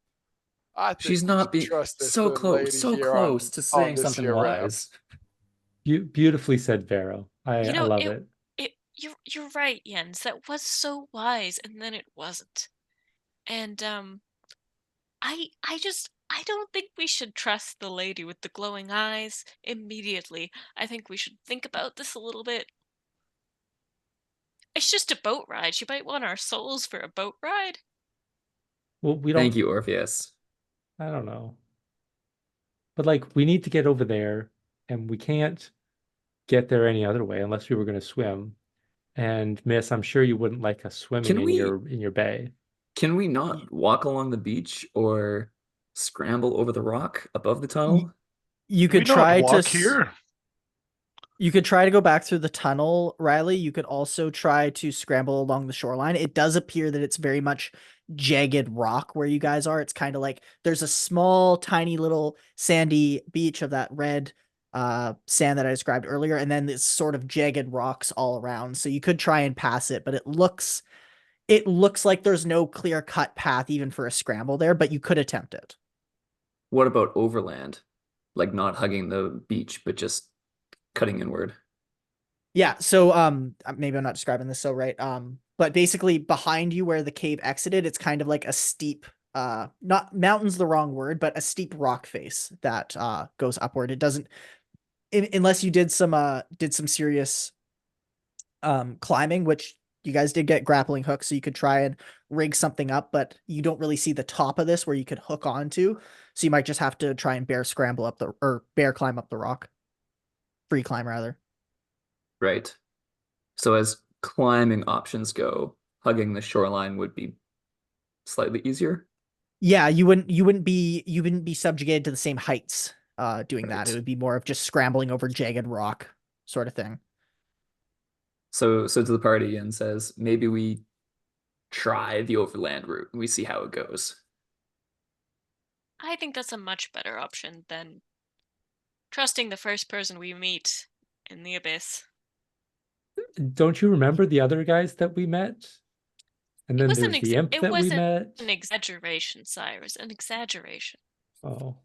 I think She's we not should being trust this so little close, lady so here close to saying this something here raft. wise. Beautifully said, Vero. I love it, it. you're right, Jens. That was so wise, and then it wasn't. And I don't think we should trust the lady with the glowing eyes immediately. I think we should think about this a little bit. It's just a boat ride. She might want our souls for a boat ride. Well, we Thank don't, you, Orpheus. I don't know. But like we need to get over there, and we can't get there any other way unless we were going to swim. And Miss, I'm sure you wouldn't like us swimming Can in we your bay. can we not walk along the beach or scramble over the rock above the tunnel? You Can we could not try to walk here? You could try to go back through the tunnel, Riley. You could also try to scramble along the shoreline. It does appear that it's very much jagged rock where you guys are. It's kind of like there's a small, tiny little sandy beach of that red sand that I described earlier, and then it's sort of jagged rocks all around. So you could try and pass it, but it looks like there's no clear cut path even for a scramble there, but you could attempt it. What about overland? Like not hugging the beach, but just cutting inward. Yeah, so maybe I'm not describing this so right. But basically behind you where the cave exited, it's kind of like a steep not mountain's the wrong word, but a steep rock face that goes upward. It doesn't unless you did some serious climbing, which you guys did get grappling hooks, so you could try and rig something up, but you don't really see the top of this where you could hook onto. So you might just have to try and bear climb up the rock. Free climb rather. Right. So as climbing options go, hugging the shoreline would be slightly easier. Yeah, you wouldn't be subjugated to the same heights doing that. Right. It would be more of just scrambling over jagged rock sort of thing. So to the party and says, maybe we try the overland route and we see how it goes. I think that's a much better option than trusting the first person we meet in the abyss. Don't you remember the other guys that we met? And then there's the imp it that we wasn't met. an exaggeration, Cyrus, an exaggeration. Oh.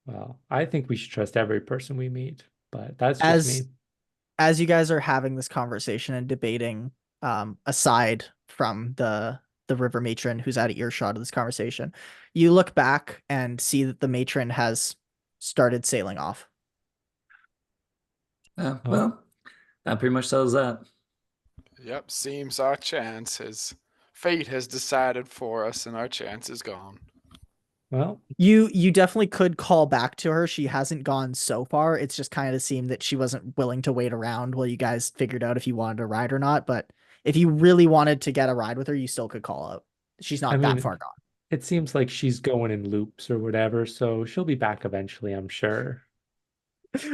Well, I think we should trust every person we meet, but that's just me. As you guys are having this conversation and debating, aside from the river matron who's out of earshot of this conversation, you look back and see that the matron has started sailing off. Well, that pretty much sells that. Yep, seems our chance fate has decided for us and our chance is gone. Well, you definitely could call back to her. She hasn't gone so far. It's just kind of seemed that she wasn't willing to wait around while you guys figured out if you wanted to ride or not. But if you really wanted to get a ride with her, you still could call out. She's not that far gone. It seems like she's going in loops or whatever, so she'll be back eventually, I'm sure.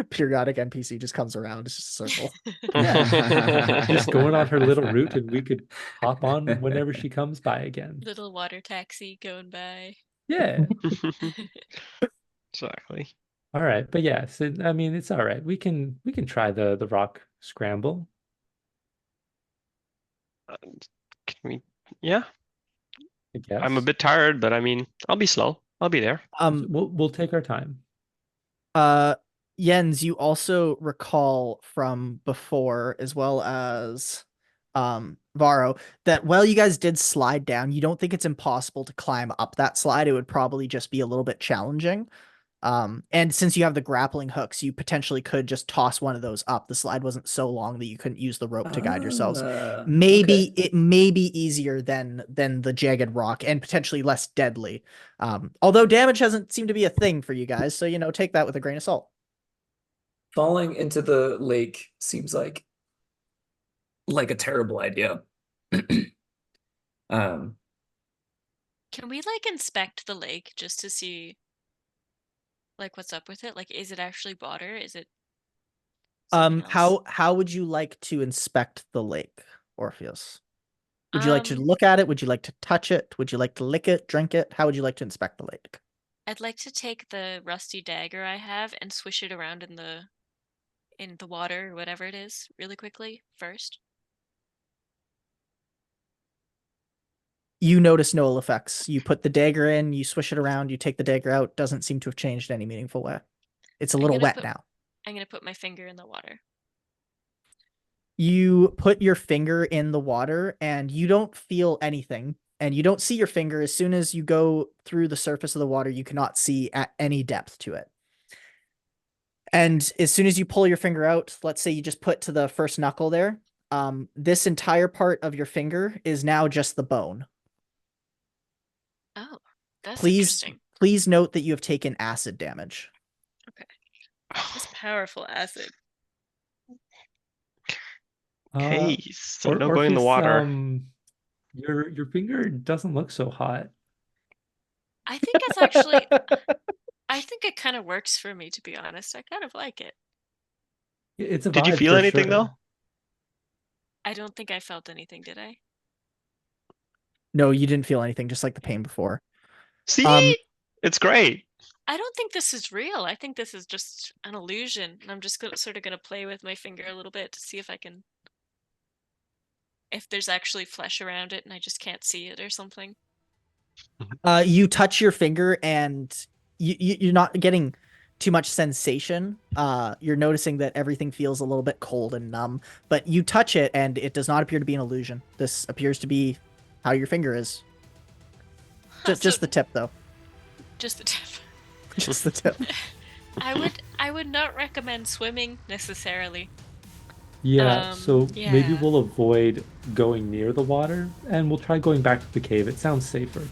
Periodic NPC just comes around. It's just a circle. Yeah. Just going on her little route, and we could hop on whenever she comes by again. Little water taxi going by. Yeah. Exactly. All right, but yeah, so I mean, it's all right. We can try the rock scramble. Can we? Yeah. I guess. I'm a bit tired, but I mean, I'll be slow. I'll be there. We'll take our time. Jens, you also recall from before, as well as Varro, that while you guys did slide down, you don't think it's impossible to climb up that slide. It would probably just be a little bit challenging. And since you have the grappling hooks, you potentially could just toss one of those up. The slide wasn't so long that you couldn't use the rope to guide yourselves. Maybe it may be easier than the jagged rock and potentially less deadly. Although damage hasn't seemed to be a thing for you guys, so take that with a grain of salt. Falling into the lake seems like a terrible idea. Can we inspect the lake just to see what's up with it? Is it actually water? Is it how would you like to inspect the lake, Orpheus? Would you like to look at it? Would you like to touch it? Would you like to lick it, drink it? How would you like to inspect the lake? I'd like to take the rusty dagger I have and swish it around in the water or whatever it is really quickly first. You notice no ill effects. You put the dagger in, you swish it around, you take the dagger out. Doesn't seem to have changed in any meaningful way. It's a little wet now. I'm going to put my finger in the water. You put your finger in the water and you don't feel anything. And you don't see your finger. As soon as you go through the surface of the water, you cannot see at any depth to it. And as soon as you pull your finger out, let's say you just put to the first knuckle there, this entire part of your finger is now just the bone. Oh, that's interesting. Please note that you have taken acid damage. Okay. That's powerful acid. Okay, so no going in the water. Your finger doesn't look so hot. I think it's actually I think it kind of works for me, to be honest. I kind of like it. It's a vibe. Did you feel anything though? I don't think I felt anything, did I? No, you didn't feel anything, just like the pain before. See? It's great. I don't think this is real. I think this is just an illusion. And I'm just sort of gonna play with my finger a little bit to see if I can, if there's actually flesh around it and I just can't see it or something. You touch your finger and you're not getting too much sensation. You're noticing that everything feels a little bit cold and numb, but you touch it and it does not appear to be an illusion. This appears to be how your finger is. Just the tip, though. Just the tip. Just the tip. I would not recommend swimming necessarily. Yeah, so maybe yeah. we'll avoid going near the water and we'll try going back to the cave. It sounds safer.